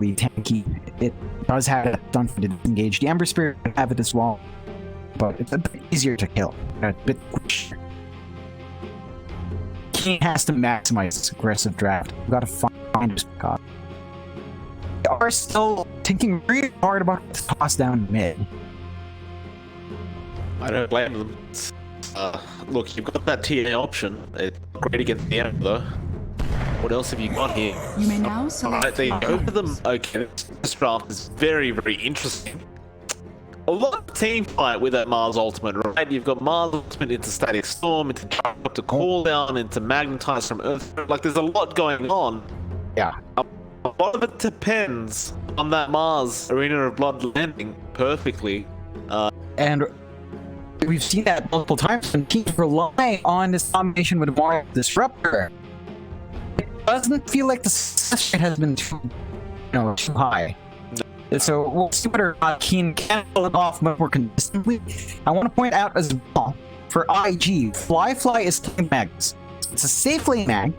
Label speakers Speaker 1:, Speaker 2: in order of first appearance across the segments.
Speaker 1: really tanky. It does have a stun for the disengage. The Ember Spirit would have it as well, but it's a bit easier to kill. A bit quicker. King has to maximize this aggressive draft. We've got to find his god. They are still thinking really hard about this toss down mid.
Speaker 2: I don't blame them. Look, you've got that TA option. It's great against the Ember, though. What else have you got here?
Speaker 3: You may now select.
Speaker 2: Alright, they go for them. Okay, this draft is very, very interesting. A lot of team fight with that Mars ultimate, right? You've got Mars ultimate into Static Storm, into Dr. Cooldown, into Magnetize from Earth. Like, there's a lot going on.
Speaker 1: Yeah.
Speaker 2: A lot of it depends on that Mars Arena of Blood landing perfectly.
Speaker 1: And we've seen that multiple times when teams rely on this combination with Mario Disruptor. It doesn't feel like the success rate has been too high. So we'll see whether or not Keen can pull it off much more consistently. I want to point out as well, for IG, Fly is killing mags. It's a safe lane mag,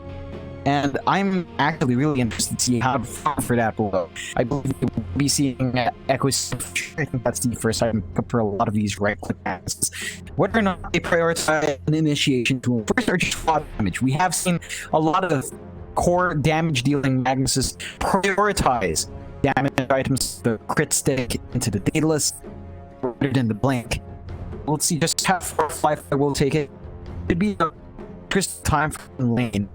Speaker 1: and I'm actually really interested to see how for that will go. I believe we'll be seeing Echoes. I think that's the first time for a lot of these right-click mags. Whether or not they prioritize an initiation tool first or just raw damage. We have seen a lot of core damage-dealing Magnuses prioritize damage items, the crit stick into the Daedalus, rather than the blink. We'll see just how far Fly will take it. Could be a first time for the lane.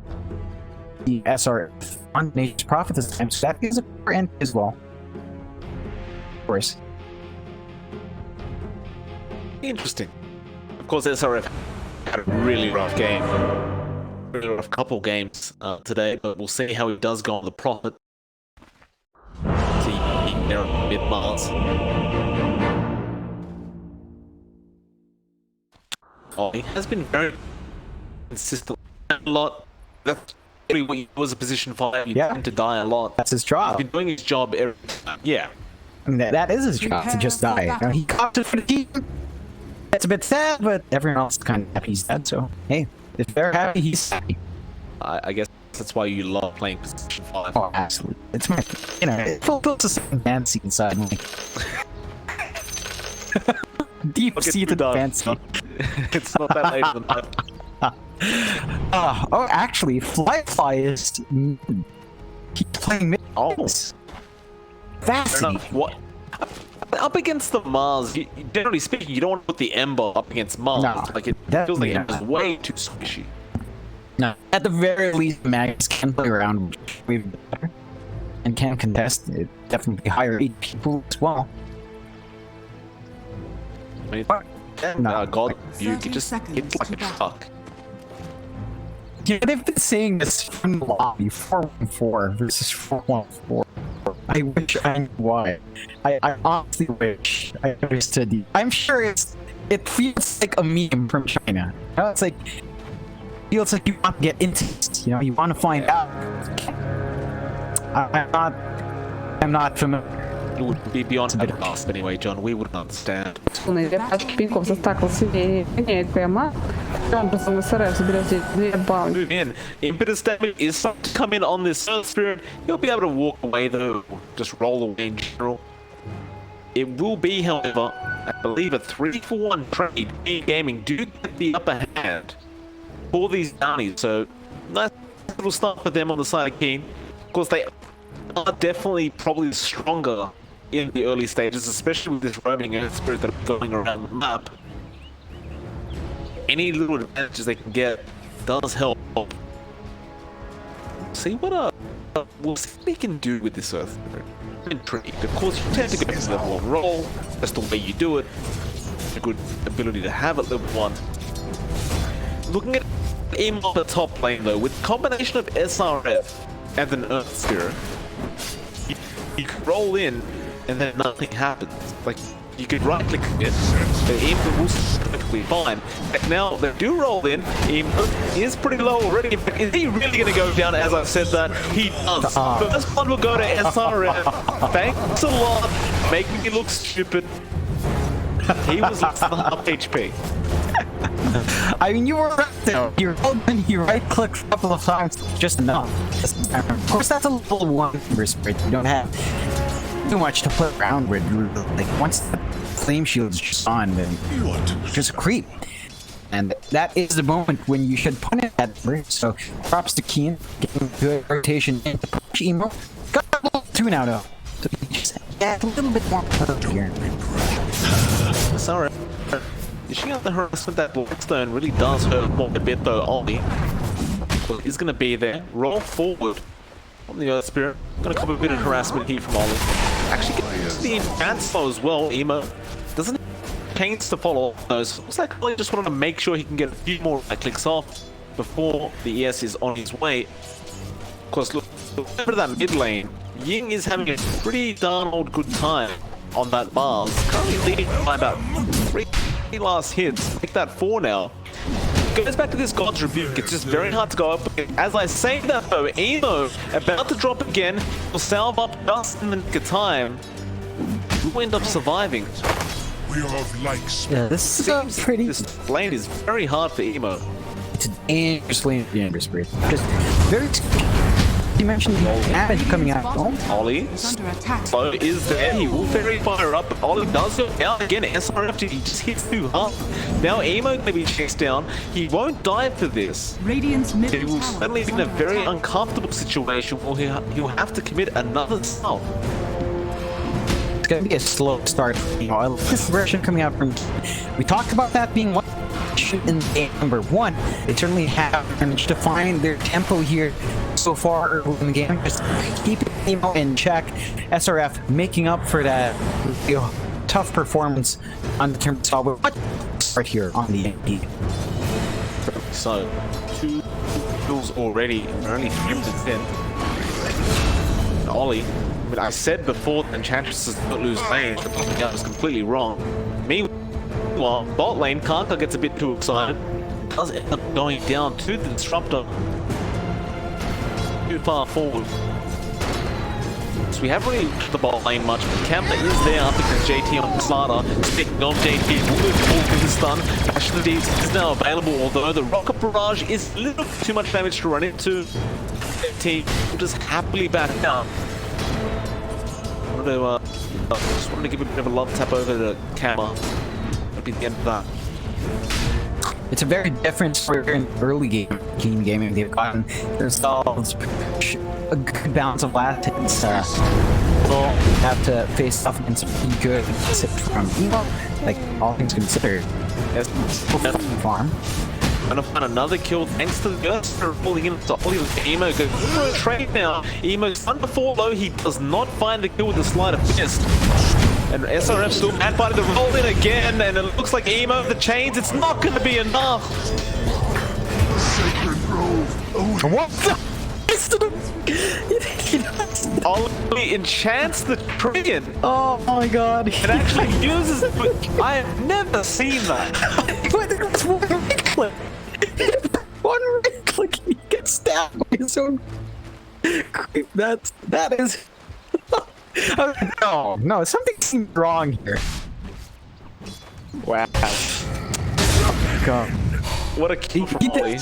Speaker 1: The SR on Nature's Prophet this time, so that gives a fair end as well. Of course.
Speaker 2: Interesting. Of course, SRF had a really rough game. Really rough couple games today, but we'll see how he does go on the Prophet. See, they're on mid-Mars. Oh, he has been very consistent. A lot. That's really what he was a position 5. You tend to die a lot.
Speaker 1: That's his job.
Speaker 2: He's been doing his job every time. Yeah.
Speaker 1: I mean, that is his job, to just die. He copped it for the team. It's a bit sad, but everyone else is kind of happy he's dead, so hey, if they're happy, he's happy.
Speaker 2: I guess that's why you love playing position 5.
Speaker 1: Oh, absolutely. It's my, it fulfills a certain fancy inside me. Deep-seated fancy.
Speaker 2: It's not that late in the night.
Speaker 1: Oh, actually, Fly is he's playing mid.
Speaker 2: Oh,
Speaker 1: fascinating.
Speaker 2: What? Up against the Mars, generally speaking, you don't want to put the Ember up against Mars.
Speaker 1: No,
Speaker 2: like it feels like Ember's way too squishy.
Speaker 1: No, at the very least, Mags can play around way better and can contest. It definitely hire 8 people as well.
Speaker 2: I mean, God, you can just hit like a truck.
Speaker 1: Yeah, they've been saying this from the lobby, 4-1-4 versus 4-1-4. I wish I knew why. I honestly wish I understood the. I'm sure it feels like a meme from China. It's like feels like you want to get into it, you want to find out. I'm not familiar.
Speaker 2: It would be beyond us anyway, John. We wouldn't understand. Move in. Impetus damage is starting to come in on this Earth Spirit. He'll be able to walk away though, just roll away in general. It will be, however, I believe a 3-for-1 trade. Gaming do get the upper hand for these bounties, so nice little start for them on the side of Keen. Of course, they are definitely probably stronger in the early stages, especially with this roaming Earth Spirit that are going around the map. Any little advantages they can get does help. See what we'll see what they can do with this Earth Spirit. I'm intrigued. Of course, you tend to go to level 1 roll. That's the way you do it. A good ability to have at level 1. Looking at aim on the top lane though, with combination of SRF and an Earth Spirit, you can roll in and then nothing happens. Like, you could right click it, the aim will perfectly fine. And now they do roll in, aim is pretty low already. Is he really going to go down as I've said that? He does. First one will go to SRF. Thanks a lot, making me look stupid. He was less than half HP.
Speaker 1: I mean, you were right there. You right-clicked a couple of times, just enough. Of course, that's a level 1 respect. You don't have too much to play around with. Like, once the flame shield is just on, then it's just a creep. And that is the moment when you should put it at first. So, props to Keen, getting good rotation into push emo. Got a little 2 now, though. So, you just add a little bit more power here.
Speaker 2: Sorry. Dishing out the harassment, that Blackstone really does hurt more a bit though. Ollie is going to be there. Roll forward on the Earth Spirit. Going to cop a bit of harassment here from Ollie. Actually gets the advance flow as well. Emo doesn't chance to follow those. Looks like Ollie just wanted to make sure he can get a few more clicks off before the ES is on his way. Of course, look over that mid lane. Ying is having a pretty darn old good time on that bars. Currently leading by about 3 last hits. Make that 4 now. Goes back to this God's Rebuke. It's just very hard to go up. As I say that though, Emo about to drop again. Will salve up just in the nick of time. We'll end up surviving.
Speaker 3: We are of like spirit.
Speaker 1: Yeah, this is a pretty...
Speaker 2: This lane is very hard for Emo.
Speaker 1: It's a dangerous lane for the Ember Spirit. Just very... You mentioned the Aven coming out. Oh.
Speaker 2: Ollie so is there. He will fairy fire up, but Ollie does go down again. SRF, he just hits too hard. Now Emo going to be chased down. He won't die for this. He will suddenly be in a very uncomfortable situation where he'll have to commit another self.
Speaker 1: It's going to be a slow start. You know, I love this version coming out from... We talked about that being one in game number 1. They certainly have managed to find their tempo here so far early in the game. Just keeping Emo in check. SRF making up for that tough performance on the term solver. What start here on the MP?
Speaker 2: So 2 kills already, only 3 minutes in. Ollie, I mean, I said before that Enchantress don't lose lanes, but that was completely wrong. Meanwhile, bot lane, Kanka gets a bit too excited. Does end up going down to the Disruptor. Too far forward. So we haven't really looked at the bot lane much, but Camper is there after JT on StarLadder. Speaking of JT, will move forward with the stun. Bash the Deeps is now available, although the Rocket Barrage is a little too much damage to run into. JT will just happily back down. Just wanted to give a bit of a love tap over to Camera. That'll be the end of that.
Speaker 1: It's a very different story in early game gaming. They've gotten themselves a good balance of last hits. We'll have to face off against some pretty good hit from Emo, like all things considered.
Speaker 2: Yes.
Speaker 1: Farm.
Speaker 2: Gonna find another kill thanks to the Ghost for falling into Ollie with Emo. Goes for a trade now. Emo's done before low. He does not find the kill with the Sleight of Fist. And SRF still mad fighting the roll in again, and it looks like Emo the chains. It's not going to be enough.
Speaker 1: What the?
Speaker 2: Ollie enchants the Treant.
Speaker 1: Oh my god.
Speaker 2: It actually uses it, but I have never seen that.
Speaker 1: That's one right click. One right click and he gets stabbed by his own creep. That is... No, something seems wrong here.
Speaker 2: Wow.
Speaker 1: God.
Speaker 2: What a key from Ollie.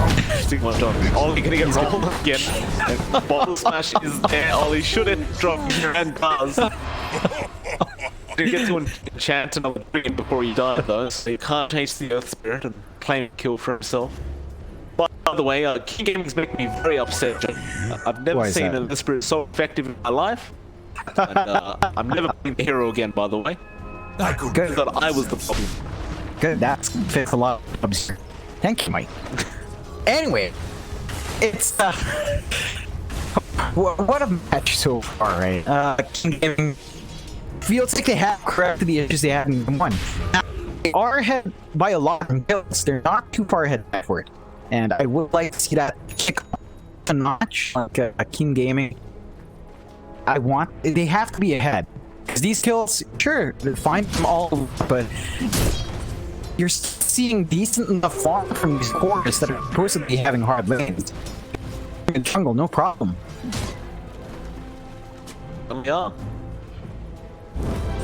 Speaker 2: Interesting one, John. Ollie gonna get rolled again. And Bottle Smash is there. Ollie should have dropped here and does. Didn't get to enchant another Treant before he died though, so he can't change the Earth Spirit and claim a kill for himself. By the way, King Gaming's making me very upset, John. I've never seen an Earth Spirit so effective in my life. And I'm never playing the hero again, by the way.
Speaker 1: Good.
Speaker 2: That I was the problem.
Speaker 1: Good, that fits a lot. Thank you, Mike. Anyway, it's what a match so far, right? King Gaming feels like they have corrected the issues they had in game 1. Now, they are ahead by a lot of kills. They're not too far ahead for it, and I would like to see that kick up a notch, like King Gaming. They have to be ahead, because these kills, sure, find them all, but you're seeing decent enough farm from these cores that are supposedly having hard lanes. In jungle, no problem.
Speaker 2: Yeah.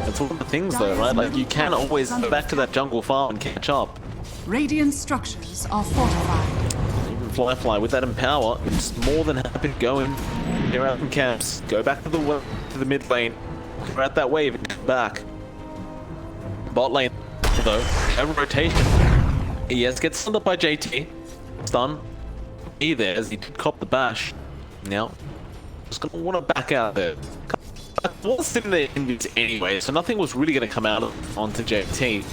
Speaker 2: That's one of the things though, right? Like you can't always go back to that jungle farm and catch up.
Speaker 4: Radiant structures are fortified.
Speaker 2: Even Fly with that empower, it's more than happy to go in, clear out from camps, go back to the mid lane, clear out that wave and come back. Bot lane though, over rotation. Yes, gets stunned up by JT. Stun. He there as he did cop the bash. Now, just gonna want to back out there. I was sitting there in this anyway, so nothing was really gonna come out onto JT.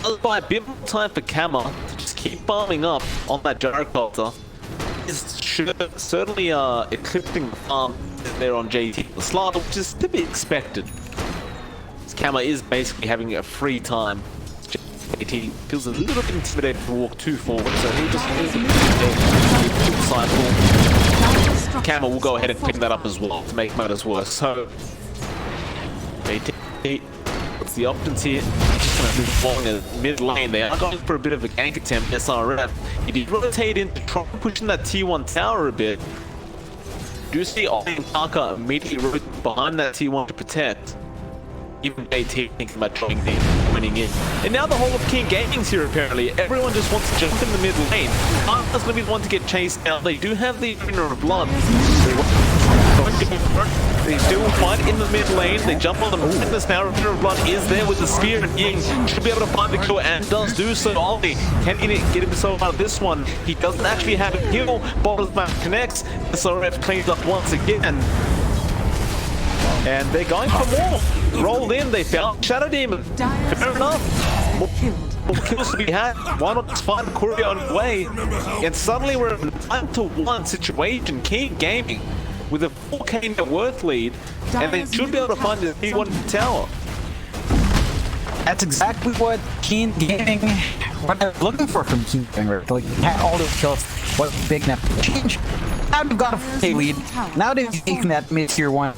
Speaker 2: I'll buy a bit more time for Kama to just keep farming up on that gyrocopter. Is certainly eclipsing the farm there on JT. The StarLadder, which is to be expected. Kama is basically having a free time. JT feels a little bit intimidated to walk too forward, so he'll just cycle. Kama will go ahead and pick that up as well to make matters worse. So JT, what's the options here? He's just going to move along the mid lane. They are going for a bit of a gank attempt. SRF. He did rotate in to try pushing that T1 tower a bit. Do you see Ollie and Parker immediately rotate behind that T1 to protect? Even JT thinking about dropping in, winning in. And now the whole of King Gaming's here apparently. Everyone just wants to jump in the mid lane. Parker's going to be the one to get chased down. They do have the Arena of Blood. They still fight in the mid lane. They jump on the madness now. Arena of Blood is there with the spear and Ying. Should be able to find the kill and does do so. Ollie can get himself out of this one. He doesn't actually have a kill. Bottles map connects. The SRF cleans up once again. And they're going for more. Rolled in, they found Shadow Demon. Fair enough. More kills to be had. Why not just find Courier on the way? And suddenly we're in a 9-1 situation. King Gaming with a 4k net worth lead. And they should be able to find the T1 tower.
Speaker 1: That's exactly what King Gaming, what they're looking for from King Gaming. Like, had all those kills, what big enough to change. Now they've got a 4k lead. Now they've taken that mid-tier 1.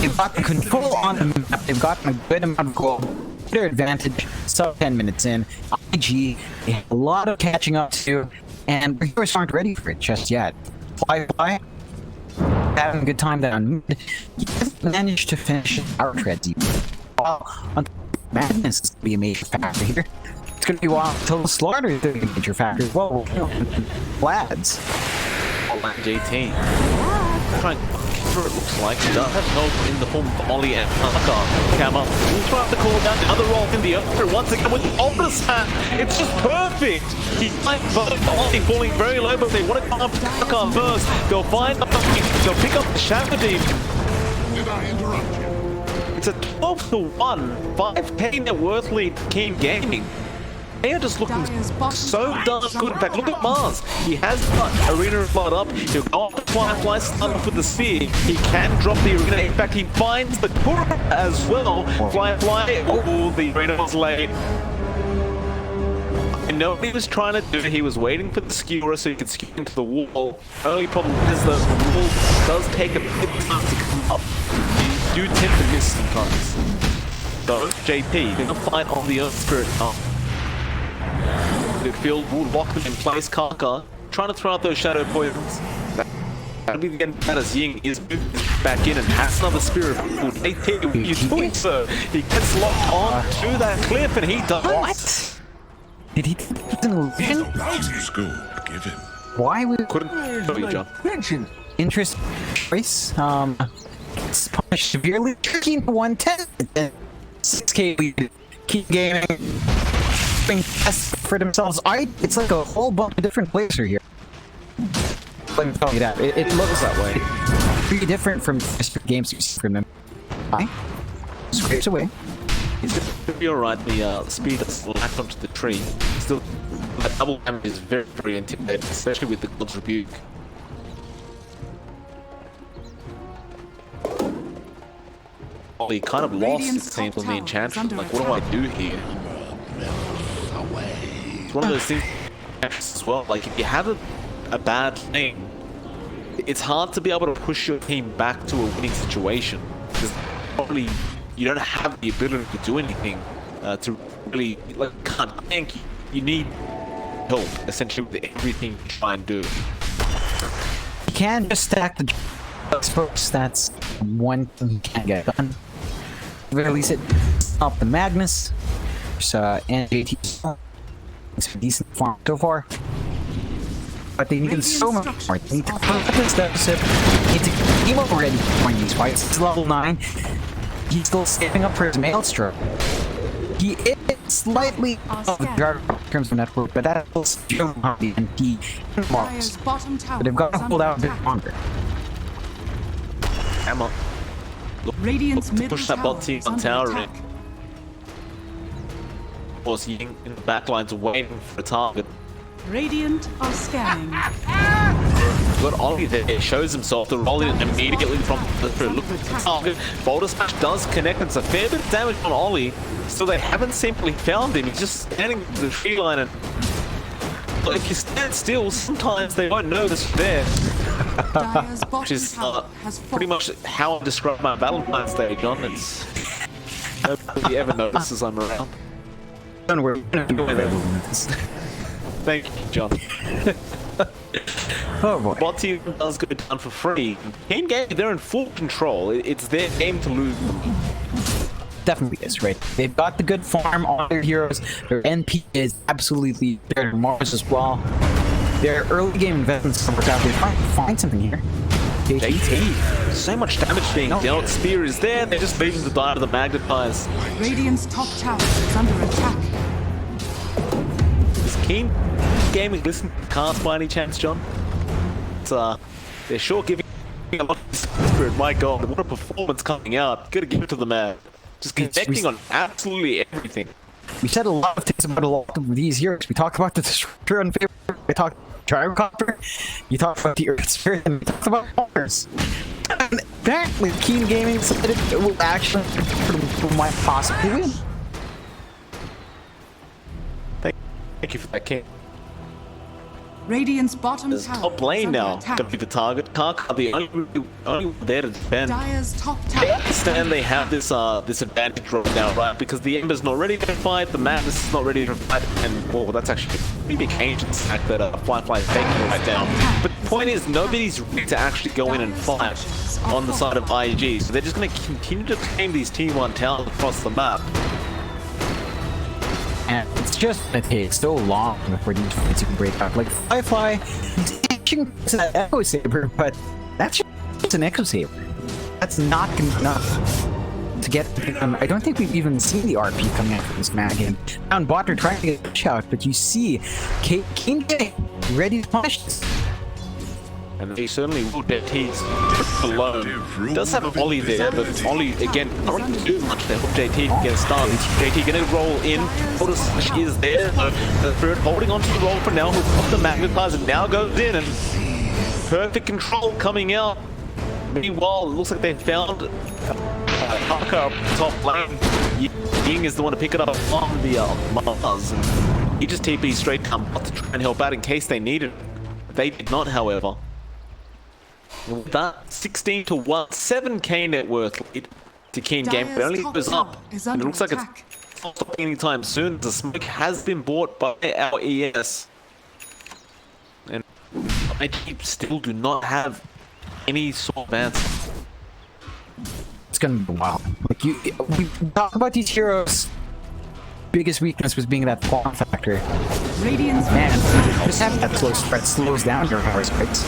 Speaker 1: They've got the control on the map. They've gotten a good amount of gold. Their advantage. So 10 minutes in. IG, they have a lot of catching up to, and the heroes aren't ready for it just yet. Fly, having a good time there on mid. He hasn't managed to finish our tread deep. Madness is going to be a major factor here. It's going to be a while until the StarLadder is a major factor as well. Lads.
Speaker 2: JT. Trying to it looks like he does have help in the form of Ollie and Parker. Kama will try to call down the other role in the other once again with the Optus hat. It's just perfect. He might vote Ollie falling very low, but they want to come up to Parker first. They'll find they'll pick up the Shadow Demon.
Speaker 3: Did I interrupt you?
Speaker 2: It's a 12-1, 5k net worth lead for King Gaming. They are just looking so darn good. In fact, look at Mars. He has got Arena of Blood up. He'll go off the Firefly, start off with the spear. He can drop the Arena. In fact, he finds the Kura as well. Firefly. Oh, the Arena was late. I know what he was trying to do. He was waiting for the skewer so he could skew into the wall. Only problem is that the wall does take a bit of time to come up. You do tend to miss sometimes. So, JP, gonna fight on the Earth Spirit up. The field will lock them in place. Kaka trying to throw out those shadow poisons. That'll be the end as Ying is back in and has another spirit. He's doing so. He gets locked on to that cliff and he does.
Speaker 1: What? Did he take an illusion?
Speaker 3: Bounty's gold given.
Speaker 1: Why would
Speaker 2: Couldn't show you, John.
Speaker 1: interest choice? It's punished severely. 13-110. 6k lead. Keep gaming. For themselves. It's like a whole bunch of different players are here. Let me tell you that. It looks that way. Pretty different from games you see from them. Scrapes away.
Speaker 2: You're alright, the speed that's latched onto the tree. Still, that double damage is very, very intimidating, especially with the God's Rebuke. Oh, he kind of lost, it seems, on the enchantment. Like, what do I do here? It's one of those things as well. Like, if you have a bad thing, it's hard to be able to push your team back to a winning situation. Because probably you don't have the ability to do anything to really, like, can't thank you. You need help, essentially, with everything you try and do.
Speaker 1: You can't just stack the folks. That's one thing you can't get done. Release it. stop the Magnus. There's and JT. It's a decent farm so far. But they need so much more. They need to put this deficit. They need to keep up already for these fights. It's level 9. He's still stepping up for his maelstrom. He is slightly off the guard in terms of network, but that will still not be NP marks. But they've got to hold out a bit longer.
Speaker 2: Emma.
Speaker 4: Radiant's
Speaker 2: Look to push that bot team on tower in.
Speaker 4: attack.
Speaker 2: Of course, Ying in the backlines waiting for a target.
Speaker 4: Radiant are scanning.
Speaker 2: Got Ollie there, it shows himself to roll in immediately from the look at the target. Boulder Smash does connect, and it's a fair bit of damage on Ollie. Still, they haven't simply found him. He's just standing in the tree line, and if you stand still, sometimes they won't know this there. Which is pretty much how I describe my Valentine's Day, John. It's nobody ever notices I'm around.
Speaker 1: Don't worry.
Speaker 2: Thank you, John.
Speaker 1: Oh boy.
Speaker 2: Bot team does go down for free. Team game, they're in full control. It's their game to lose.
Speaker 1: Definitely is, right? They've got the good farm on their heroes. Their NP is absolutely there. Mars as well. Their early game investments work out. They're trying to find something here.
Speaker 2: JT. So much damage being dealt. Spear is there. They're just leaving to die to the magnifiers.
Speaker 4: Radiant's top tower is under attack.
Speaker 2: Is Keen Gaming listen to the cast by any chance, John? It's, they're sure giving a lot of spirit. My god, what a performance coming out. Gotta give it to the man. Just connecting on absolutely everything.
Speaker 1: We said a lot of things about a lot of these heroes. We talked about the Disruptor on favor. We talked about Gyrocopter. You talked about the Earth Spirit, and we talked about Mars. And apparently, Keen Gaming said it will actually might possibly win.
Speaker 2: Thank you for that, King.
Speaker 4: Radiant's bottom
Speaker 2: There's
Speaker 4: tower
Speaker 2: top lane
Speaker 4: is under
Speaker 2: now.
Speaker 4: attack.
Speaker 2: Gonna be the target. Kaka, the only one there to defend.
Speaker 4: Dire's top
Speaker 2: I
Speaker 4: tower.
Speaker 2: understand they have this this advantage right now, right? Because the Ember's not ready to fight, the Madness is not ready to fight, and well, that's actually a pretty big ancient stack that Firefly is taking right now. But the point is, nobody's ready to actually go in and fight on the side of IEG, so they're just going to continue to claim these T1 towers across the map.
Speaker 1: And it's just gonna take so long before these fights can break up. Like Firefly, it's an Echo Saber, but that's just an Echo Saber. That's not enough to get. I don't think we've even seen the RP coming out of this mag game. Down bot, they're trying to get a push out, but you see Keen getting ready to punish this.
Speaker 2: And they certainly will get T's alone. Does have Ollie there, but Ollie, again, not really do much to help JT to get a start. JT gonna roll in. VIRTUS is there. The Spirit holding on to the roll for now. Who's got the magnetizer now goes in, and perfect control coming out. Meanwhile, it looks like they found Parker up top lane. Ying is the one to pick it up on the Mars. And he just TP'd straight down to try and help out in case they needed it. They did not, however. With that 16 to 1, 7k net worth lead to Keen Game, but only goes up. And it looks like it's not stopping anytime soon. The smoke has been bought by our ES. And I still do not have any sort of answer.
Speaker 1: It's gonna be wild. Like we talk about these heroes. Biggest weakness was being that farm factor.
Speaker 4: Radiant's
Speaker 1: Man, just having that slow spread slows down your power spikes.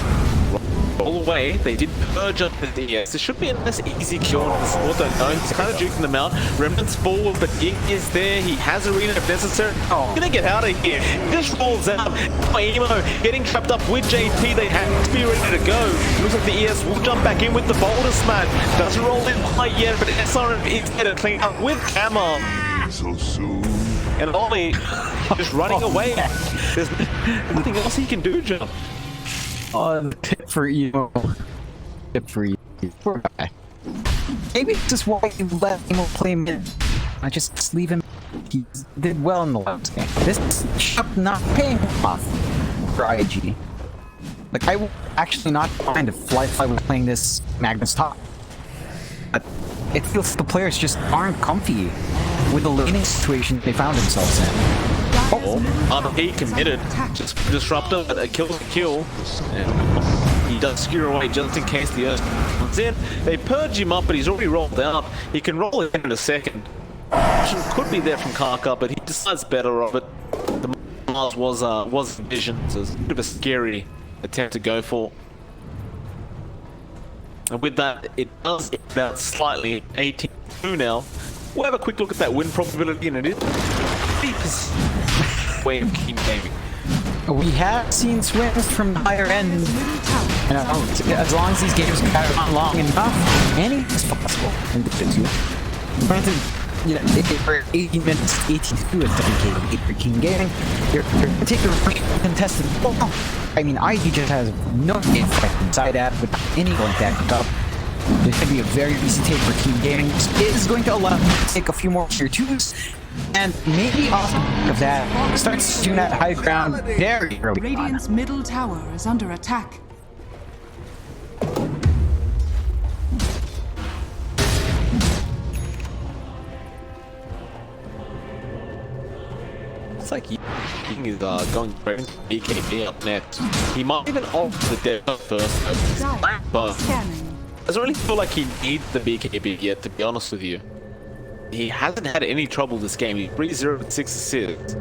Speaker 2: All the way, they did purge up the ES. It should be a nice easy kill on the sport, don't know. He's kind of juking them out. Remnant's forward, but Ying is there. He has arena if necessary. Oh, gonna get out of here. He just rolls out. Emo getting trapped up with JT. They have to be ready to go. Looks like the ES will jump back in with the Boulder Smash. Doesn't roll in quite yet, but SRM is there to clean up with Hammer.
Speaker 3: So soon.
Speaker 2: And Ollie just running away. There's nothing else he can do, John.
Speaker 1: Tip for you. Tip for you. Poor guy. Maybe it's just why you let him play mid. I just leave him. He did well in the last game. This is not paying off for IG. Like, I would actually not mind if Fly was playing this Magnus top. But it feels the players just aren't comfy with the laning situation they found themselves in.
Speaker 2: RP committed, just disruptor, but a kill's a kill, and he does skewer away just in case the Earth comes in. They purge him up, but he's already rolled out. He can roll in a second. option could be there from Kaka, but he decides better of it. The Mars was vision, so it's a bit of a scary attempt to go for. And with that, it does about slightly 18-2 now. We'll have a quick look at that win probability, and it is 3% way of keep gaming.
Speaker 1: We have seen swings from the higher end. You know, as long as these games go on long enough, anything's possible in the business. Granted, you know, for 18 minutes, 82 is dedicated for King Gaming. You're taking a contested. Well, I mean, IG just has no game fight inside out with anyone backed up. This could be a very easy take for Team Gaming. It is going to allow them to take a few more tier 2s, and maybe off of that, start doing that high ground very early on.
Speaker 4: Radiant's middle tower is under attack.
Speaker 2: It's like King is going for BKB up next. He might even opt the dev first, but doesn't really feel like he needs the BKB yet, to be honest with you. He hasn't had any trouble this game. He's 3-0 with 6 assists.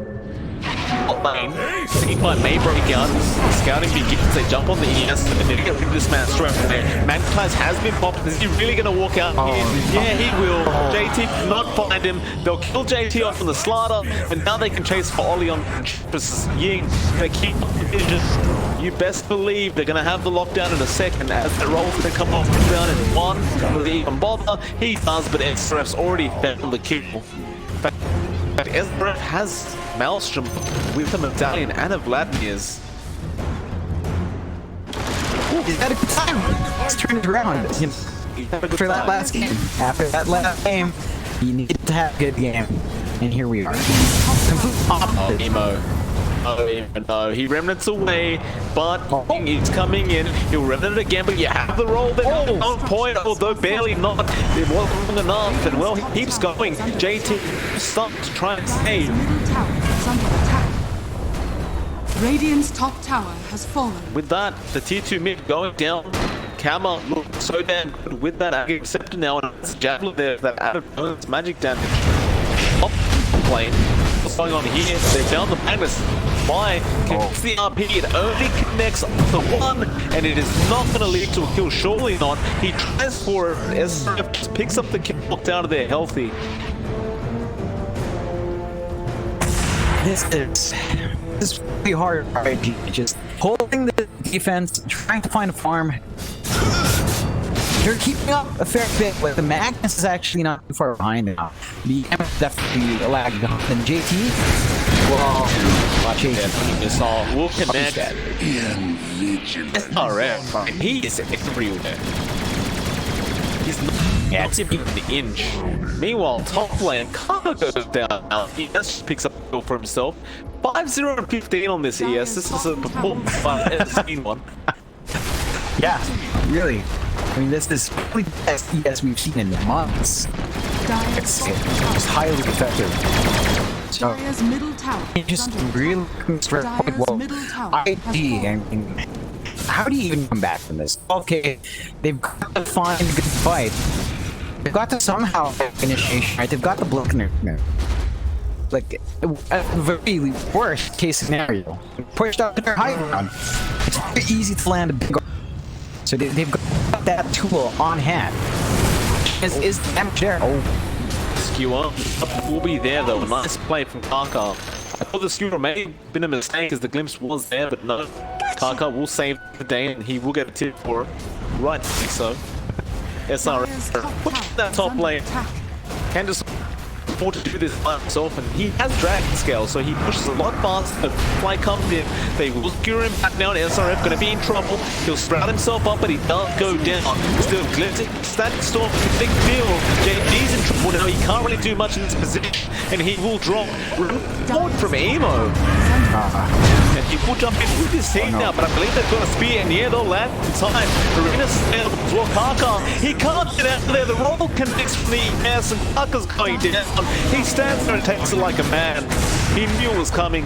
Speaker 2: Top lane, seen by May break out. Scouting begins, they jump on the ES, and they get rid of this man straight away. Magnifies has been popped. Is he really going to walk out here? Yeah, he will. JT cannot find him. They'll kill JT off on the StarLadder, and now they can chase for Oli on Ying. They keep up the vision. You best believe they're going to have the lockdown in a second as the roll's going to come off down in one. Will they even bother? He does, but SRF's already found the kill. But SRF has Maelstrom with a medallion and a Vladimir's.
Speaker 1: He's had a good time. Let's turn it around. You know, after that last game, you needed to have a good game. And here we are. Complete opposite.
Speaker 2: Emo. No, he remnants away, but he's coming in. He'll remnant it again, but you have the roll there on point, although barely not. It wasn't long enough, and well, he keeps going. JT stopped to try and save.
Speaker 4: Middle tower is under attack. Radiant's top tower has fallen.
Speaker 2: With that, the tier 2 mid going down. Kama looks so damn good with that Agate Scepter now, and it's Javelin there, that added bonus magic damage. Up lane. What's going on here? They found the Magnus. Why? Connects the RP, it only connects the one, and it is not going to lead to a kill, surely not. He tries for it, SRF just picks up the kill, knocked out of there healthy.
Speaker 1: This is really hard for IG. Just holding the defense, trying to find a farm. They're keeping up a fair bit, but the Magnus is actually not too far behind now. The M is definitely a lag behind. And JT, well, watch JT.
Speaker 2: Missile will connect. SRF, he is everywhere. He's not even the inch. Meanwhile, top lane, Kaka goes down now. He just picks up a kill for himself. 5-0 and 15 on this ES. This is a performance I've ever seen one.
Speaker 1: Yeah, really. I mean, this is probably the best ES we've seen in months. It's highly effective. So, it just really comes to a point. Well, IG, I mean, how do you even come back from this? Okay, they've got to find a good fight. They've got to somehow have initiation, right? They've got the Blinkner. Like, at the very worst case scenario, pushed up to their high ground. It's very easy to land a big. So they've got that tool on hand. Is damage there? Oh.
Speaker 2: Skewer will be there though. A nice play from Kaka. I thought the skewer may have been a mistake as the glimpse was there, but no. Kaka will save the day and he will get a tip for it. Rightly so. SRF push that top lane. Can just afford to do this by himself, and he has Dragon Scale, so he pushes a lot faster. The fly comes in, they will secure him back now, and SRF going to be in trouble. He'll sprout himself up, but he does go down. Still glimpsing, Static Storm, big deal. JD's in trouble now, he can't really do much in this position, and he will drop forward from Emo. And he will jump in with his team now, but I believe they've got a spear, and yeah, they'll land in time. Arena's as well, Kaka, he can't get out of there, the roll connects from the ES, and Kaka's going down. He stands there and takes it like a man. He knew it was coming.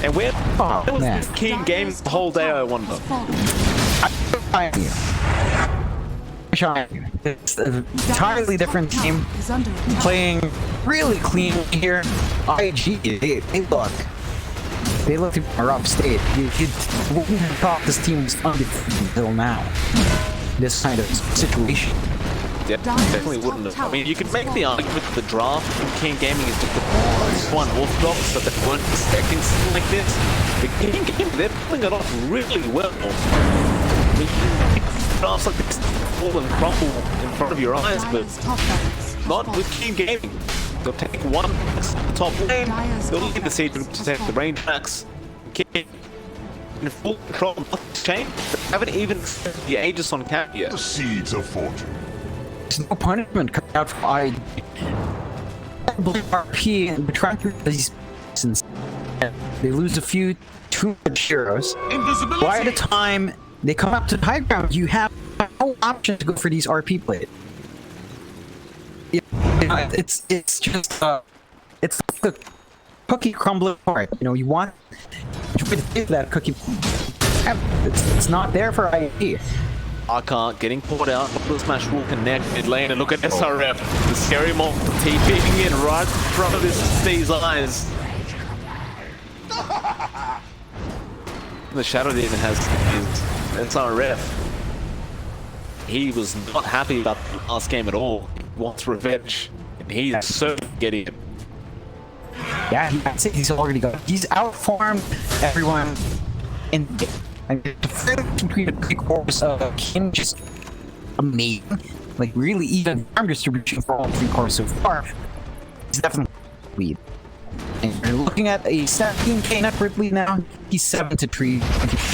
Speaker 2: And where was this King game the whole day, I wonder?
Speaker 1: Sunshine. It's an entirely different team.
Speaker 4: Is under attack.
Speaker 1: Playing really clean here. IG, they look in a rough state. You wouldn't have thought this team was undefeated until now. This kind of situation.
Speaker 2: Definitely wouldn't have. I mean, you could make the argument that the draft in King Gaming is just the one orthodox, that they weren't expecting something like this. But King Gaming, they're pulling it off really well. Drafts like this fall and crumble in front of your eyes, but not with King Gaming. They'll take one top lane, they'll leave the seed to protect the range backs. King in full control of the chain, they haven't even set the Aegis on cap yet.
Speaker 3: The seeds of fortune.
Speaker 1: There's no punishment coming out from IG. RP and trying to these since they lose a few too much heroes.
Speaker 3: Invisibility.
Speaker 1: By the time they come up to the high ground, you have no option to go for these RP plays. It's just it's like the cookie crumbling apart. You know, you want to get that cookie. It's not there for IG.
Speaker 2: Arca getting pulled out, the smash will connect mid lane, and look at SRF, the scary monster TPing in right in front of these eyes. The Shadow Demon has his SRF. He was not happy about the last game at all. He wants revenge, and he's certainly getting it.
Speaker 1: Yeah, I'd say he's already got. He's outfarmed everyone in the game. And the further between the big course of him just amazing. Like really even farm distribution for all three cores so far. He's definitely lead. And you're looking at a 17k net worth lead now. He's 7-3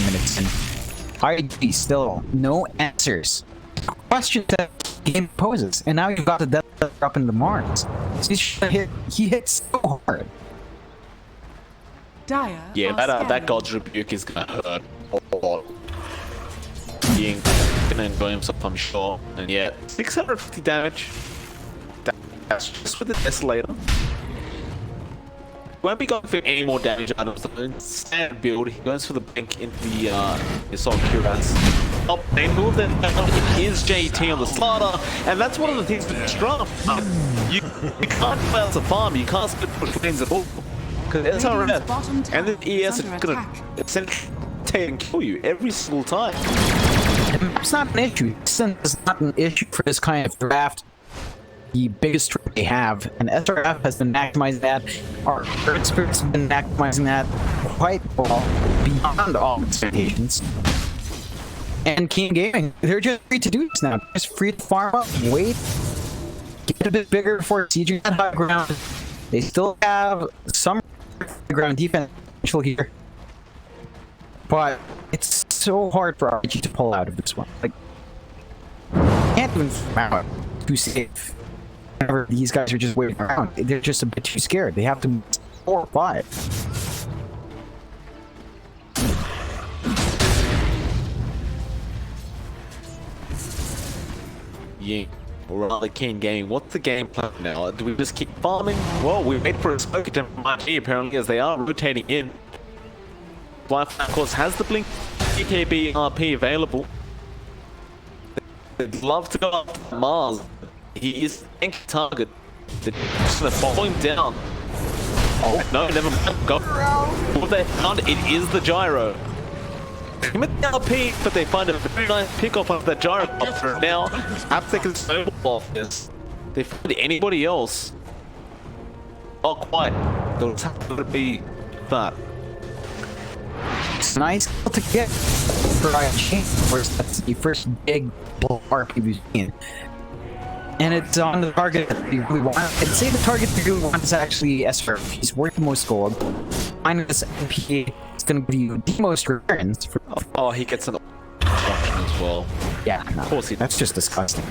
Speaker 1: minutes in. IG still no answers. Question that the game poses. And now you've got the death up in the Mars. So he hit so hard.
Speaker 4: Dire
Speaker 2: Yeah,
Speaker 4: are
Speaker 2: that God's Rebuke is gonna hurt a lot. Being gonna enjoy himself, I'm sure. And yeah, 650 damage. That's just with the Desolator. Won't be going for any more damage out of the standard build. He goes for the blink into the Assault Cuirass. Top lane move then is JT on the StarLadder, and that's one of the things with this draft. You can't play out the farm, you can't split lanes at all. Because SRF and the ES are gonna essentially take and kill you every single time.
Speaker 1: It's not an issue. It's not an issue for this kind of draft. The biggest threat they have, and SRF has been maximizing that. Our experts have been maximizing that quite well, beyond all expectations. And King Gaming, they're just free to do this now. Just free to farm up, wait, get a bit bigger before sieging that high ground. They still have some ground defense potential here, but it's so hard for RG to pull out of this one. Like, can't even farm out too safe. Whenever these guys are just waiting around, they're just a bit too scared. They have to move 4 or 5.
Speaker 2: Yeah, or rather King Gaming. What's the game plan now? Do we just keep farming? Well, we wait for a smoke attempt from IG apparently, as they are rotating in. Wi-Fi, of course, has the blink BKB RP available. They'd love to go up Mars. He is a tank target. They're just gonna follow him down. Oh no, never mind. Go. What they found, it is the gyro. Him at the RP, but they find a very nice pick off of that gyrocopter. Now, perhaps they can snowball off this. They find anybody else. Not quite. They'll have to be that.
Speaker 1: It's nice to get for IG. Of course, that's the first big bull RP we've seen. And it's on the target that you really want. I'd say the target you really want is actually Aster. He's worth the most gold. Minus MP, it's going to give you the most returns. For
Speaker 2: Oh, he gets an option as well.
Speaker 1: yeah, no,
Speaker 2: Of course he does.
Speaker 1: that's just disgusting.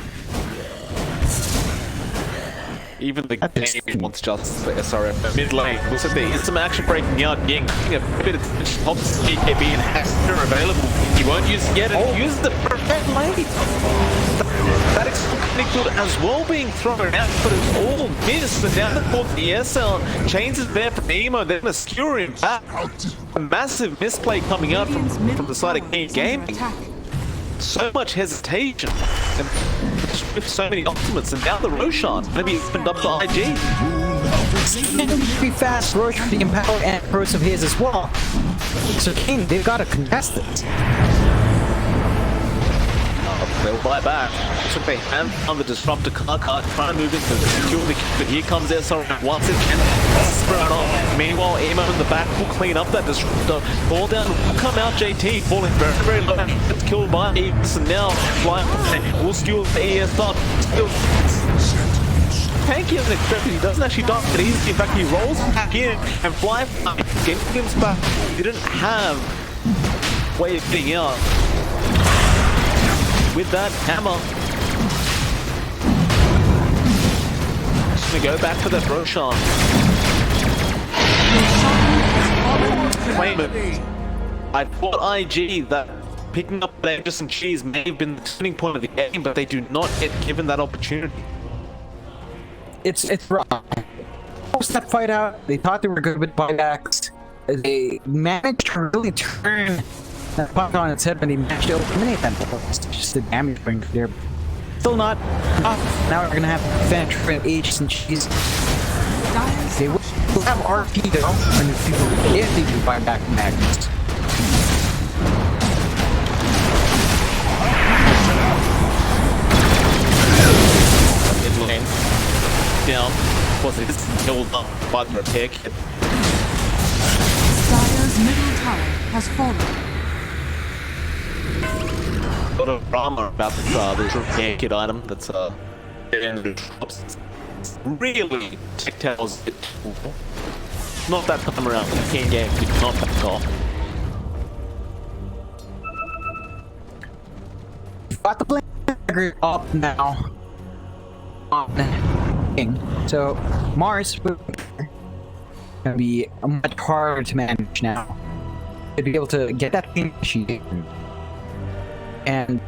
Speaker 2: Even the game wants justice for SRF. Mid lane, looks like there is some action breaking out. Ying a bit of top BKB and Aster available. He won't use it yet, and use the perfect lane. That extremely good as well being thrown out, but it's all missed. And down the court, the ESL chains is there for Nemo. They're gonna skewer him back. A massive misplay coming out from the side of King Gaming. so much hesitation and with so many ultimates, and now the Roshan maybe opened up the IG.
Speaker 1: Pretty fast Roche for the Empower and pros of his as well. So King, they've got to contest this.
Speaker 2: They'll buy back. Looks like they have on the disruptor car trying to move into the secure the kick, but here comes SR once again. Spread off. Meanwhile, Emo in the back will clean up that disruptor. Ball down, will come out JT, falling very, very low. It's killed by ES, and now flying will steal the ES start. Still tanky as expected. He doesn't actually die that easily. In fact, he rolls back in and fly games back. He didn't have way of getting out. With that hammer, just gonna go back for that Roshan. Claim it. I thought IG that picking up the Anderson cheese may have been the turning point of the game, but they do not get given that opportunity.
Speaker 1: It's wrong. Post that fight out, they thought they were good with buybacks. They managed to really turn that puck on its head when they managed to eliminate that ball. It's just the damage bring there. Still not enough. Now we're gonna have to defend for H's and cheese. They will have RP though, and if they do buy back magnets.
Speaker 2: Mid lane. Down. Was it killed up by the repair kit?
Speaker 4: Dire's middle tower has fallen.
Speaker 2: A lot of drama about this repair kit item that's in the drops. Really tactiles it. Not that time around, the game did not back off.
Speaker 1: Got the blink up now on King. So Mars will be much harder to manage now. To be able to get that thing sheet, and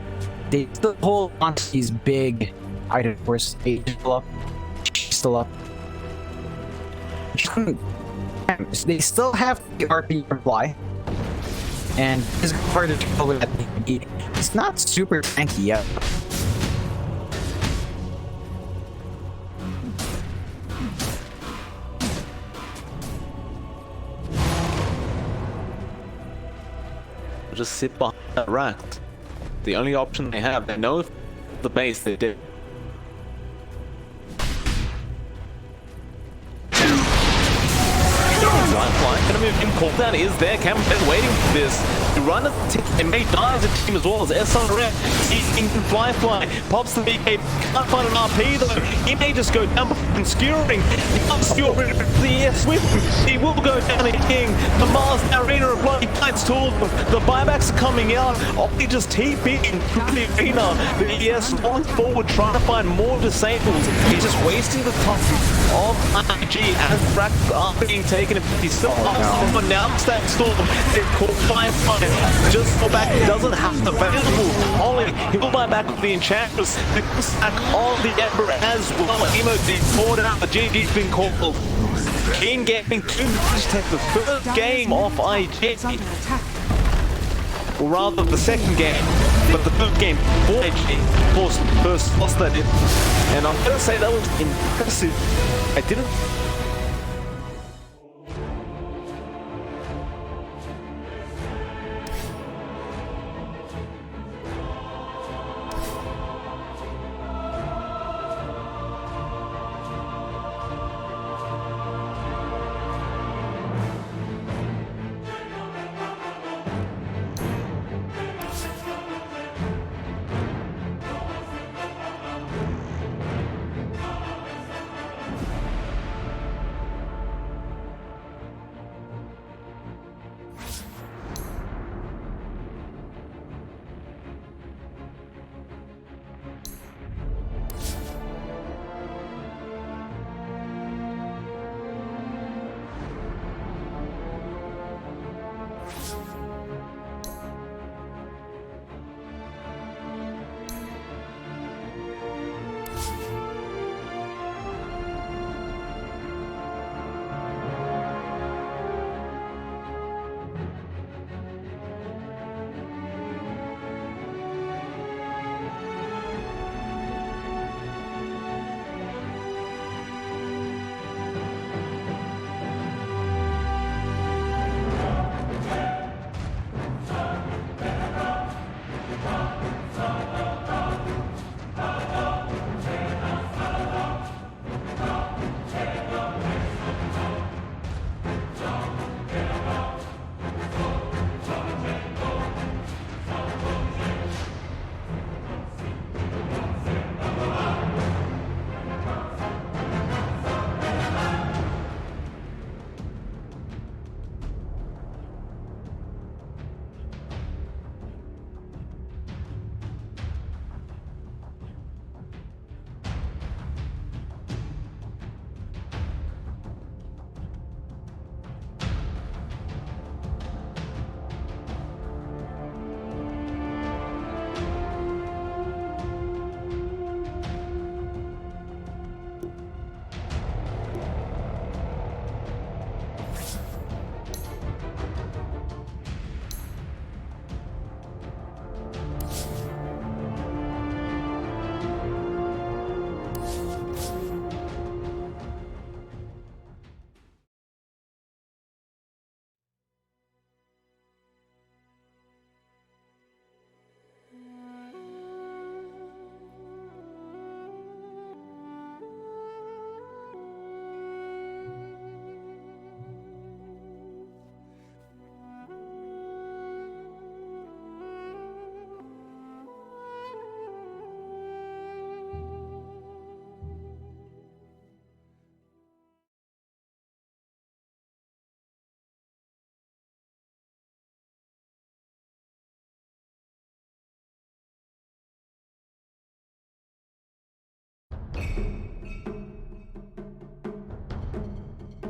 Speaker 1: they still hold on to these big items. Of course, still up, still up. They still have the RP reply, and it's harder to kill with that. It's not super tanky yet.
Speaker 2: Just sit behind that rack. The only option they have. They know if the base they did. Lifeline, gonna move him. Cooldown is there. Cam is waiting for this. To run a tick and may die as a team as well as SR. He's fly. Pops the BK. Can't find an RP though. He may just go down and skewering. He can't skewer the Swift. He will go down to King. The Mars Arena of Bloody Fights tool. The buybacks are coming out. Opti just TPing through the arena. The ES falling forward trying to find more disables. He's just wasting the time of IG as racks are being taken. He's still to announce that storm. They caught Firefly. Just for back, he doesn't have the available. Ollie, he'll buy back with the Enchantress. The stack on the Ember as well. Emo being poured out. The GG's been called. Keen getting 2 minutes to take the first game off IG. Or rather, the second game. But the third game for IG. Of course, the first loss that did. And I'm going to say that was impressive. I didn't.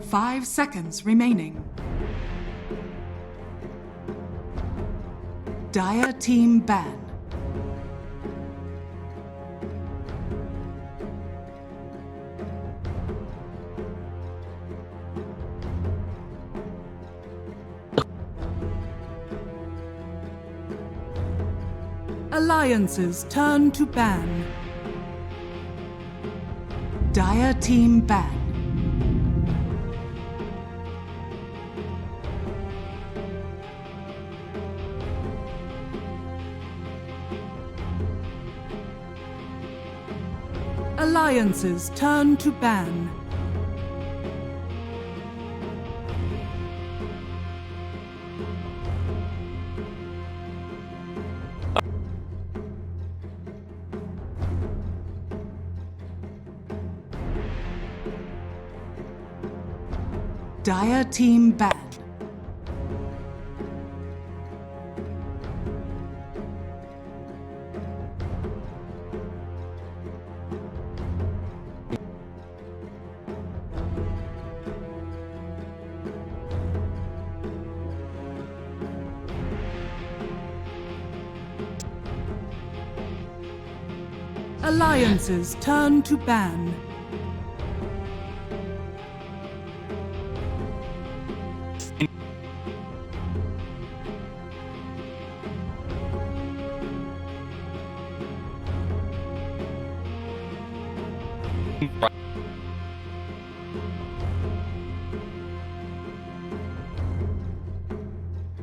Speaker 4: 5 seconds remaining. Dire team ban. Alliances turn to ban. Dire team ban. Alliances turn to ban. Dire team ban. Alliances turn to ban.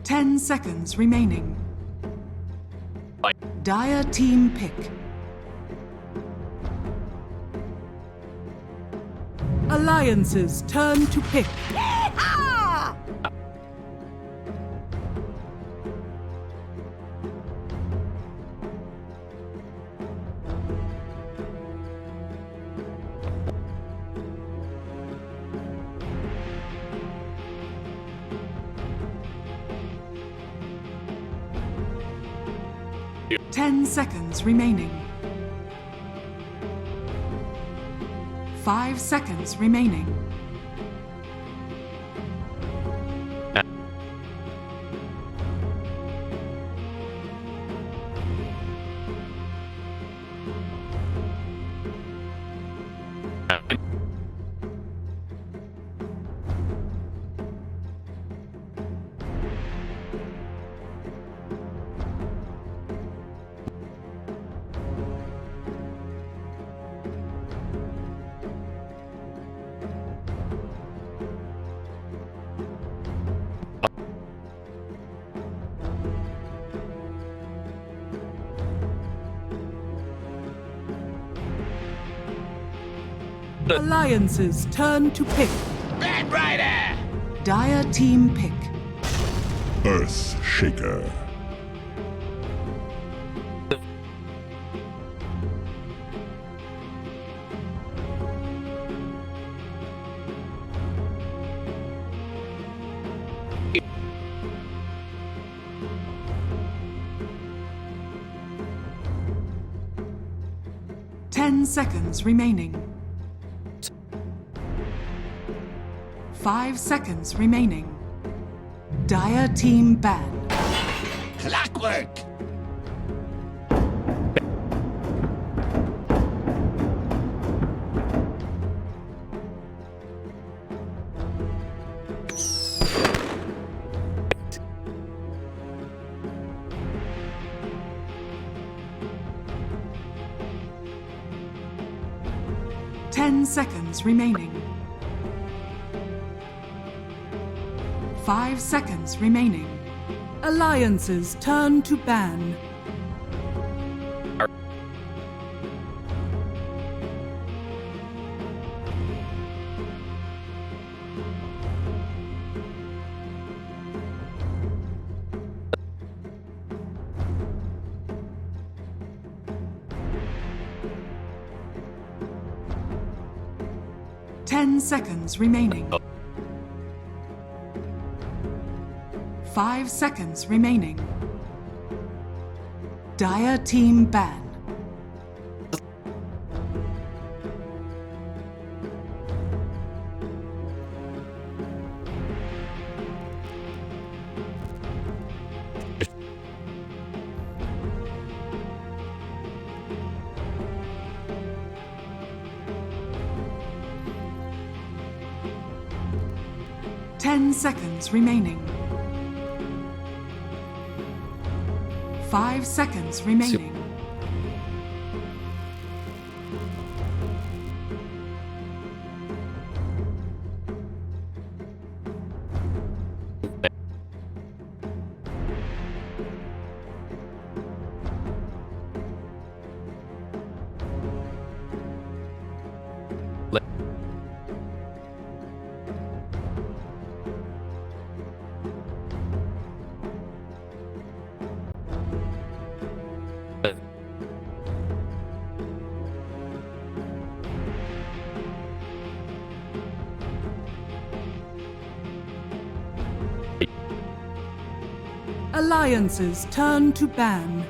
Speaker 4: Ten seconds remaining. Dire team pick. Alliances turn to pick. Ten seconds remaining. 5 seconds remaining. Alliances turn to pick.
Speaker 3: Bad Rider!
Speaker 4: Dire team pick.
Speaker 3: Earth Shaker.
Speaker 4: Ten seconds remaining. 5 seconds remaining. Dire team ban.
Speaker 3: Clockwork!
Speaker 4: Ten seconds remaining. 5 seconds remaining. Alliances turn to ban. Ten seconds remaining. 5 seconds remaining. Dire team ban. 10 seconds remaining. 5 seconds remaining. Alliances turn to ban.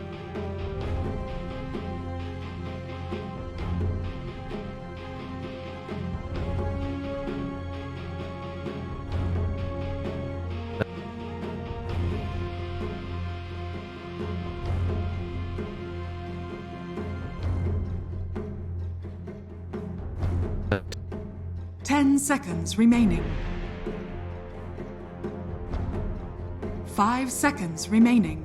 Speaker 4: Ten seconds remaining. 5 seconds remaining.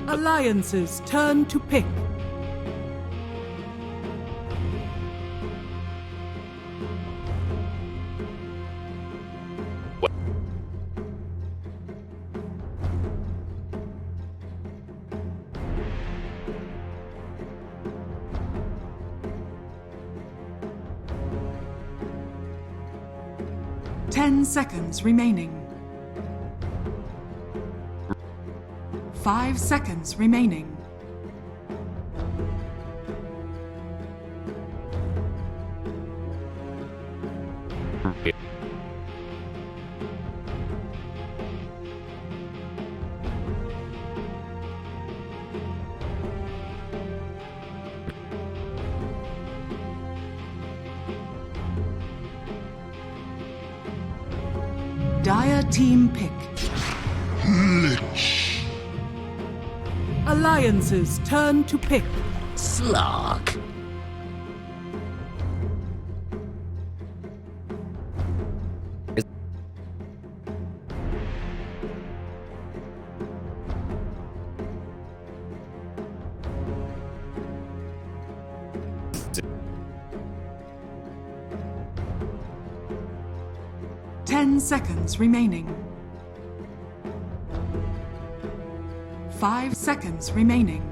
Speaker 4: Alliances turn to pick. Ten seconds remaining. 5 seconds remaining. Dire team pick. Alliances turn to pick.
Speaker 3: Slog.
Speaker 4: Ten seconds remaining. 5 seconds remaining.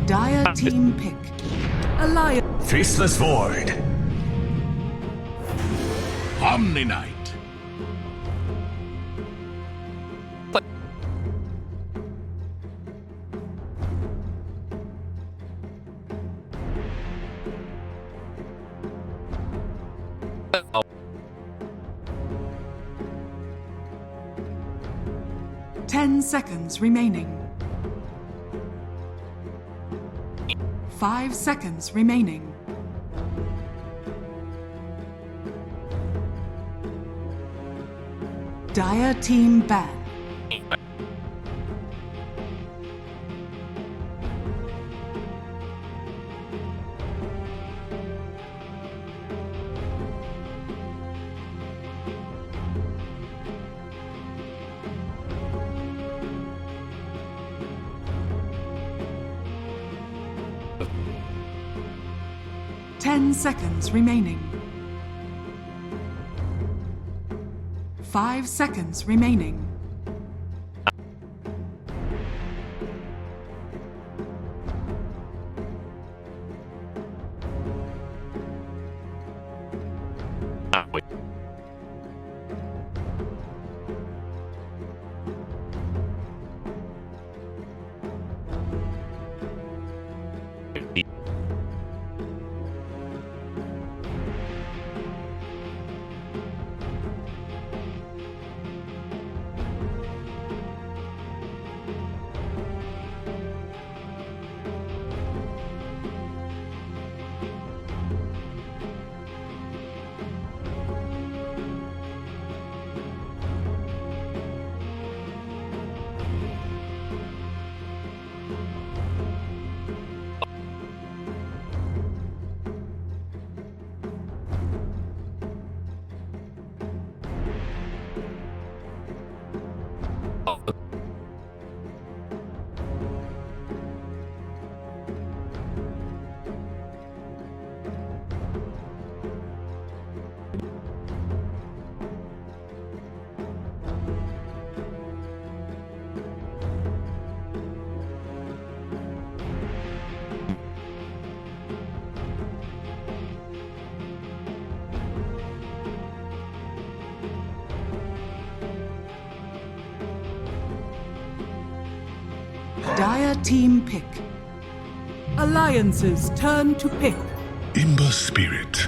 Speaker 4: Dire team pick. Alliance.
Speaker 3: Faceless Void. Omni Knight.
Speaker 2: Oh.
Speaker 4: 10 seconds remaining. 5 seconds remaining. Dire team ban. Ten seconds remaining. 5 seconds remaining. Dire team pick. Alliances turn to pick.
Speaker 3: Imba spirit.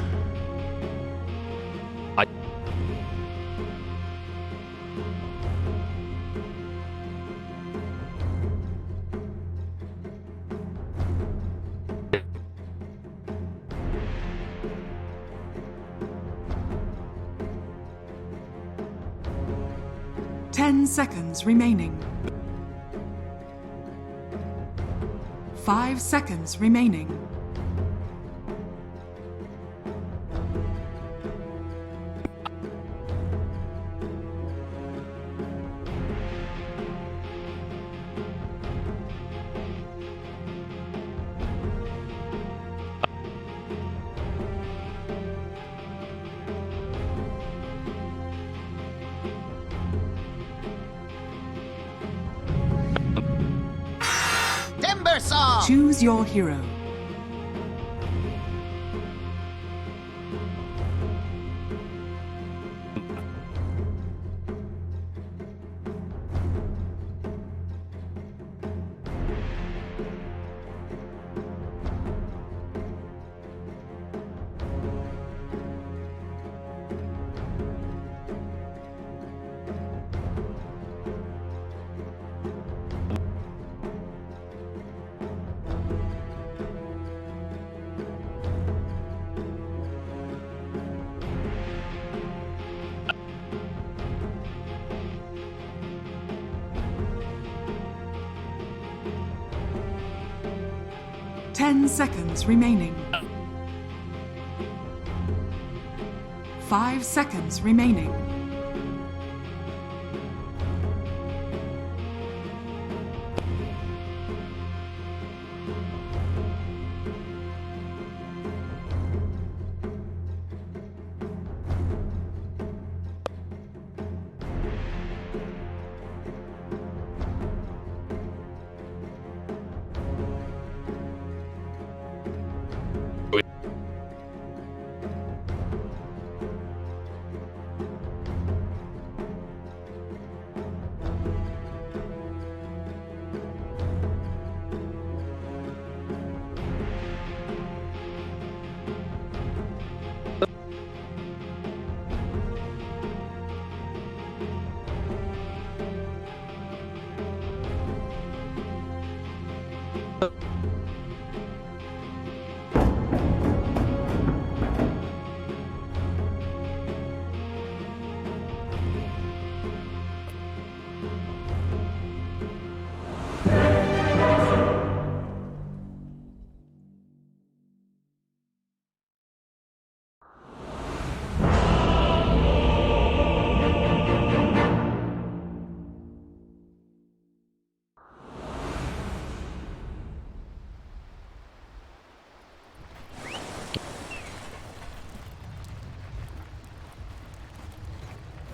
Speaker 4: Ten seconds remaining. 5 seconds remaining. Choose your hero. Ten seconds remaining. 5 seconds remaining.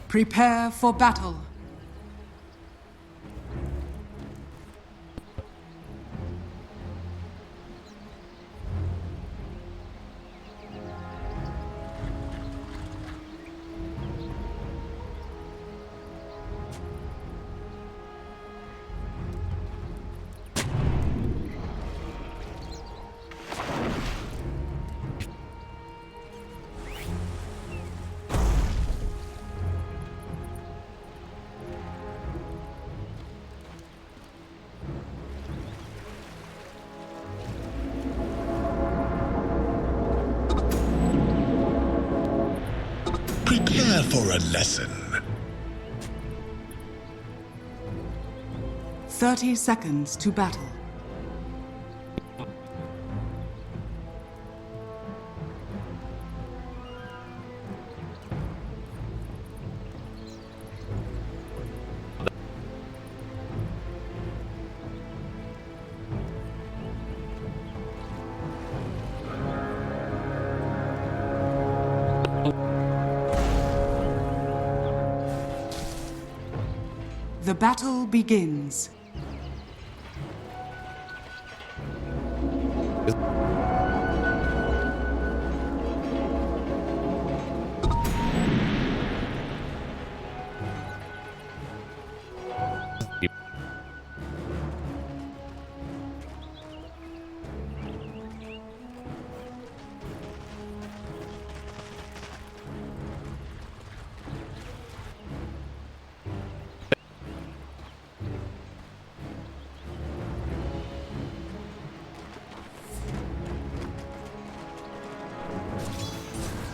Speaker 4: Prepare for battle.
Speaker 3: Prepare for a lesson.
Speaker 4: 30 seconds to battle. The battle begins.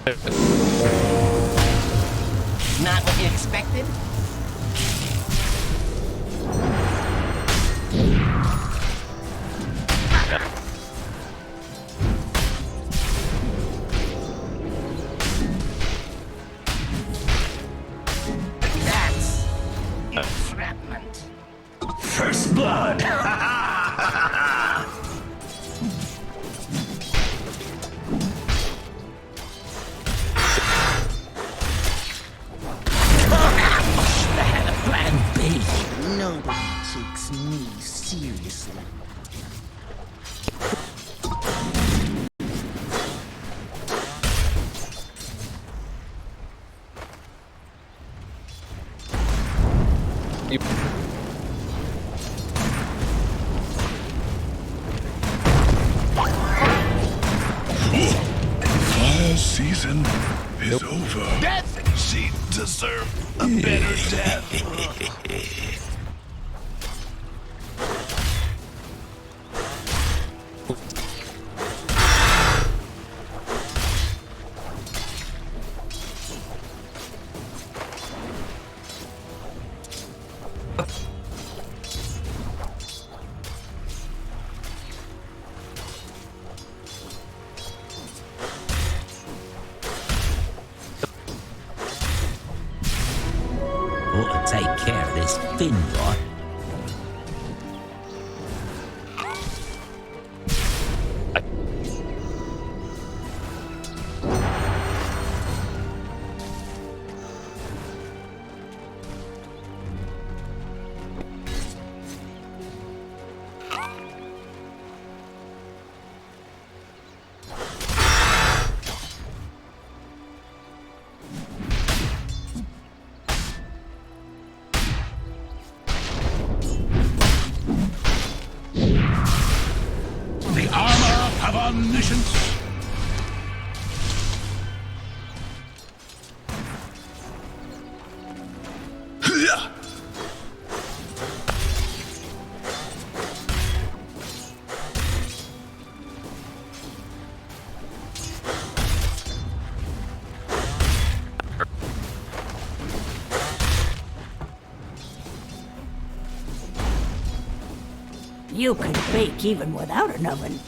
Speaker 5: Not what you expected? That's entrapment. First blood! Nobody takes me seriously.
Speaker 3: Fire season is over.
Speaker 6: Death! She deserved a better death.
Speaker 5: Ought to take care of this fin rot.
Speaker 6: The armor of omniscience.
Speaker 7: 'You can bake even without an oven.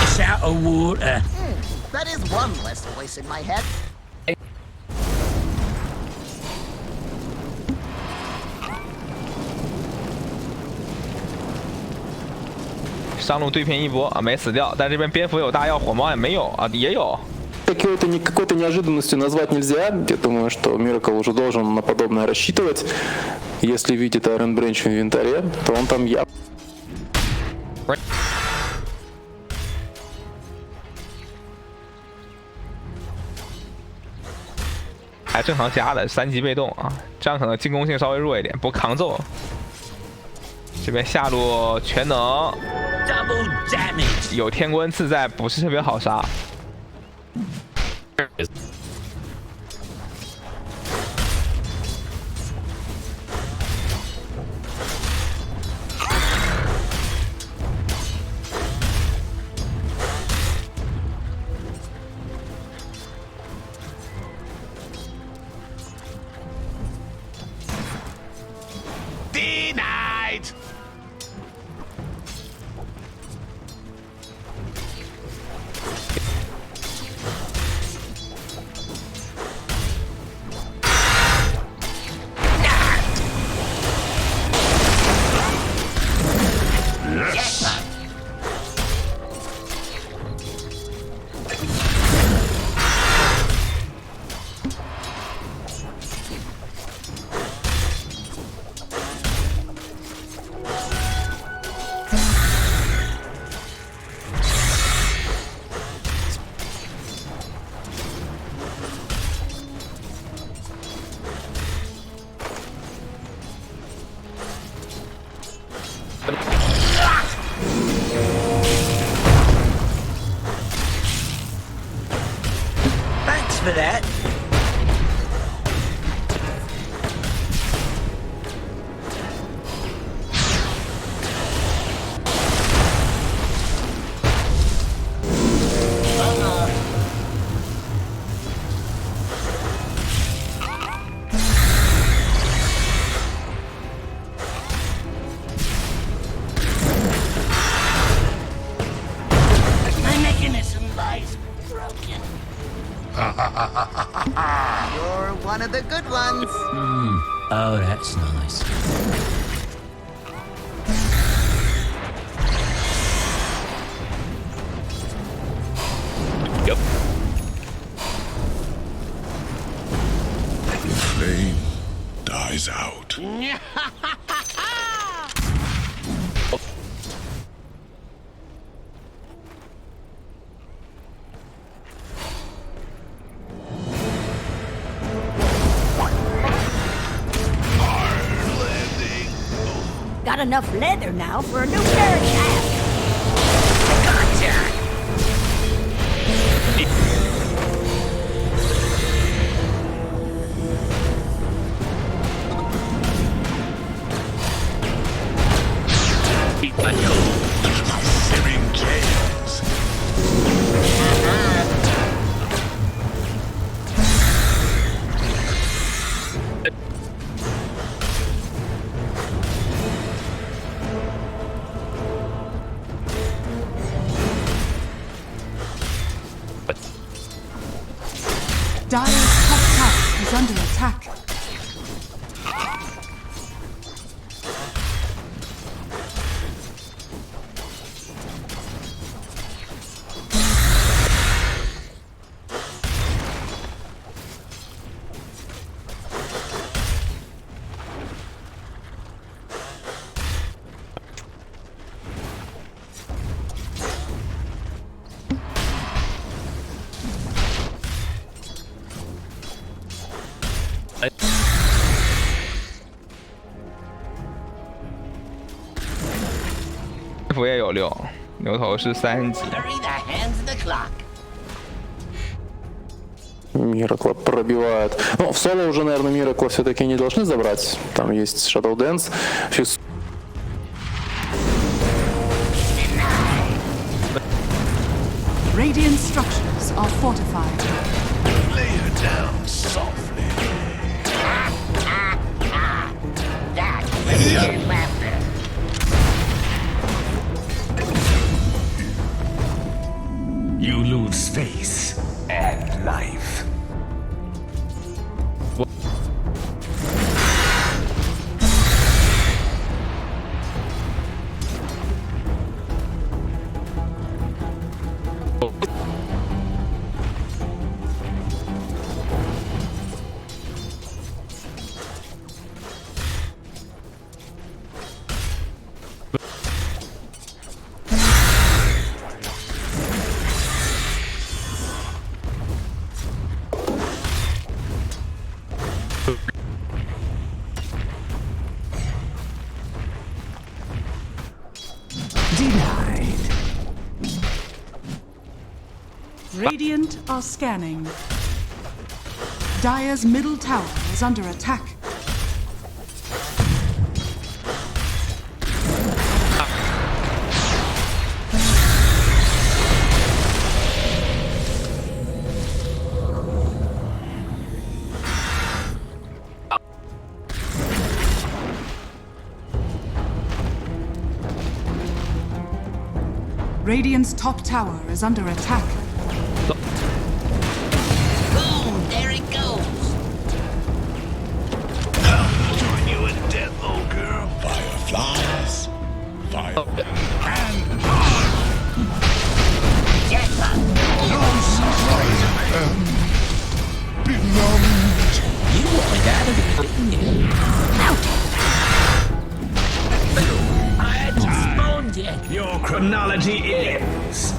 Speaker 5: Fish out of water.
Speaker 8: That is one less voice in my head.
Speaker 9: 上路对拼一波啊，没死掉，但这边蝙蝠有大药，火毛也没有啊，也有。
Speaker 10: Это какой-то неожиданностью назвать нельзя. Я думаю, что Miracle уже должен на подобное рассчитывать. Если видит Iron Branch в инвентаре, то он там я.
Speaker 9: 还正常加的3级被动啊，这样可能进攻性稍微弱一点，不抗揍。这边下路全能，
Speaker 5: Double damage.
Speaker 9: 有天官赐在，不是特别好杀。
Speaker 6: Denied.
Speaker 8: ones.
Speaker 5: Oh, that's nice.
Speaker 2: Yep.
Speaker 3: The flame dies out.
Speaker 7: Got enough leather now for a new pair of shafts.
Speaker 3: Searing chains.
Speaker 4: Dire's top tower is under attack.
Speaker 2: I
Speaker 9: 服也有6，牛头是3级。
Speaker 6: Hurry the hands of the clock.
Speaker 10: Миракла пробивает. Ну, в соло уже, наверное, Миракла все-таки не должны забрать. Там есть Shadow Dance.
Speaker 4: Radiant structures are fortified.
Speaker 6: Lay her down softly.
Speaker 8: That was your laughter.
Speaker 6: You lose space and life.
Speaker 4: Denied. Radiant are scanning. Dire's middle tower is under attack. Radiant's top tower is under attack.
Speaker 6: Boom! There it goes. I'll join you in death, old girl.
Speaker 3: Fireflies. Fire.
Speaker 6: And hard.
Speaker 3: No surprise I am. Benumbed.
Speaker 5: You wanted out of it, didn't you? I hadn't spawned yet.
Speaker 6: Your chronology ends.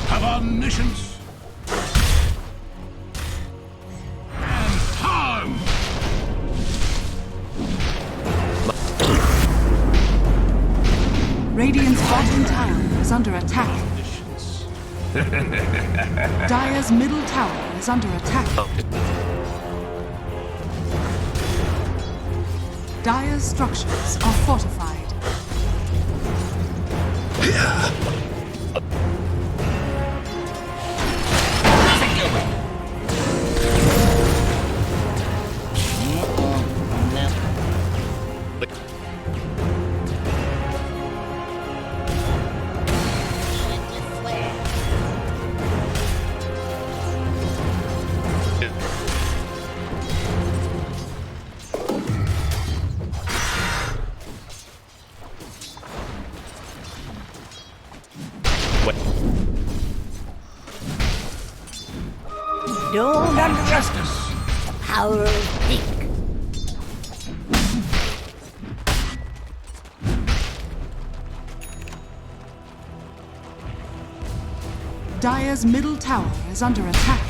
Speaker 3: Have omniscience. And time.
Speaker 4: Radiant's bottom tower is under attack. Dire's middle tower is under attack. Dire's structures are fortified.
Speaker 7: Don't underestimate the power of think.
Speaker 4: Dire's middle tower is under attack.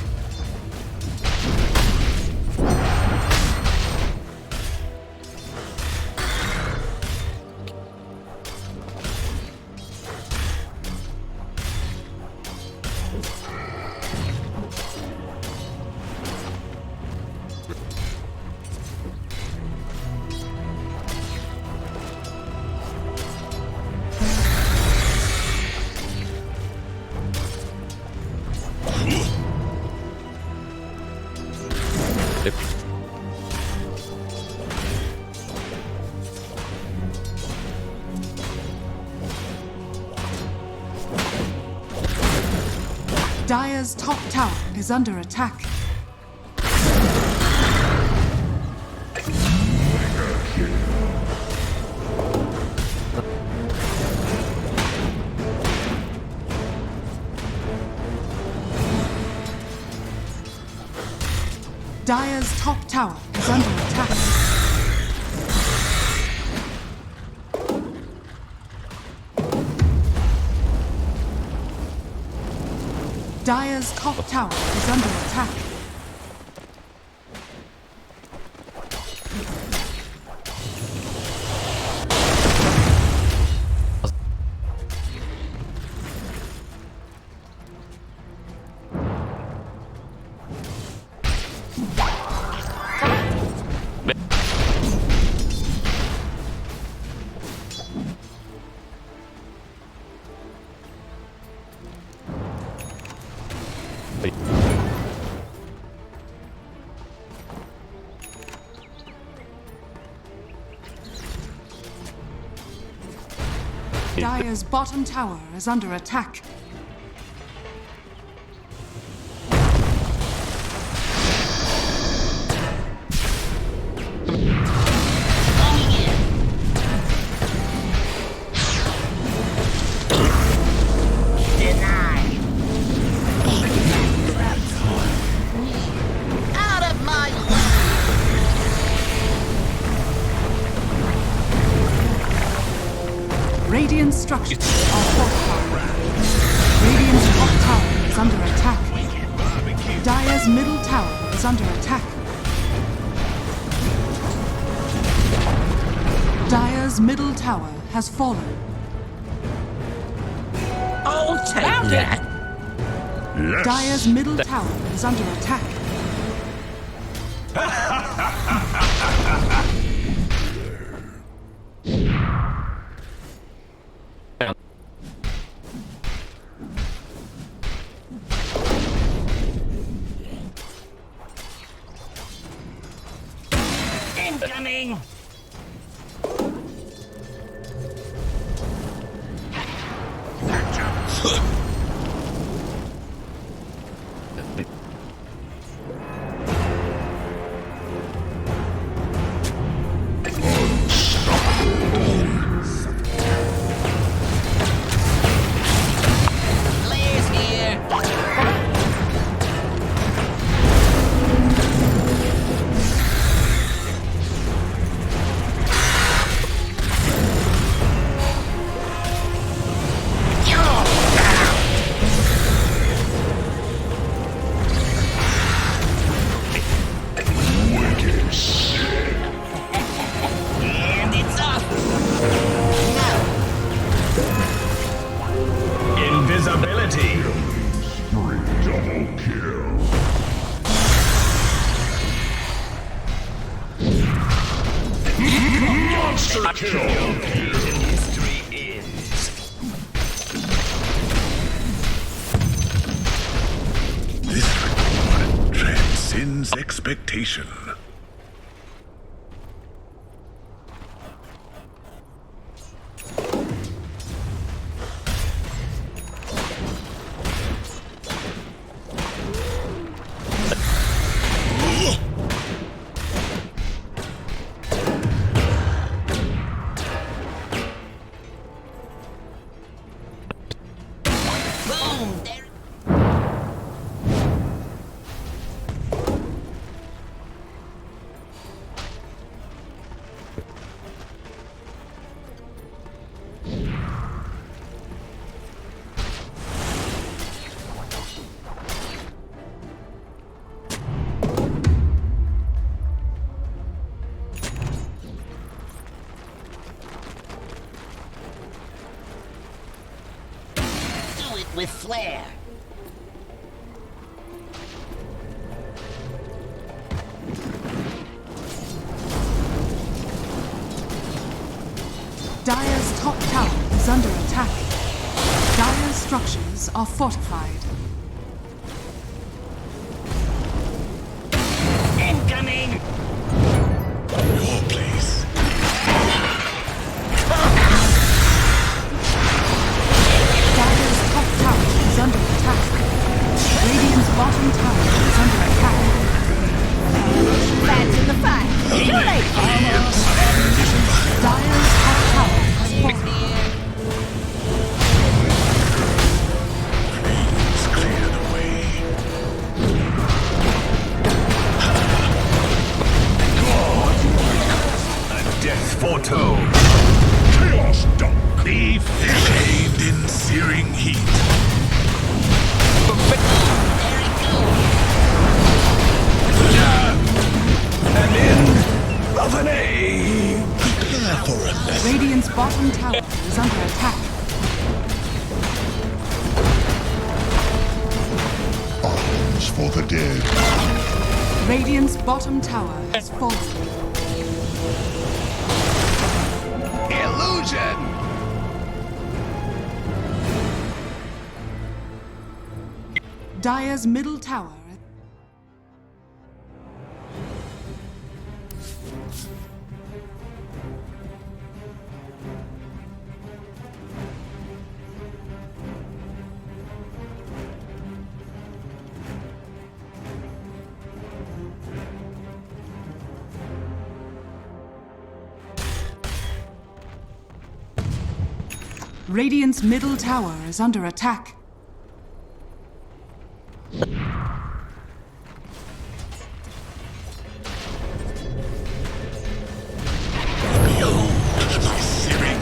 Speaker 4: Dire's top tower is under attack. Dire's top tower is under attack. Dire's top tower is under attack. Dire's bottom tower is under attack.
Speaker 8: Denied. Out of my
Speaker 4: Radiant structures are fortified. Radiant's top tower is under attack. Dire's middle tower is under attack. Dire's middle tower has fallen.
Speaker 5: I'll take that.
Speaker 4: Dire's middle tower is under attack.
Speaker 8: incoming.
Speaker 3: expectation.
Speaker 8: With flair.
Speaker 4: Dire's top tower is under attack. Dire's structures are fortified.
Speaker 8: Incoming!
Speaker 3: Your place.
Speaker 4: Dire's top tower is under attack. Radiant's bottom tower is under attack.
Speaker 7: Fans in the fight. Too late.
Speaker 4: Dire's top tower has fallen.
Speaker 3: Please clear the way.
Speaker 6: A death foretold.
Speaker 3: Chaos dunk. Be shaved in searing heat.
Speaker 6: An end of an age.
Speaker 3: Prepare for a lesson.
Speaker 4: Radiant's bottom tower is under attack.
Speaker 3: Arms for the dead.
Speaker 4: Radiant's bottom tower has fallen.
Speaker 6: Illusion.
Speaker 4: Dire's middle tower. Radiant's middle tower is under attack.
Speaker 3: Behold my searing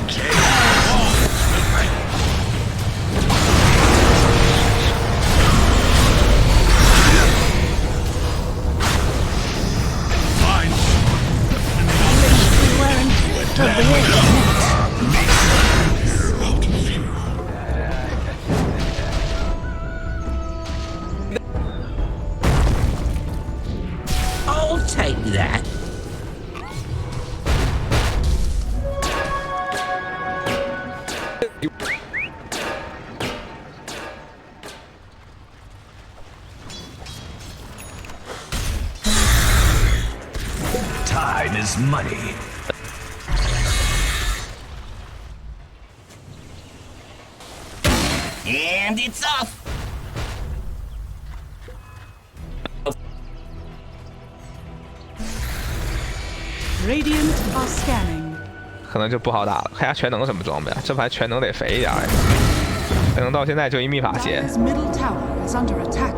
Speaker 5: I'll take that.
Speaker 6: Time is money.
Speaker 8: And it's off!
Speaker 4: Radiant are scanning.
Speaker 9: 可能就不好打了。看下全能什么装备啊？这盘全能得肥一点哎。全能到现在就一秘法鞋，
Speaker 4: Dire's middle tower is under attack.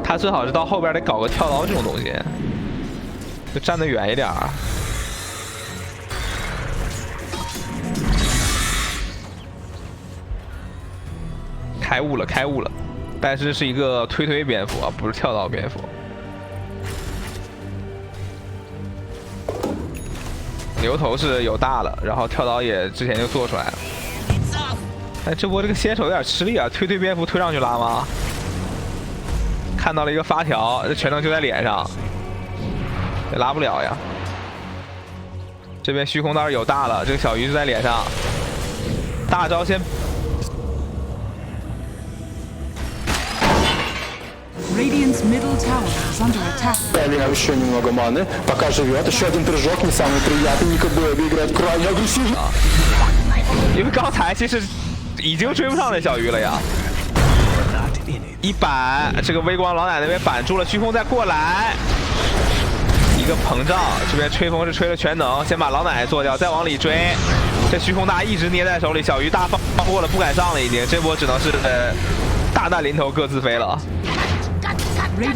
Speaker 9: 他最好是到后边得搞个跳刀这种东西，就站得远一点儿。开悟了，开悟了，但是是一个推蝙蝠啊，不是跳刀蝙蝠。牛头是有大了，然后跳刀也之前就做出来了。哎，这波这个先手有点吃力啊，推蝙蝠推上去拉吗？看到了一个发条，这全能就在脸上，也拉不了呀。这边虚空倒是有大了，这个小鱼就在脸上，大招先。
Speaker 4: Radiant's middle tower is under attack.
Speaker 10: Далее еще немного маны, пока живет. Еще один прыжок, не самый приятный. Newbee играет крайне агрессивно.
Speaker 9: 因为刚才其实已经追不上那小鱼了呀。一板，这个微光老奶那边板住了，飓风再过来，一个膨胀，这边吹风是吹了全能，先把老奶做掉，再往里追。这飓风大一直捏在手里，小鱼大放过了，不敢上了已经，这波只能是大难临头各自飞了。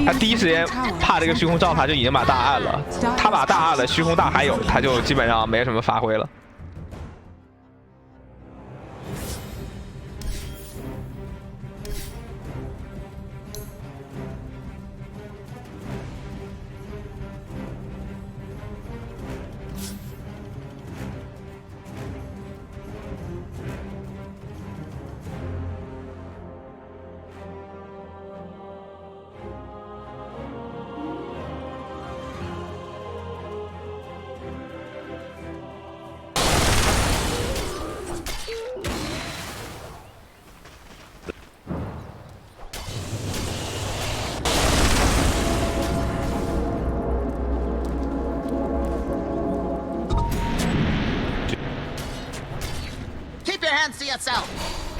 Speaker 9: 他第一时间怕这个虚空罩他就已经把大按了，他把大按了，虚空大还有，他就基本上没什么发挥了。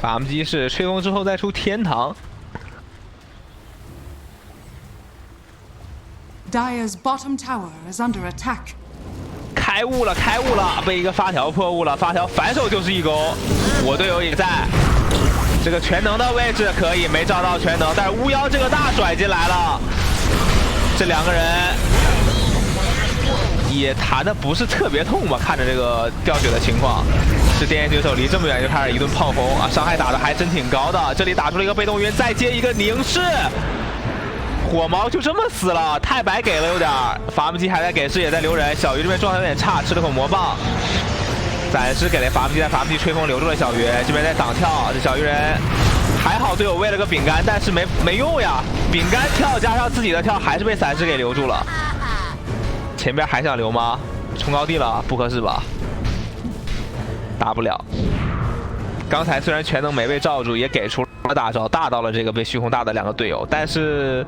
Speaker 9: 法姆基是吹风之后再出天堂。
Speaker 4: Dire's bottom tower is under attack.
Speaker 9: 开悟了，开悟了，被一个发条破悟了，发条反手就是一勾，我队友也在。这个全能的位置可以没照到全能，但是巫妖这个大甩进来了，这两个人也弹的不是特别痛吧？看着这个掉血的情况，这电线选手离这么远就开始一顿炮轰啊，伤害打的还真挺高的。这里打出了一个被动晕，再接一个凝视，火毛就这么死了，太白给了有点儿。伐木机还在给视野在留人，小鱼这边状态有点差，吃了口魔棒，暂时给了伐木机，但伐木机吹风留住了小鱼，这边在挡跳，这小鱼人还好队友喂了个饼干，但是没用呀，饼干跳加上自己的跳还是被散尸给留住了。前边还想留吗？冲高地了，不合适吧？打不了。刚才虽然全能没被罩住，也给出了大招，大到了这个被虚空大的两个队友，但是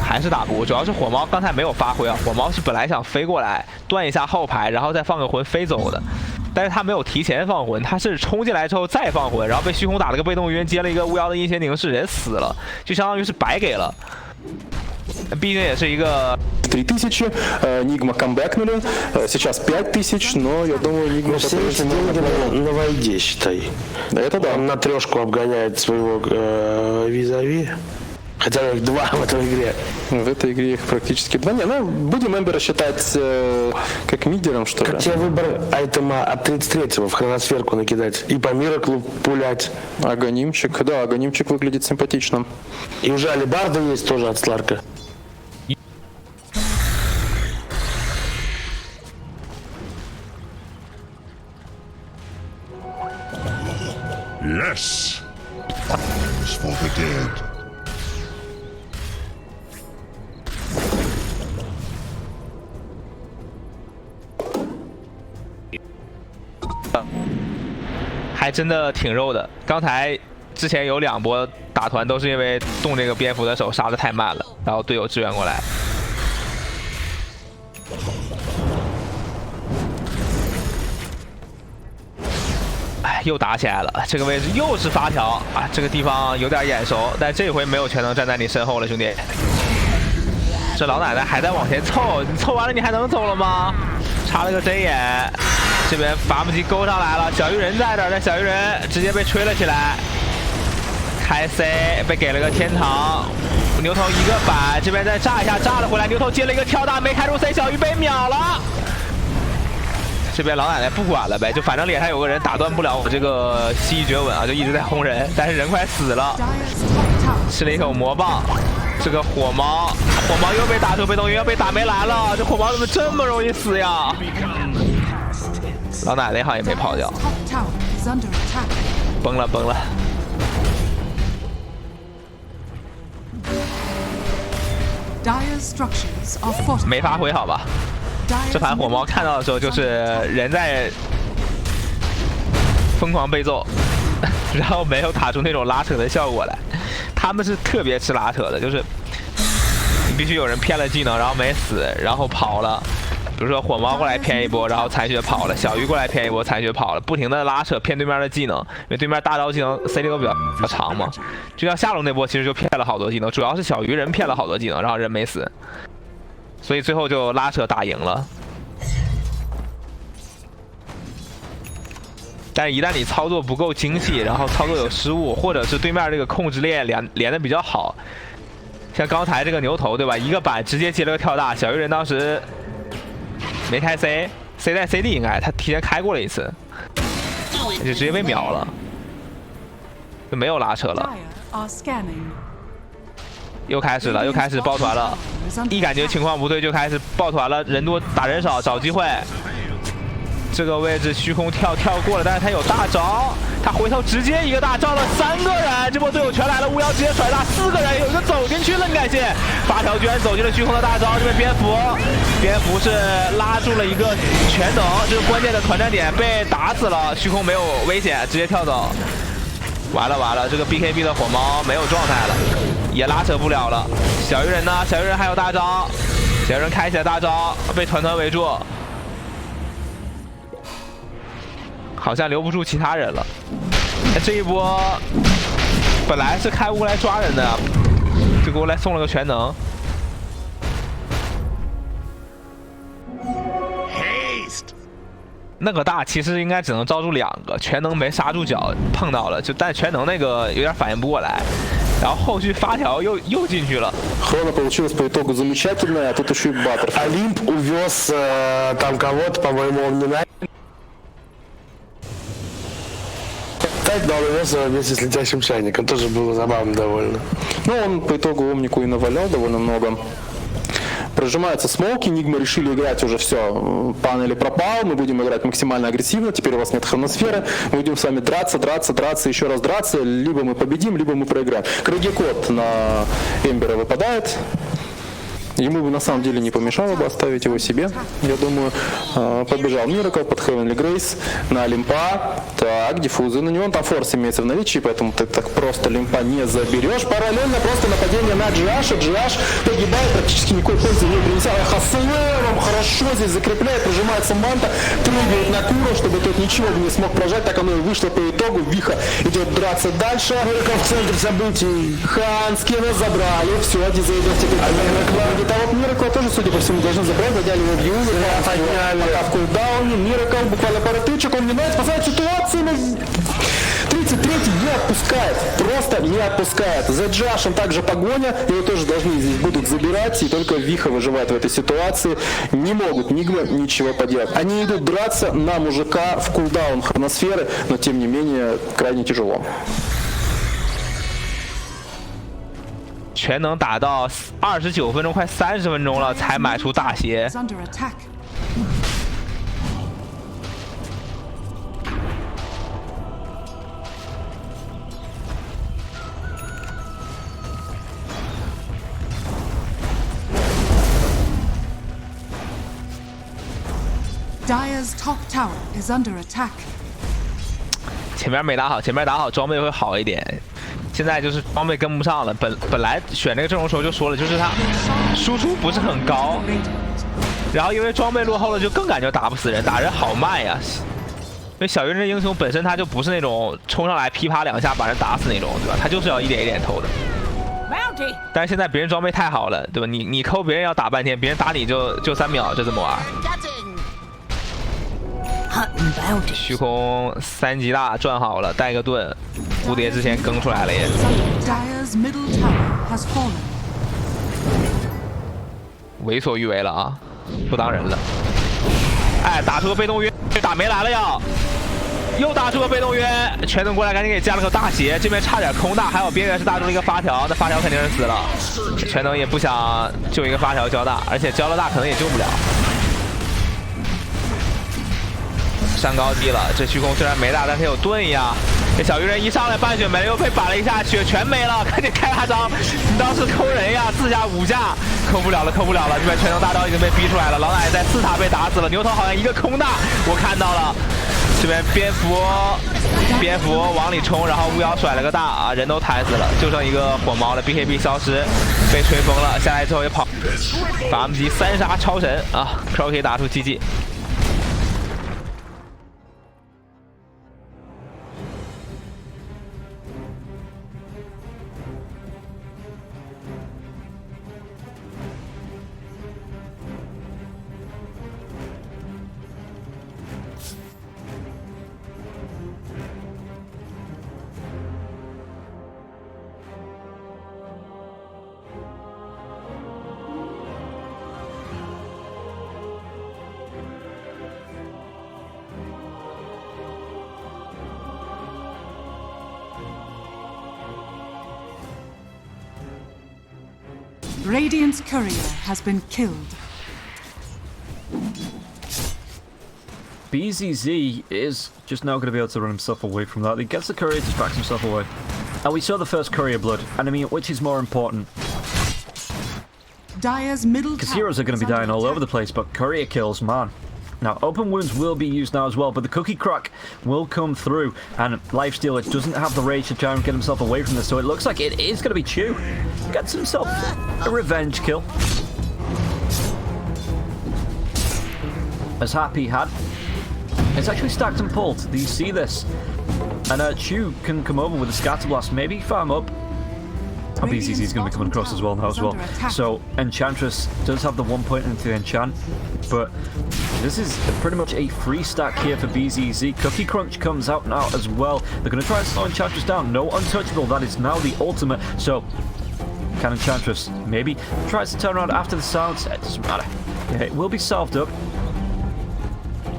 Speaker 9: 还是打不过。主要是火猫刚才没有发挥啊，火猫是本来想飞过来断一下后排，然后再放个魂飞走的，但是他没有提前放魂，他是冲进来之后再放魂，然后被虚空打了个被动晕，接了一个巫妖的阴邪凝视，人死了，就相当于是白给了。毕竟也是一个。
Speaker 10: 3000, Nigma камбэкнули, сейчас 5000, но я думаю, Nigma...
Speaker 11: Все эти деньги на войде, считай.
Speaker 10: Это да.
Speaker 11: Он на трешку обгоняет своего визави. Хотя их два в этой игре.
Speaker 10: В этой игре их практически два. Не, ну, будем Эмбера считать как мидером, что ли.
Speaker 11: Как тебе выбор айтема от 33-го в хроносферку накидать и по Мираклу пулять?
Speaker 10: Анонимчик, да, анонимчик выглядит симпатично.
Speaker 11: И уже алибарда есть тоже от Сларка.
Speaker 3: Yes! It's for the dead. .
Speaker 9: 还真的挺肉的。刚才之前有2波打团都是因为动这个蝙蝠的手杀的太慢了，然后队友支援过来。哎，又打起来了，这个位置又是发条啊，这个地方有点眼熟，但这回没有全能站在你身后了，兄弟。这老奶奶还在往前凑，你凑完了你还能走了吗？插了个针眼。这边伐木机勾上来了，小鱼人在这儿，但小鱼人直接被吹了起来。开 C 被给了个天堂，牛头一个板，这边再炸一下，炸了回来，牛头接了一个跳大，没开出 C， 小鱼被秒了。这边老奶奶不管了呗，就反正脸上有个人打断不了我这个蜥蜴绝吻啊，就一直在轰人，但是人快死了，吃了一口魔棒。这个火毛又被打出被动晕，要被打没蓝了，这火毛怎么这么容易死呀？老奶奶好像也没跑掉，崩了崩了。没发挥好吧？这盘火猫看到的时候就是人在疯狂被揍，然后没有打出那种拉扯的效果来。他们是特别吃拉扯的，就是你必须有人骗了技能，然后没死，然后跑了。比如说火猫过来骗一波，然后残血跑了；小鱼过来骗一波，残血跑了，不停的拉扯骗对面的技能，因为对面大招技能 CD 都比较长嘛。就像下路那波其实就骗了好多技能，主要是小鱼人骗了好多技能，然后人没死，所以最后就拉扯打赢了。但是一旦你操作不够精细，然后操作有失误，或者是对面这个控制链连的比较好，像刚才这个牛头对吧？一个板直接接了个跳大，小鱼人当时没开 C 在 CD 应该他提前开过了一次，就直接被秒了，就没有拉扯了。又开始了，又开始抱团了，一感觉情况不对就开始抱团了，人多打人少找机会。这个位置虚空跳过了，但是他有大招，他回头直接一个大招了3个人，这波队友全来了，巫妖直接甩大4个人，有一个走进去了，你感谢发条居然走进了虚空的大招，这边蝙蝠是拉住了一个全能，这个关键的团战点被打死了，虚空没有危险，直接跳走，完了，这个 BKB 的火猫没有状态了，也拉扯不了了。小鱼人呢？小鱼人还有大招，小鱼人开启了大招，被团围住。好像留不住其他人了。这一波本来是开屋来抓人的，就给我来送了个全能。那个大其实应该只能招住2个，全能没刹住脚，碰到了，但全能那个有点反应不过来。然后后续发条又进去了。
Speaker 10: Хрона получилась по итогу замечательная, а тут еще и баттер.
Speaker 11: Олимп увез там кого-то, по-моему, он не на... Да, он увез вместе с летящим чайником, тоже было забавно довольно.
Speaker 10: Ну, он по итогу Омнику и навалял довольно много. Прожимаются смоуки, Нигма решили играть уже все, панели пропал, мы будем играть максимально агрессивно, теперь у вас нет хроносферы, мы будем с вами драться, еще раз драться, либо мы победим, либо мы проиграем. Крагикот на Эмбера выпадает. Ему бы на самом деле не помешало бы оставить его себе. Я думаю, побежал Miracle под Heavenly Grace на Лимпа. Так, диффузы на него. Там форс имеется в наличии, поэтому ты так просто Лимпа не заберешь. Параллельно просто нападение на Джиаша. Джиаш погибает, практически никакой пользы не принесел. Хаслером хорошо здесь закрепляет, прижимается Манта, прыгает на Куру, чтобы тот ничего бы не смог прожать. Так оно и вышло по итогу. Виха идет драться дальше. Только в центре событий. Ханскина забрали. Все, дизайдер теперь. А вот Miracle тоже, судя по всему, должны забрать, подняли его в Юзе, пока в кулдауне. Miracle буквально пару тычек, он не знает, спасает ситуацию, но 33-й не отпускает, просто не отпускает. За Джашем также погоня, его тоже должны здесь будут забирать, и только Виха выживает в этой ситуации. Не могут Нигма ничего поделать. Они идут драться на мужика в кулдаун хроносферы, но тем не менее крайне тяжело.
Speaker 9: 全能打到29分钟，快30分钟了，才买出大鞋。
Speaker 4: Dire's top tower is under attack.
Speaker 9: 前面没打好，前面打好装备会好一点。现在就是装备跟不上了，本来选这个阵容时候就说了，就是他输出不是很高，然后因为装备落后了，就更感觉打不死人，打人好慢呀。因为小鱼人的英雄本身他就不是那种冲上来噼啪2下把人打死那种，对吧？他就是要一点一点偷的。但是现在别人装备太好了，对吧？你抠别人要打半天，别人打你就3秒，就这么玩。虚空3级大转好了，带个盾，蝴蝶之前更出来了也。为所欲为了啊，不当人了。哎，打出个被动约，打没来了要，又打出个被动约，全能过来赶紧给加了个大鞋，这边差点空大，还有边缘是打出了一个发条，那发条肯定是死了，全能也不想救一个发条交大，而且交了大可能也救不了。上高低了，这虚空虽然没大，但他有盾呀。这小鱼人一上来半血没了，又被板了一下，血全没了，赶紧开大招！你当时抠人呀，4下5下，抠不了了，抠不了了。这边全能大招已经被逼出来了，老奶奶在4塔被打死了，牛头好像一个空大，我看到了。这边蝙蝠往里冲，然后巫妖甩了个大啊，人都抬死了，就剩一个火猫了。BKB 消失，被吹风了，下来之后也跑，把他们级3杀超神啊 ，Croaky 打出GG。
Speaker 4: Radiant's courier has been killed.
Speaker 12: BZZ is just now going to be able to run himself away from that. He gets the courier, distracts himself away. And we saw the first courier blood. And I mean, which is more important?
Speaker 4: Dire's middle
Speaker 12: because heroes are going to be dying all over the place, but courier kills, man. Now, open wounds will be used now as well, but the cookie crack will come through, and Lifestealer doesn't have the rage to try and get himself away from this, so it looks like it is going to be Chew. Gets himself a revenge kill. As Happy had. It's actually stacked and pulled. Do you see this? And Chew can come over with a scatter blast, maybe farm up. BZZ is going to be coming across as well now as well. So Enchantress does have the 1 point into the enchant, but this is pretty much a free stack here for BZZ. Cookie Crunch comes out now as well. They're going to try and slow Enchantress down. No untouchable. That is now the ultimate. So can Enchantress maybe tries to turn around after the silence? It doesn't matter. Yeah, it will be salved up.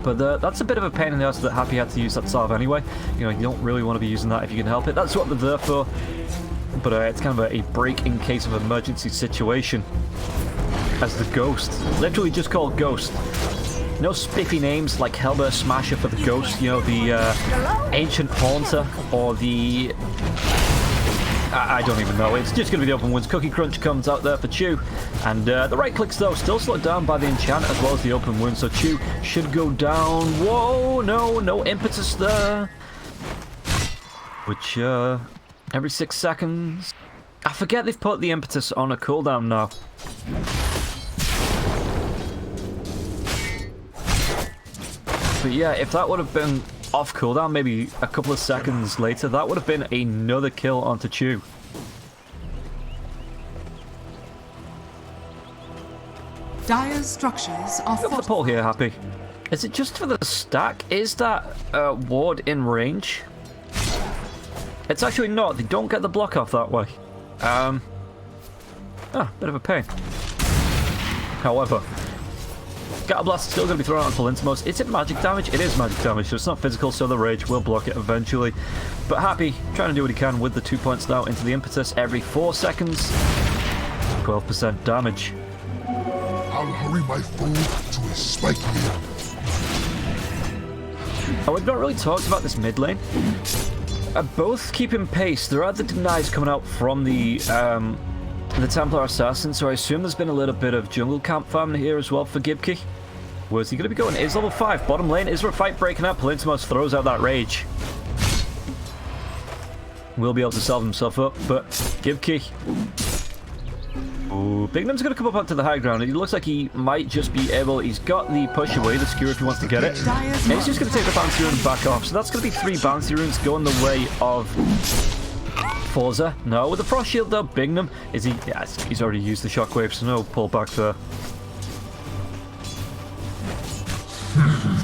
Speaker 12: But that's a bit of a pain in the ass that Happy had to use that salve anyway. You know, you don't really want to be using that if you can help it. That's what they're there for. But it's kind of a break in case of emergency situation. As the Ghost. Literally just called Ghost. No spiffy names like Hellbear Smasher for the Ghost. You know, the Ancient Haunter or the... I don't even know. It's just going to be the open wounds. Cookie Crunch comes out there for Chew. And the right clicks, though, still slowed down by the enchant as well as the open wound. So Chew should go down. Whoa, no impetus there. Which, every 6 seconds. I forget they've put the impetus on a cooldown now. But yeah, if that would have been off cooldown, maybe a couple of seconds later, that would have been another kill onto Chew.
Speaker 4: Dire's structures are
Speaker 12: Go for the pull here, Happy. Is it just for the stack? Is that ward in range? It's actually not. They don't get the block off that way. Bit of a pain. However, Scatter Blast is still going to be thrown out on Palintimos. Is it magic damage? It is magic damage, so it's not physical, so the rage will block it eventually. But Happy, trying to do what he can with the 2 points now into the impetus every 4 seconds. 12% damage.
Speaker 3: I'll hurry my foe to his spiky end.
Speaker 12: Oh, we've not really talked about this mid lane. Both keeping pace. There are the denies coming out from the Templar Assassin, so I assume there's been a little bit of jungle camp farming here as well for Gibkey. Where's he going to be going? Is level 5. Bottom lane. Is there a fight breaking up? Palintimos throws out that rage. Will be able to salve himself up, but Gibkey. Ooh, Bignum's going to come up onto the high ground. It looks like he might just be able... He's got the push away, the skewer if he wants to get it. And he's just going to take the bouncy rune and back off. So that's going to be 3 bouncy runes going the way of Forza. No, with the frost shield though, Bignum. Is he... Yes, he's already used the shockwave, so no pullback there.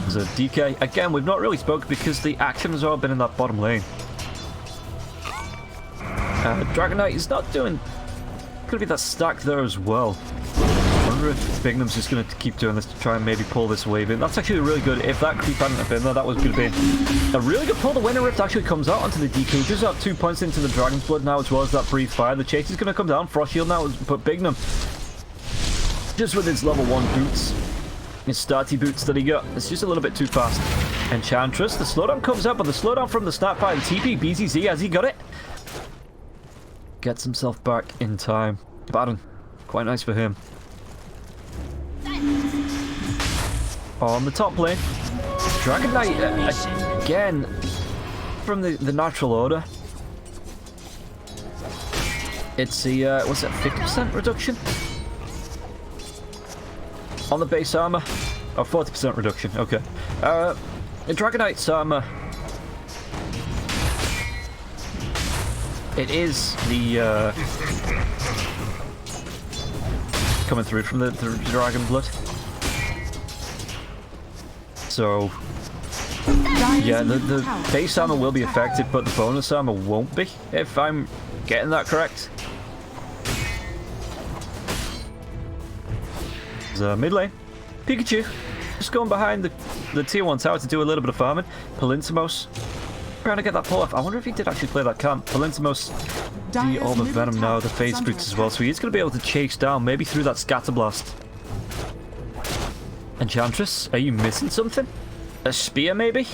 Speaker 12: There's a DK. Again, we've not really spoken because the action has all been in that bottom lane. Dragon Knight is not doing... Could be that stack there as well. I wonder if Bignum's just going to keep doing this to try and maybe pull this wave in. That's actually really good. If that creep hadn't have been there, that was going to be a really good pull. The Winter Rift actually comes out onto the DK. Just have 2 points into the Dragon's Blood now as well as that Breathe Fire. The chase is going to come down. Frost Shield now, but Bignum, just with his level 1 boots, his starty boots that he got, it's just a little bit too fast. Enchantress, the slowdown comes up, but the slowdown from the Snapfire and TP, BZZ, has he got it? Gets himself back in time. Baron, quite nice for him. On the top lane, Dragon Knight, again, from the natural order, it's the, what's that, 50% reduction? On the base armor? Oh, 40% reduction, okay. The Dragonite's armor, it is the, coming through from the dragon blood. So, yeah, the base armor will be affected, but the bonus armor won't be, if I'm getting that correct. Mid lane, Pikachu, just going behind the tier 1 tower to do a little bit of farming. Palintimos, trying to get that pull off. I wonder if he did actually play that camp. Palintimos, the Orb of Venom now, the Phase Boots as well, so he's going to be able to chase down, maybe through that Scatter Blast. Enchantress, are you missing something? A spear, maybe?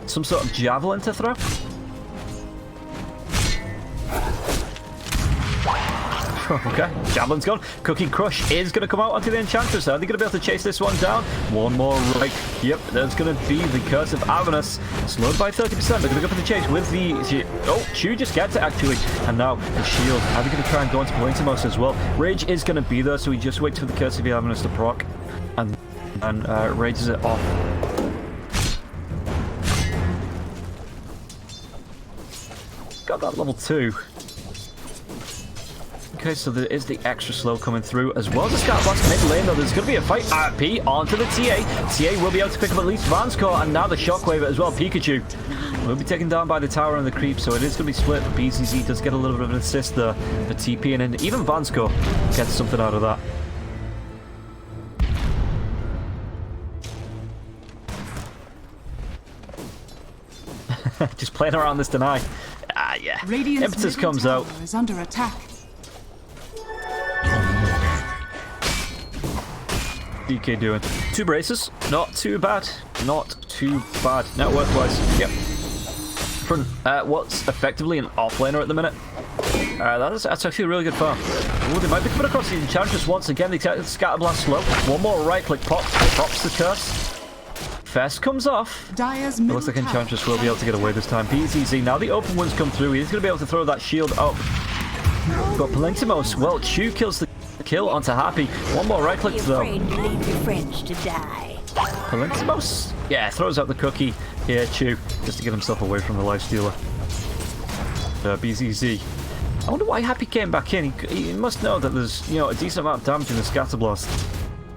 Speaker 12: Some sort of javelin to throw? Okay, javelin's gone. Cookie Crush is going to come out onto the Enchantress. Are they going to be able to chase this one down? One more right. Yep, there's going to be the Curse of Avernus. Slowed by 30%. They're going to go for the chase with the... Oh, Chew just gets it, actually. And now the shield. Are they going to try and go into Palintimos as well? Rage is going to be there, so he just waits for the Curse of the Avernus to proc. And rages it off. Got that level 2. Okay, so there is the extra slow coming through, as well as the Scatter Blast mid lane, though. There's going to be a fight. RP onto the TA. TA will be able to pick up at least Vanscore, and now the Shockwave as well. Pikachu will be taken down by the tower and the creep, so it is going to be split. But BCZ does get a little bit of an assist there for TP, and then even Vanscore gets something out of that. Just playing around this deny. Ah, yeah. Impetus comes out.
Speaker 4: Is under attack.
Speaker 12: DK doing 2 braces, not too bad, not too bad. Net worth wise, yep. From what's effectively an offlaner at the minute. That's actually a really good farm. Ooh, they might be coming across the Enchantress once again. They take the Scatter Blast slow. One more right click pop, pops the curse. Fest comes off. It looks like Enchantress will be able to get away this time. PZZ, now the open ones come through. He's going to be able to throw that shield up. But Palintimos, well, Chew kills the kill onto Happy. One more right click though. Palintimos, yeah, throws out the cookie here, Chew, just to get himself away from the lifestealer. BZZ. I wonder why Happy came back in. He must know that there's, you know, a decent amount of damage in the Scatter Blast.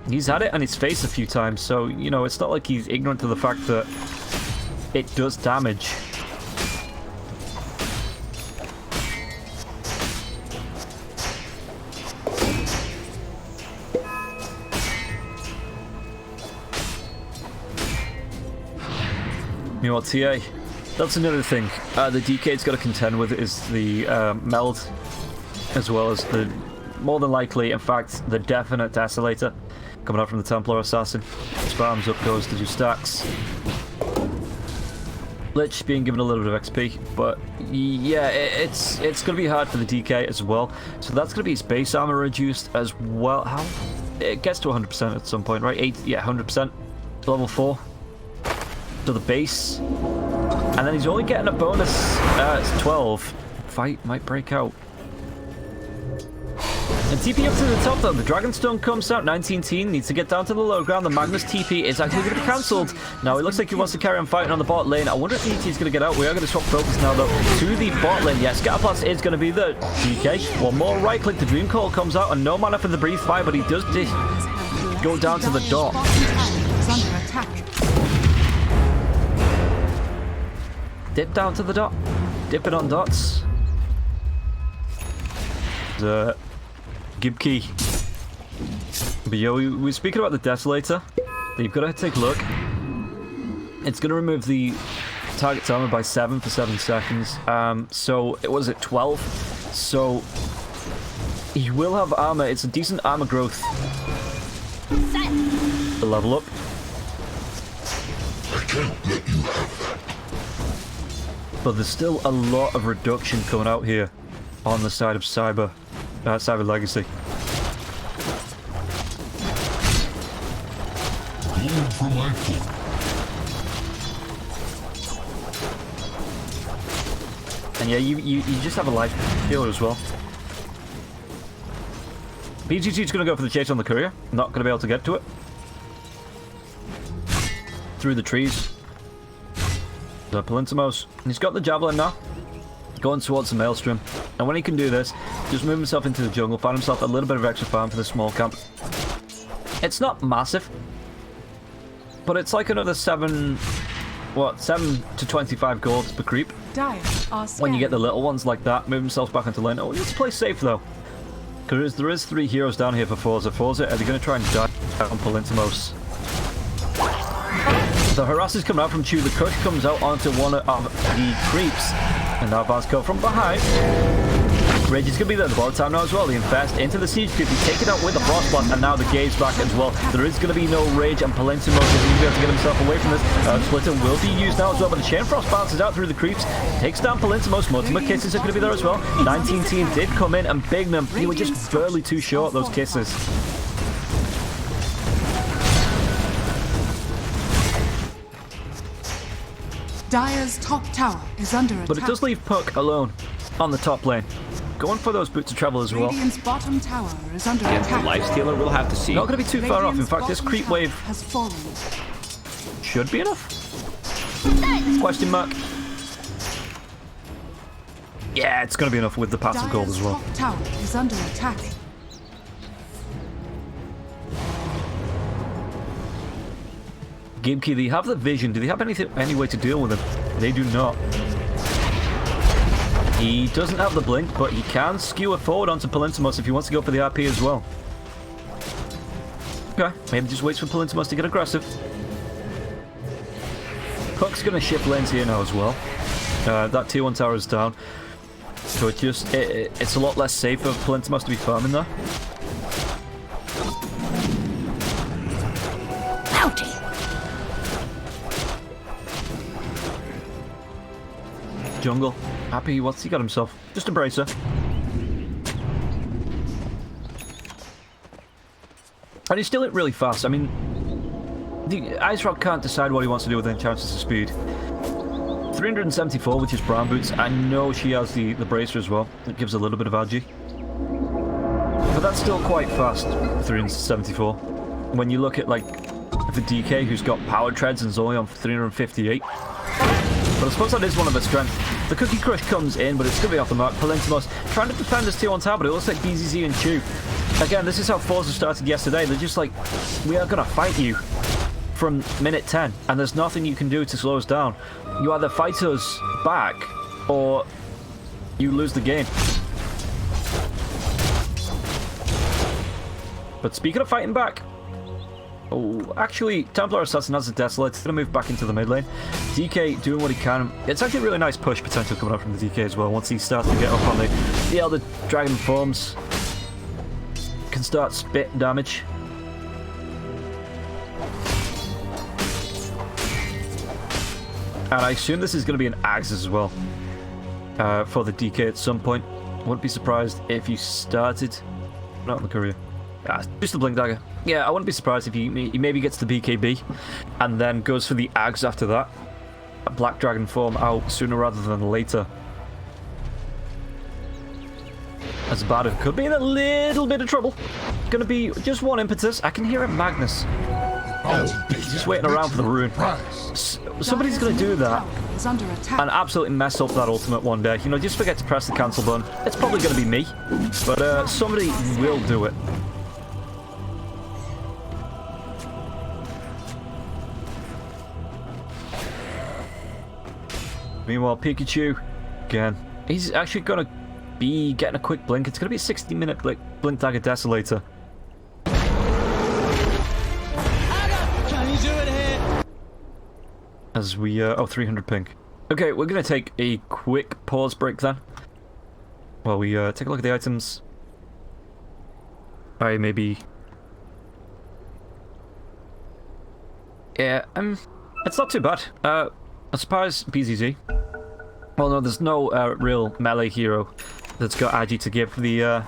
Speaker 12: He's had it on his face a few times, so, you know, it's not like he's ignorant of the fact that it does damage. Meanwhile, TA, that's another thing. The DK's got to contend with is the meld, as well as the, more than likely, in fact, the definite Desolator coming out from the Templar Assassin. Spams up goes to do stacks. Lich being given a little bit of XP, but yeah, it's going to be hard for the DK as well. So that's going to be his base armor reduced as well. How? It gets to 100% at some point, right? 100%. Level 4. So the base. And then he's only getting a bonus. It's 12. Fight might break out. And TP up to the top though, the Dragonstone comes out, 19-teen, needs to get down to the low ground, the Magnus TP is actually going to be cancelled. Now it looks like he wants to carry on fighting on the bot lane. I wonder if ET is going to get out. We are going to swap focus now though to the bot lane. Yes, Scatterblast is going to be the DK. One more right click, the Dream Call comes out, and no mana for the Breathe Fire, but he does go down to the dot. Dip down to the dot. Dip it on dots. The Gibkey. But yo, we were speaking about the Desolator. You've got to take a look. It's going to remove the target's armor by 7 for 7 seconds. So it was at 12. So he will have armor. It's a decent armor growth. The level up.
Speaker 3: I can't let you have that.
Speaker 12: But there's still a lot of reduction coming out here on the side of Cyber Legacy.
Speaker 3: Going for my foot.
Speaker 12: And yeah, you just have a life healer as well. BGG's going to go for the chase on the courier. Not going to be able to get to it. Through the trees. The Palintimos. He's got the javelin now. Going towards the maelstrom. And when he can do this, just move himself into the jungle, find himself a little bit of extra farm for the small camp. It's not massive, but it's like another 7 to 25 gold per creep. When you get the little ones like that, move themselves back into lane. Oh, we need to play safe though. Because there is 3 heroes down here for Forza. Forza, are they going to try and die on Palintimos? The harass is coming out from Chew. The Kush comes out onto one of the creeps. And now Vasco from behind. Rage is going to be there at the bottom time now as well. The Infest into the Siege Creep. He's taken out with the Frostblast, and now the Gaze back as well. There is going to be no Rage, and Palintimos is going to be able to get himself away from this. Splitter will be used now as well, but the Chain Frost bounces out through the creeps. Takes down Palintimos. Multiple kisses are going to be there as well. 19 team did come in, and Bignum, he was just barely too short, those kisses.
Speaker 4: Dire's top tower is under attack.
Speaker 12: But it does leave Puck alone on the top lane. Going for those boots of travel as well.
Speaker 4: Radiant's bottom tower is under
Speaker 13: Against
Speaker 4: attack.
Speaker 13: the lifestealer, we'll have to see.
Speaker 12: Not going to be too far off. In fact, this creep wave
Speaker 4: has fallen.
Speaker 12: Should be enough. Question mark. Yeah, it's going to be enough with the passive gold as well.
Speaker 4: Top tower is under attack.
Speaker 12: Gamekey, they have the vision. Do they have any way to deal with him? They do not. He doesn't have the blink, but he can skew it forward onto Palintimos if he wants to go for the RP as well. Okay, maybe just waits for Palintimos to get aggressive. Puck's going to shift lanes here now as well. That tier 1 tower is down. So it's a lot less safe for Palintimos to be farming there. Jungle. Happy, what's he got himself? Just a bracer. And he's still really fast. I mean, the Ice Rock can't decide what he wants to do with enchantments of speed. 374, which is brown boots. I know she has the bracer as well. It gives a little bit of agi. But that's still quite fast, 374. When you look at, like, the DK, who's got power treads and is only on 358. But I suppose that is one of its strengths. The Cookie Crush comes in, but it's going to be off the mark. Palintimos trying to defend his tier 1 tower, but it looks like BZZ and Chew. Again, this is how Forza started yesterday. They're just like, we are going to fight you from minute 10, and there's nothing you can do to slow us down. You either fight us back, or you lose the game. But speaking of fighting back, oh, actually, Templar Assassin has a Desolate. He's going to move back into the mid lane. DK doing what he can. It's actually a really nice push potential coming up from the DK as well. Once he starts to get up on the Elder Dragon forms, can start spit damage. And I assume this is going to be an Axe as well for the DK at some point. Wouldn't be surprised if he started... Not in the courier. Just the Blink Dagger. Yeah, I wouldn't be surprised if he maybe gets the BKB and then goes for the Ags after that. A Black Dragon form out sooner rather than later. As bad as it could be in a little bit of trouble. Gonna be just one impetus. I can hear it, Magnus. He's just waiting around for the rune. Somebody's gonna do that and absolutely mess up that ultimate one day. You know, just forget to press the cancel button. It's probably gonna be me, but somebody will do it. Meanwhile, Pikachu, again, he's actually going to be getting a quick blink. It's going to be a 60-minute blink dagger desolator.
Speaker 6: Can you do it here?
Speaker 12: As we, 300 pink. Okay, we're going to take a quick pause break then. While we take a look at the items. Maybe... Yeah, it's not too bad. I suppose BZZ. Well, no, there's no real melee hero that's got agi to give the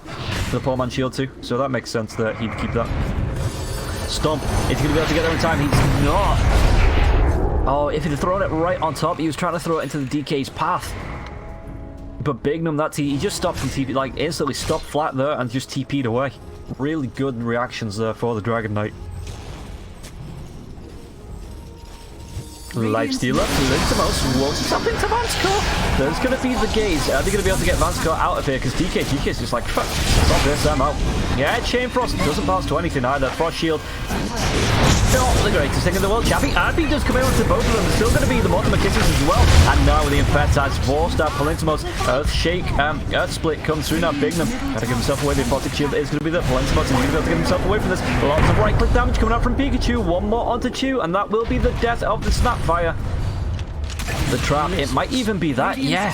Speaker 12: poor man shield to, so that makes sense that he'd keep that. Stomp. Is he going to be able to get there in time? He's not. Oh, if he'd have thrown it right on top, he was trying to throw it into the DK's path. But Bignum, that he just stopped and TP, like instantly stopped flat there and just TP'd away. Really good reactions there for the Dragon Knight. Lifestealer, Lintimos won't something to Vanscore. There's going to be the gaze. Are they going to be able to get Vanscore out of here? Because DK is just like, fuck, stop this, I'm out. Yeah, Chain Frost doesn't pass to anything either. Frost Shield, not the greatest thing in the world. Chappy Arby does come in onto both of them. There's still going to be the Mortimer Kisses as well. And now with the Infectides forced out Palintimos. Earth Shake, Earth Split comes through now. Bignum got to give himself away. The Aphotic Shield is going to be there. Palintimos is going to be able to get himself away from this. Lots of right click damage coming out from Pikachu. One more onto Chew, and that will be the death of the Snapfire. The trap, it might even be that, yeah.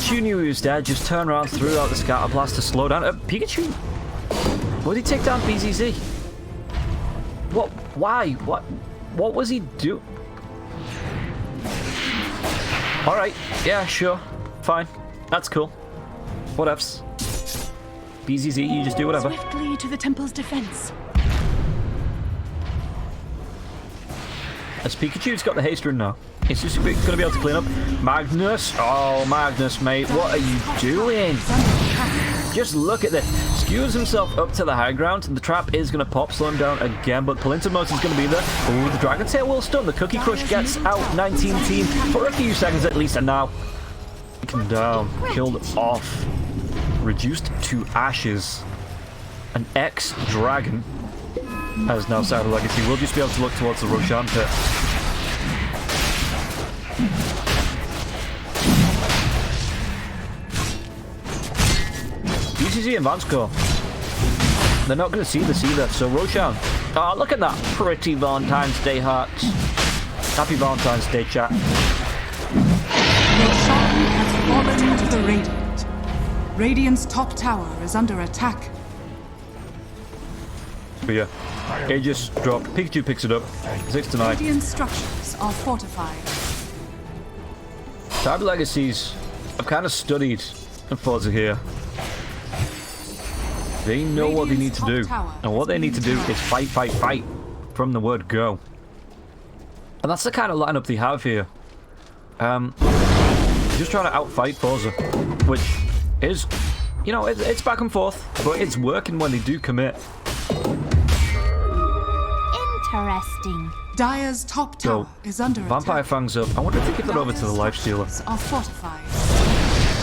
Speaker 12: Chew knew he was dead, just turned around, threw out the Scatter Blast to slow down. Pikachu, what did he take down BZZ? What? Why? What was he do? Alright, yeah, sure. Fine. That's cool. Whatevs. BZZ, you just do whatever.
Speaker 4: Swiftly to the temple's defense.
Speaker 12: As Pikachu's got the haste rune now. He's just going to be able to clean up. Magnus! Oh, Magnus, mate, what are you doing? Just look at this. Skews himself up to the high ground. The trap is going to pop, slow him down again, but Palintimos is going to be there. Ooh, the Dragon Tail will stun. The Cookie Crush gets out 19 team for a few seconds at least, and now taken down, killed off, reduced to ashes. An ex-dragon has now Shadow Legacy. We'll just be able to look towards the Roshan pit. BCZ and Vanscore, they're not going to see this either, so Roshan. Oh, look at that pretty Valentine's Day hearts. Happy Valentine's Day, chat.
Speaker 4: Roshan has fallen to the Radiant. Radiant's top tower is under attack.
Speaker 12: But yeah, Aegis drop. Pikachu picks it up. 6 to 9.
Speaker 4: Radiant structures are fortified.
Speaker 12: Cyber Legacies, I've kind of studied Forza here. They know what they need to do. And what they need to do is fight, fight, fight from the word go. And that's the kind of lineup they have here. Just trying to outfight Forza, which is, you know, it's back and forth, but it's working when they do commit.
Speaker 7: Interesting.
Speaker 4: Dire's top tower is under attack.
Speaker 12: Vampire Fangs up. I wonder if they give that over to the Lifestealer.
Speaker 4: Are fortified.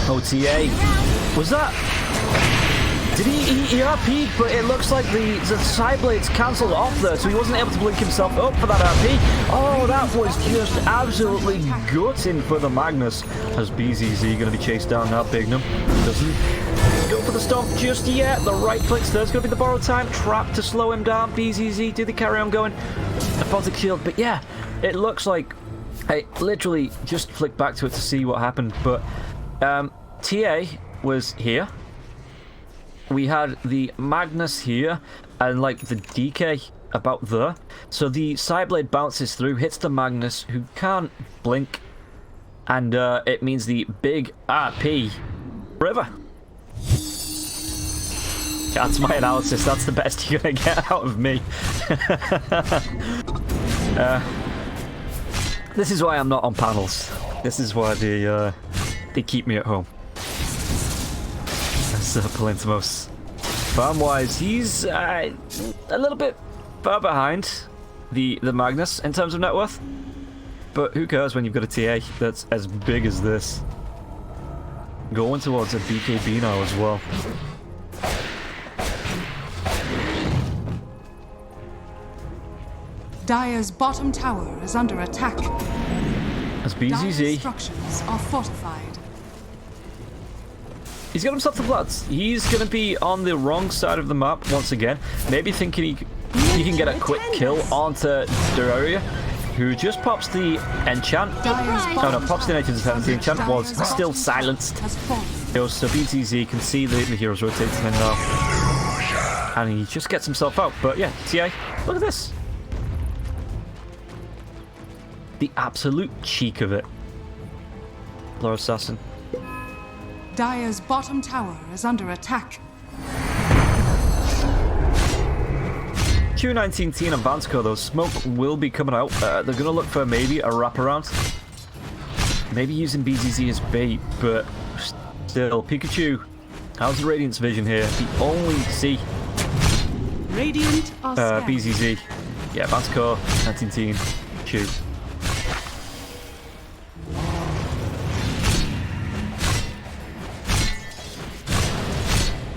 Speaker 12: OTA. Was that? Did he RP'd, but it looks like the side blades cancelled off there, so he wasn't able to blink himself up for that RP. Oh, that was just absolutely gutting for the Magnus. As BZZ going to be chased down now. Bignum doesn't go for the stomp just yet. The right clicks, there's going to be the borrowed time. Trap to slow him down. BZZ, do they carry on going? Aphotic Shield, but yeah, it looks like I literally just flicked back to it to see what happened, but TA was here. We had the Magnus here, and like the DK about there. So the Sideblade bounces through, hits the Magnus, who can't blink, and it means the big RP River. That's my analysis. That's the best you're gonna get out of me. This is why I'm not on panels. This is why they keep me at home. Palintimos. Farm-wise, he's a little bit far behind the Magnus in terms of net worth. But who cares when you've got a TA that's as big as this? Going towards a BKB now as well.
Speaker 4: Dire's bottom tower is under attack.
Speaker 12: As BZZ.
Speaker 4: Structures are fortified.
Speaker 12: He's got himself the Bloods. He's going to be on the wrong side of the map once again. Maybe thinking he can get a quick kill onto Dareria, who just pops the enchant. Oh no, pops the native defense. The enchant was still silenced. So BZZ can see the heroes rotating in now. And he just gets himself out. But yeah, TA, look at this. The absolute cheek of it. Lord Assassin.
Speaker 4: Dire's bottom tower is under attack.
Speaker 12: Q19 Teen and Vansco though, smoke will be coming out. They're going to look for maybe a wraparound. Maybe using BZZ as bait, but still. Pikachu, how's the Radiant's vision here? The only C.
Speaker 4: Radiant are
Speaker 12: BZZ. Yeah, Advanced Core, 19 Chew.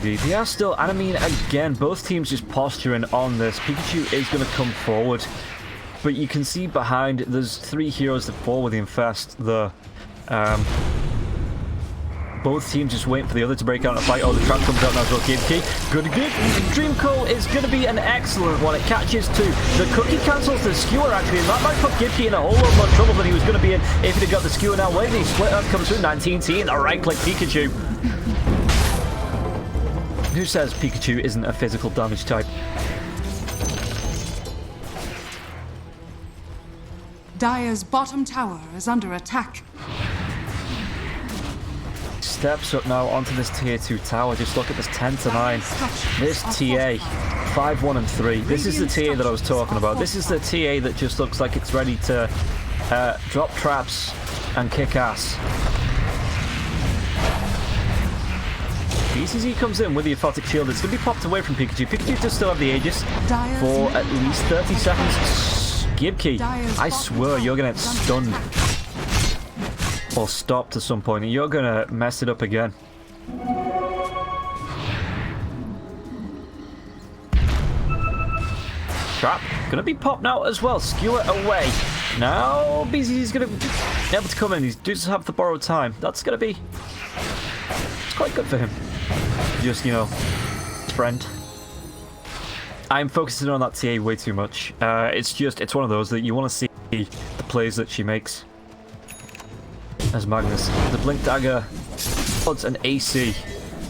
Speaker 12: They are still, and I mean, again, both teams just posturing on this. Pikachu is going to come forward, but you can see behind, there's 3 heroes that fall with the Infest. Both teams just waiting for the other to break out and fight. Oh, the trap comes out now as well. Key. Good. Dream Call is going to be an excellent one. It catches 2. The cookie cancels the skewer, actually, and that might put Gipkey in a whole lot more trouble than he was going to be in if he'd have got the skewer. Now, wait, the split up comes through. 19-teen, a right-click Pikachu. Who says Pikachu isn't a physical damage type?
Speaker 4: Dire's bottom tower is under attack.
Speaker 12: Steps up now onto this tier 2 tower. Just look at this 10-9. This TA, 5-1 and 3. This is the TA that I was talking about. This is the TA that just looks like it's ready to drop traps and kick ass. BCZ comes in with the Aphotic Shield. It's going to be popped away from Pikachu. Pikachu does still have the Aegis for at least 30 seconds. Gibkey, I swear you're going to get stunned or stopped at some point, and you're going to mess it up again. Trap, going to be popped now as well. Skewer away. Now BCZ's going to be able to come in. He does have the borrowed time. That's going to be... it's quite good for him. Just, you know, friend. I'm focusing on that TA way too much. It's one of those that you want to see the plays that she makes. As Magnus. The Blink Dagger odds an AC,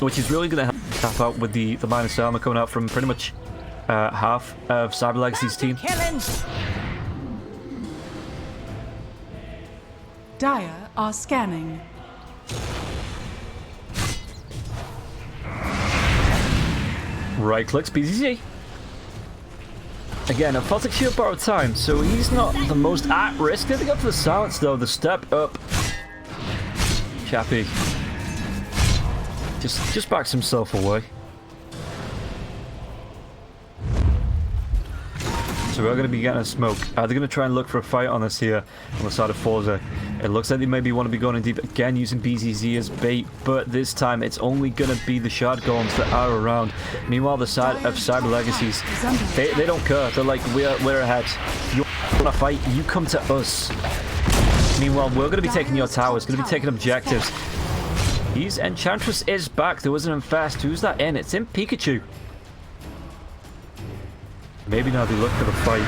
Speaker 12: which is really going to help out with the minus armor coming out from pretty much half of Cyber Legacy's team.
Speaker 4: Dire are scanning.
Speaker 12: Right clicks, BZZ. Again, a Aphotic Shield borrowed time, so he's not the most at risk. Did they go for the silence though? The step up. Chappy just backs himself away. So we're going to be getting a smoke. They're going to try and look for a fight on this here on the side of Forza. It looks like they maybe want to be going in deep again using BZZ as bait, but this time it's only going to be the shard golems that are around. Meanwhile, the side of Cyber Legacies, they don't care. They're like, we're ahead. You want to fight? You come to us. Meanwhile, we're going to be taking your towers, going to be taking objectives. Enchantress is back. There was an Infest. Who's that in? It's in Pikachu. Maybe now they look for the fight.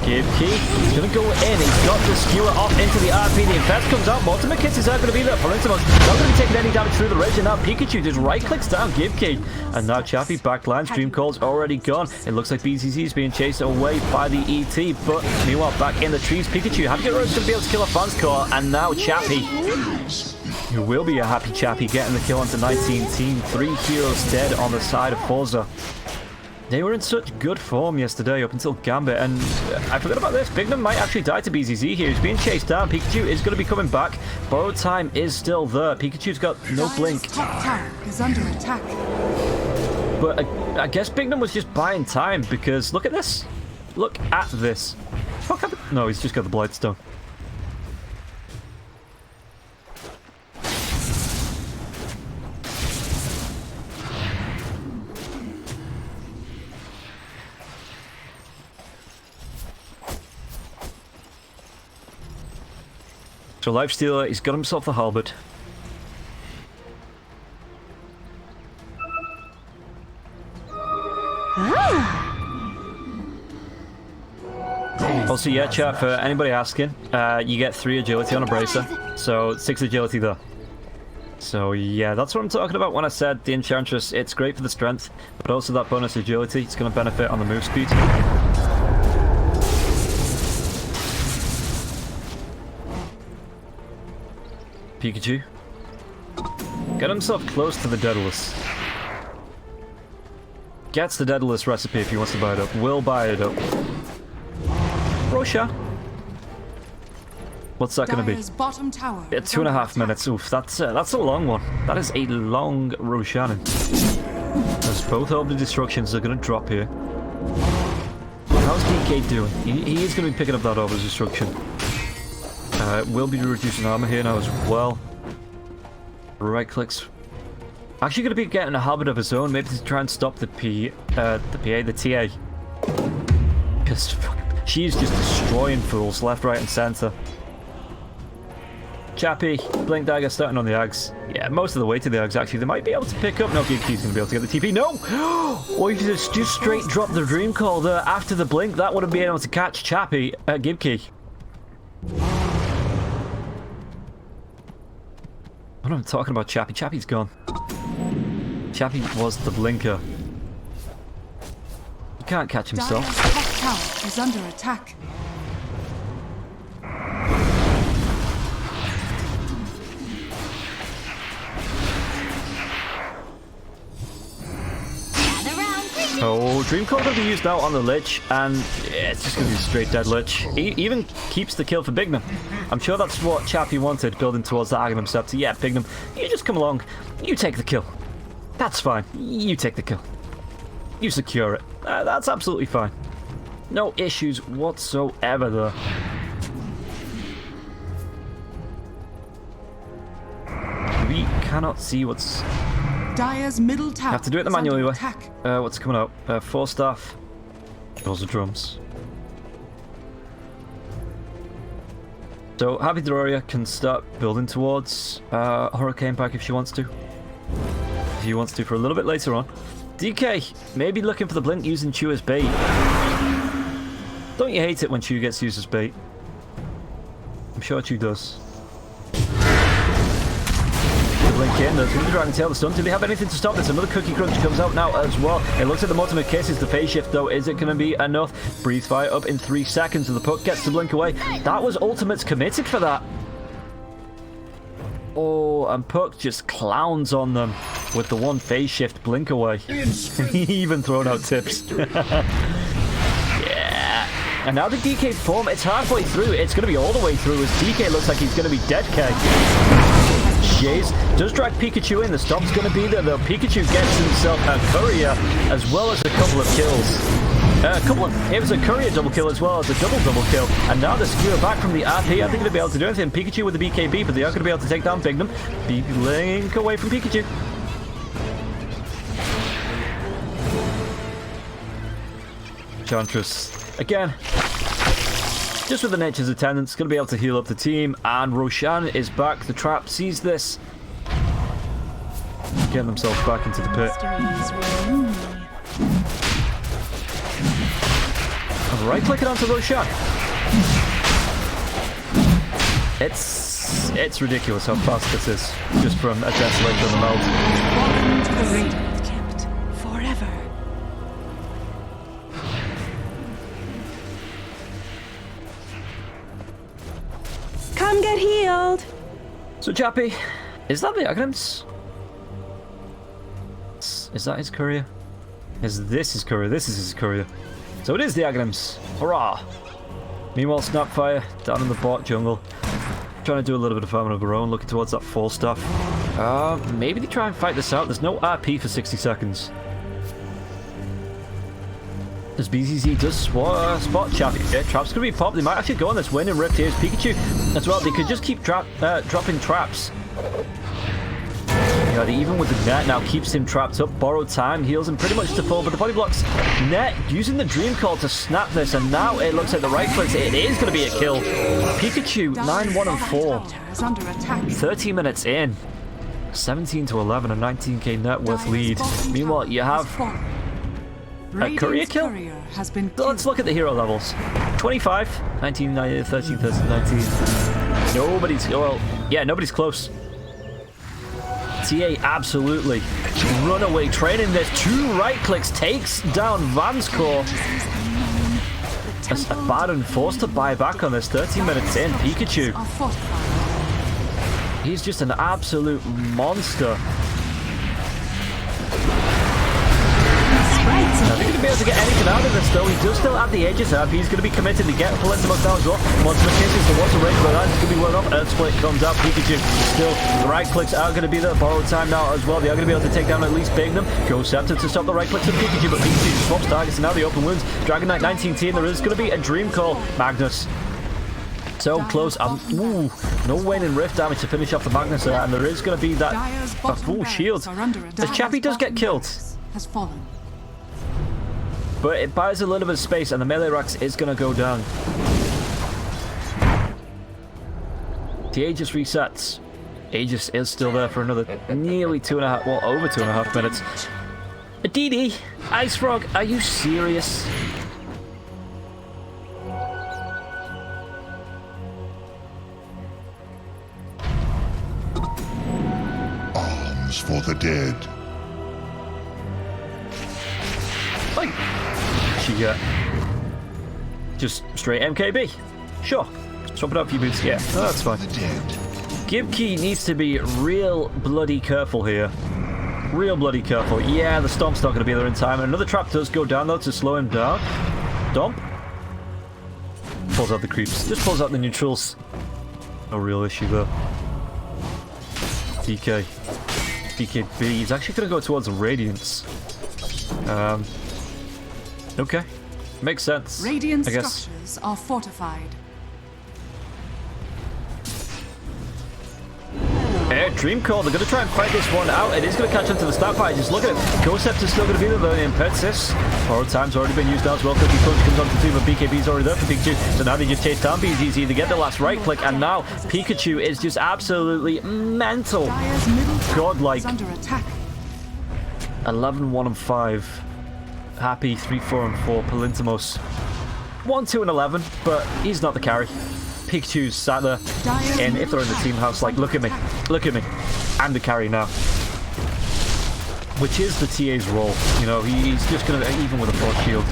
Speaker 12: Gibkey, he's going to go in. He's got the skewer off into the RP. The Infest comes out. Multiple kisses are going to be there for Intimos. Not going to be taking any damage through the ridge. And now Pikachu just right-clicks down Gibkey. And now Chappy backlines. Dream Call's already gone. It looks like BCC is being chased away by the ET. But meanwhile, back in the trees, Pikachu. Avengrerls going to be able to kill a Fans Core. And now Chappy, who will be a happy Chappy, getting the kill onto 19-teen. 3 heroes dead on the side of Forza. They were in such good form yesterday up until Gambit, and I forgot about this. Bignum might actually die to BZZ here. He's being chased down. Pikachu is going to be coming back. Borrowed time is still there. Pikachu's got no blink.
Speaker 4: Top tower is under attack.
Speaker 12: But I guess Bignum was just buying time, because look at this. Look at this. No, he's just got the Blightstone. So Lifestealer, he's got himself the halberd. Also, yeah, chat, for anybody asking, you get 3 agility on a bracer, so 6 agility there. So yeah, that's what I'm talking about when I said the Enchantress. It's great for the strength, but also that bonus agility. It's going to benefit on the move speed. Pikachu. Get himself close to the Daedalus. Gets the Daedalus recipe if he wants to buy it up. Will buy it up. Rosha. What's that going to be?
Speaker 4: Dire's bottom tower.
Speaker 12: Yeah, 2.5 minutes. Oof, that's a long one. That is a long Roshan. As both of the destructions are going to drop here. How's DK doing? He is going to be picking up that over destruction. Will be reducing armor here now as well. Right clicks. Actually going to be getting a habit of his own, maybe to try and stop the TA. Because she's just destroying fools left, right and centre. Chappy, Blink Dagger starting on the Ags. Yeah, most of the way to the Ags actually. They might be able to pick up. No, Gibkey's going to be able to get the TP. No! Or if you just straight drop the Dream Call there after the Blink, that would have been able to catch Chappy at Gibkey. What am I talking about, Chappy? Chappy's gone. Chappy was the blinker. He can't catch himself.
Speaker 4: Dire's top tower is under attack.
Speaker 12: Oh, Dream Call going to be used out on the Lich, and yeah, it's just going to be a straight dead Lich. He even keeps the kill for Bignum. I'm sure that's what Chappy wanted, building towards the Aghanim Scepter. Yeah, Bignum, you just come along, you take the kill. That's fine. You take the kill. You secure it. That's absolutely fine. No issues whatsoever there. We cannot see what's...
Speaker 4: Dire's middle tower.
Speaker 12: Have to do it the manual way. What's coming out? 4 staff. Those are drums. So Happy Deloria can start building towards Hurricane Pack if she wants to. If he wants to for a little bit later on. DK, maybe looking for the Blink using Chew as bait. Don't you hate it when Chew gets used as bait? I'm sure Chew does. Blink in, there's going to be Dragon Tail the stun. Do they have anything to stop this? Another Cookie Crunch comes out now as well. It looks like the ultimate case is the phase shift though. Is it going to be enough? Breathe Fire up in 3 seconds and the puck gets to Blink away. That was ultimates committed for that. Oh, and Puck just clowns on them with the one phase shift Blink away. He even thrown out tips. Yeah. And now the DK form, it's halfway through. It's going to be all the way through as DK looks like he's going to be dead K. Jace does drag Pikachu in. The stop's going to be there though. Pikachu gets himself a courier as well as a couple of kills. It was a courier double kill as well as a double kill. And now the skewer back from the RP. I think they're going to be able to do anything. Pikachu with the BKB, but they are going to be able to take down Bignum. Blink away from Pikachu. Chantress again. Just with the Nature's Attendants, going to be able to heal up the team. And Roshan is back. The trap sees this. Getting themselves back into the pit. And right clicking onto Roshan. It's ridiculous how fast this is. Just from a Desolator on the mouth.
Speaker 4: To the radiant kept forever.
Speaker 13: Come get healed.
Speaker 12: So Chappy, is that the Aghanims? Is that his courier? Is this his courier? This is his courier. So it is the Aghanims. Hurrah! Meanwhile, Snapfire down in the bot jungle. Trying to do a little bit of farming of her own, looking towards that 4 stuff. Maybe they try and fight this out. There's no RP for 60 seconds. As BZZ does spot Chappy. Yeah, Trap's going to be popped. They might actually go on this win and rip Here's Pikachu as well. They could just keep dropping traps. Yeah, even with the net now keeps him trapped up. Borrowed time, heals him pretty much to full, but the body blocks. Net using the Dream Call to snap this, and now it looks like the right clicks. It is going to be a kill. Pikachu 9-1-4. 30 minutes in. 17-11, a 19k net worth lead. Meanwhile, you have a courier kill? So let's look at the hero levels. 25, 19, 13, 13, 19. Nobody's, well, yeah, nobody's close. TA absolutely runaway training this. 2 right clicks takes down Vanscore. As Baron forced to buy back on this. 13 minutes in. Pikachu. He's just an absolute monster. Now, they're going to going to be able to get anything out of this, though. He does still have the Aegis up. He's going to be committed to get Palentimos down as well. Multiple cases, so what's the range for that? It's going to be well off. Earth Split comes out. Pikachu still. The right clicks are going to be there. Borrowed time now as well. They are going to be able to take down at least Bignum. Go Scepter to stop the right clicks of Pikachu, but Pikachu swaps targets, and now the open wounds. Dragon Knight 19T, and there is going to be a Dream Call. Magnus. So close. Ooh, no waning rift damage to finish off the Magnus there, and there is going to be that. Ooh, shield. As Chappie does get killed.
Speaker 4: Has fallen.
Speaker 12: But it buys a little bit of space, and the melee racks is going to go down. The Aegis resets. Aegis is still there for another nearly 2.5, well, over 2.5 minutes. DD, Ice Frog, are you serious?
Speaker 3: Arms for the dead.
Speaker 12: Like, she got just straight MKB. Sure, swap it out for you boots. Yeah, no, that's fine. Gibkey needs to be real bloody careful here. Real bloody careful. Yeah, the Stomp's not going to be there in time. Another trap does go down, though, to slow him down. Stomp. Pulls out the creeps. Just pulls out the neutrals. No real issue, though. DK. DKB. He's actually going to go towards the Radiance. Okay. Makes sense.
Speaker 4: Radiant
Speaker 12: I guess.
Speaker 4: structures are fortified.
Speaker 12: Dream Call, they're going to try and fight this one out. It is going to catch up to the stat fight. Just look at it. Ghost Scepter's still going to be there, though. Impetus. Borrowed time's already been used as well. Cookie Punch comes on to 2, but BKB's already there for Pikachu. So now they just chase down BZZ. They get the last right click, and now Pikachu is just absolutely mental. Godlike. 11, 1, and 5. Happy 3, 4, and 4. Palentimos 1, 2, and 11, but he's not the carry. Pikachu's sat there, and if they're in the team house, like, look at me, I'm the carry now. Which is the TA's role, you know, he's just gonna, even with a force shield.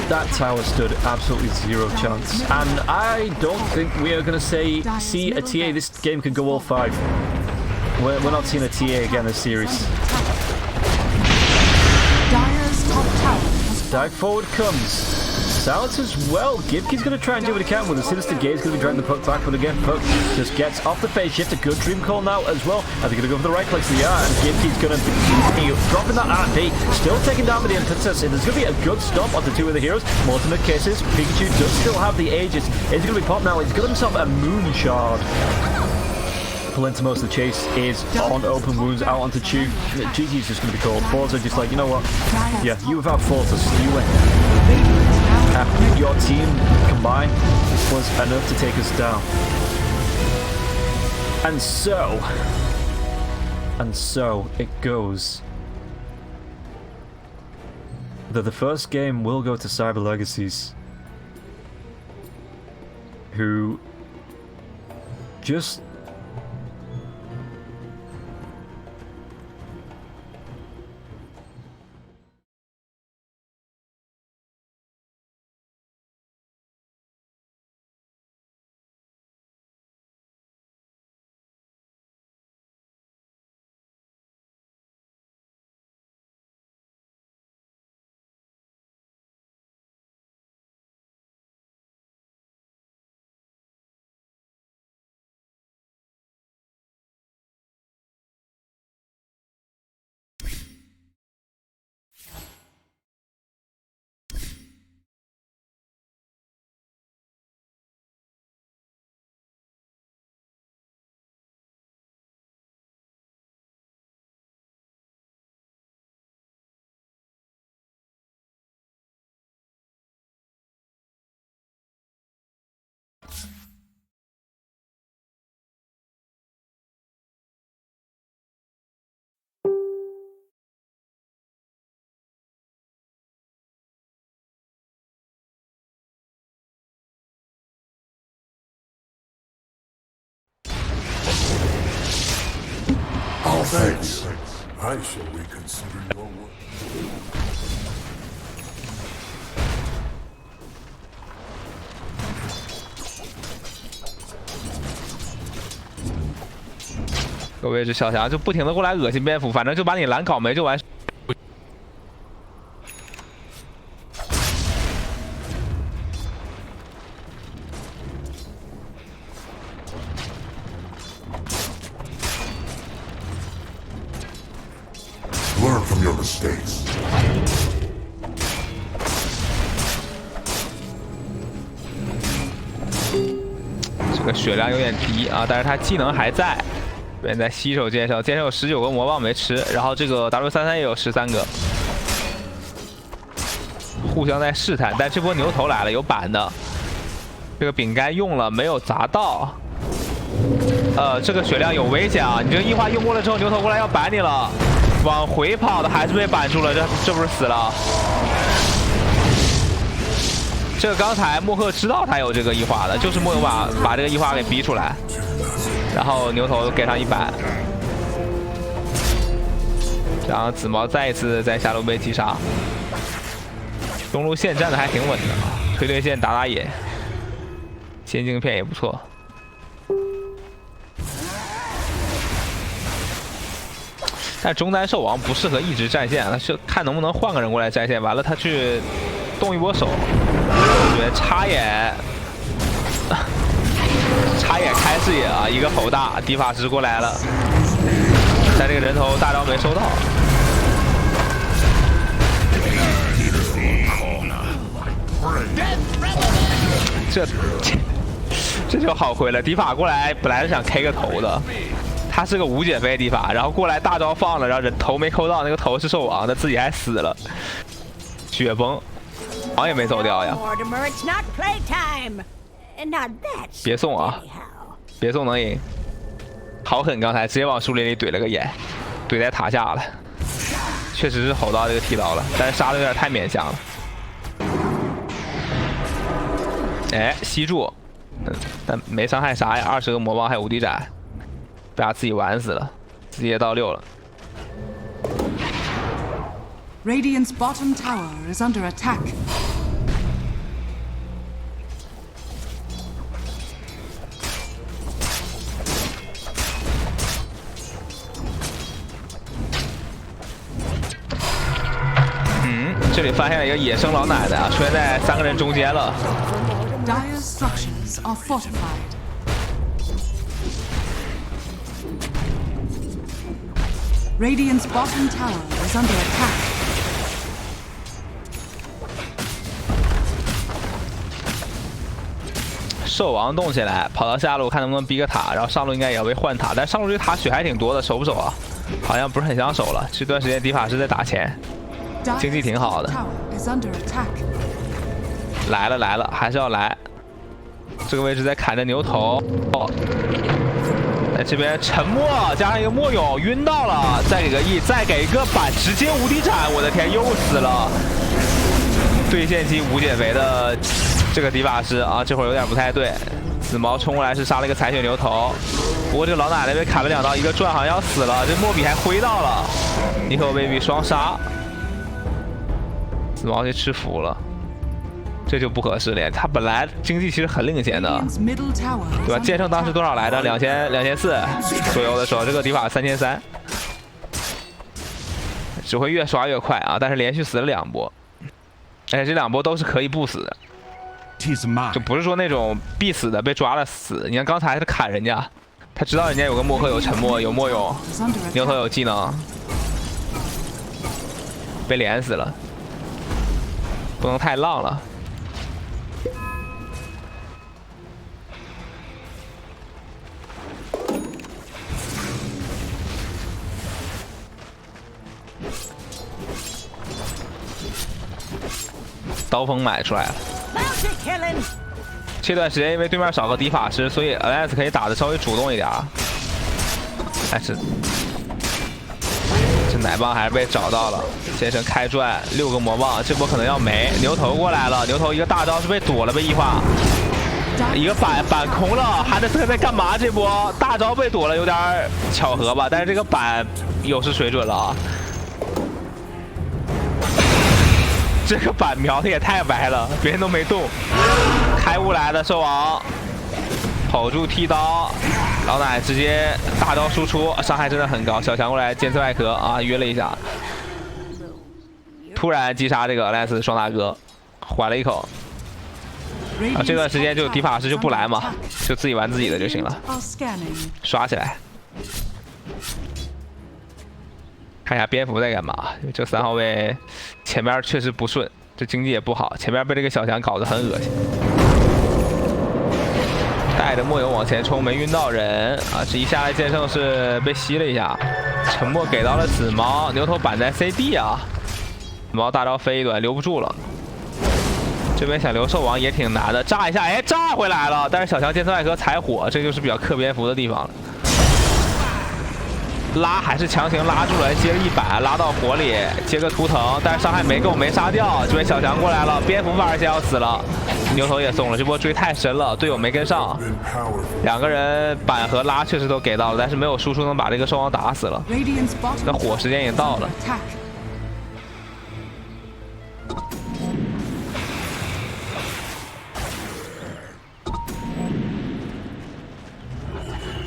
Speaker 12: That tower stood absolutely 0 chance, and I don't think we are gonna see a TA, this game could go all 5. We're not seeing a TA again this series. Dive forward comes. Silence as well. Gibkey's going to try and do what he can with a Sinister Gaze. Going to be dragging the puck back, but again, puck just gets off the phase shift. A good Dream Call now as well. Are they going to go for the right clicks? They are, and Gibkey's going to be dropping that RP. Still taking down with the Impetus. There's going to be a good stop onto 2 of the heroes. Multiple cases. Pikachu does still have the Aegis. It's going to be popped now. He's got himself a Moon Shard. Palentimos, the chase is on open wounds out onto Chew. GG's just going to be called. Fours are just like, you know what? Yeah, you have Fortress. You win. Your team combined was enough to take us down. And so it goes that the first game will go to Cyber Legacies, who just
Speaker 3: All thanks. I shall reconsider your work.
Speaker 9: 各位这小霞就不停的过来恶心蝙蝠，反正就把你蓝搞没就完。
Speaker 3: your mistakes.
Speaker 9: 这个血量有点低啊，但是他技能还在。别人在洗手剑上，剑上有19个魔棒没吃，然后这个 W33也有13个，互相在试探。但这波牛头来了，有板的，这个饼干用了没有砸到。这个血量有危险啊！你这个异化用过了之后，牛头过来要板你了，往回跑的还是被板住了，这不是死了？这个刚才默克知道他有这个异化的，就是默克把这个异化给逼出来，然后牛头给上一板，然后紫毛再一次在下路被击杀。中路线站的还挺稳的，推推线打打野，仙境片也不错。但中单兽王不适合一直战线，他是看能不能换个人过来战线，完了他去动一波手。我觉得插眼开视野啊，一个吼大，迪法师过来了，但这个人头大招没收到。这就好亏了，迪法过来本来是想 K 个头的。他是个无减飞地法，然后过来大招放了，然后人头没扣到，那个头是兽王，他自己还死了，雪崩，王也没走掉呀。别送啊，别送能赢，好狠！刚才直接往树林里怼了个眼，怼在塔下了，确实是吼到这个剃刀了，但是杀的有点太勉强了。哎，吸住，但没伤害啥呀，20个魔棒还有无敌斩。被他自己玩死了，直接到6了。
Speaker 4: Radiant's bottom tower is under attack.
Speaker 9: 这里发现了一个野生老奶奶啊，出现在3个人中间了。
Speaker 4: Dire structures are fortified. Radiant's bottom tower is under attack.
Speaker 9: 兽王动起来，跑到下路看能不能逼个塔，然后上路应该也要被换塔，但上路这塔血还挺多的，守不守啊？好像不是很想守了。这段时间迪法师在打钱，经济挺好的。来了来了，还是要来。这个位置在砍着牛头。在这边沉默，加上一个默勇晕到了，再给个 E， 再给一个板，直接无敌斩！我的天，又死了！对线期无减肥的这个迪法师啊，这会儿有点不太对。紫毛冲过来是杀了一个残血牛头，不过这个老奶奶被砍了2刀，一个转好像要死了，这莫比还挥到了，尼克 baby 双杀，紫毛就吃服了。这就不合适了，他本来经济其实很领先的，对吧？剑圣当时多少来着？2400左右的时候，这个迪法3300，只会越刷越快啊！但是连续死了2波，而且这2波都是可以不死的，就不是说那种必死的被抓了死。你看刚才是砍人家，他知道人家有个默克有沉默有默勇，牛头有技能，被连死了，不能太浪了。刀锋买出来了。这段时间因为对面少个迪法师，所以 Alliance 可以打的稍微主动一点。但是这奶棒还是被找到了，先生开转6个魔棒，这波可能要没。牛头过来了，牛头一个大招是被躲了，被异化。一个板空了，韩德斯在干嘛？这波大招被躲了，有点巧合吧？但是这个板有失水准了啊！这个板瞄的也太歪了，别人都没动。开雾来的兽王，吼住剃刀，老奶直接大招输出，伤害真的很高。小强过来监测外壳啊，约了一下，突然击杀这个Alliance双大哥，缓了一口。啊，这段时间就迪法师就不来嘛，就自己玩自己的就行了，刷起来。看一下蝙蝠在干嘛。因为这3号位前面确实不顺，这经济也不好，前面被这个小强搞得很恶心。带着墨友往前冲，没晕到人啊！这一下来剑圣是被吸了一下，沉默给到了紫毛，牛头板在 CD 啊，紫毛大招飞一段留不住了。这边想留兽王也挺难的，炸一下，哎，炸回来了！但是小强剑圣艾壳踩火，这就是比较克蝙蝠的地方了。拉还是强行拉住了，接了100，拉到火里，接个图腾，但是伤害没够，没杀掉。这边小强过来了，蝙蝠反而先要死了，牛头也送了，这波追太深了，队友没跟上。2个人板和拉确实都给到了，但是没有输出能把这个兽王打死了。那火时间也到了。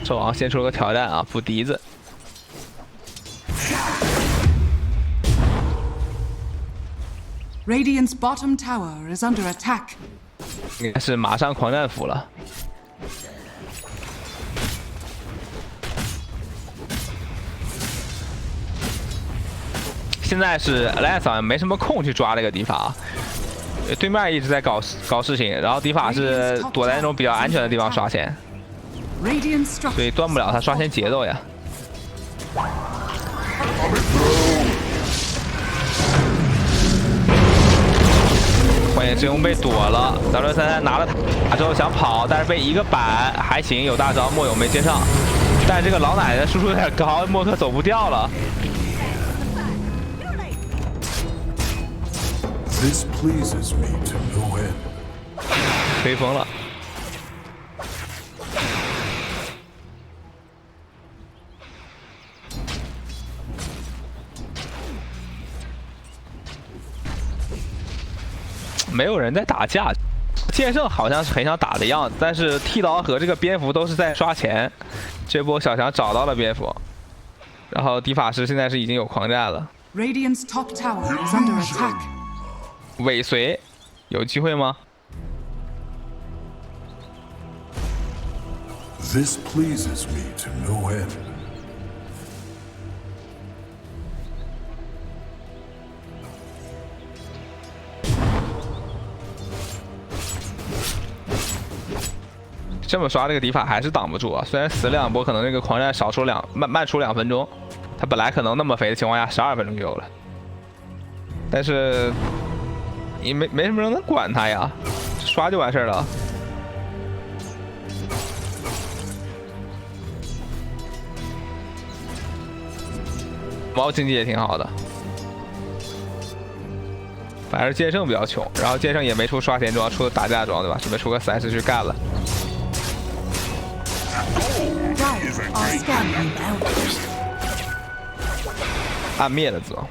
Speaker 9: 兽王先出了个挑战啊，补笛子。
Speaker 4: Radiant's bottom tower is under attack.
Speaker 9: 应该是马上狂战斧了。现在是 Alliance 好像没什么空去抓这个迪法，对面一直在搞事情，然后迪法是躲在那种比较安全的地方刷钱，所以断不了他刷钱节奏呀。幻影之龙被躲了 ，W33拿了塔之后想跑，但是被一个板还行，有大招，墨友没接上。但是这个老奶奶输出有点高，莫克走不掉了。
Speaker 3: This pleases me to no end.
Speaker 9: 吹风了。没有人在打架，剑圣好像是很想打的样子，但是剃刀和这个蝙蝠都是在刷钱。这波小强找到了蝙蝠，然后迪法师现在是已经有狂战了。
Speaker 4: Radiant's top tower is under attack.
Speaker 9: 尾随有机会吗
Speaker 3: This pleases me to no end.
Speaker 9: 这么刷这个迪法还是挡不住啊！虽然死2波，可能这个狂战少出慢出2分钟，他本来可能那么肥的情况下12分钟就有了，但是也没什么人能管他呀，刷就完事儿了。猫经济也挺好的，反而剑圣比较穷，然后剑圣也没出刷钱装，出的打架装，对吧？准备出个30去干了。暗灭了子王。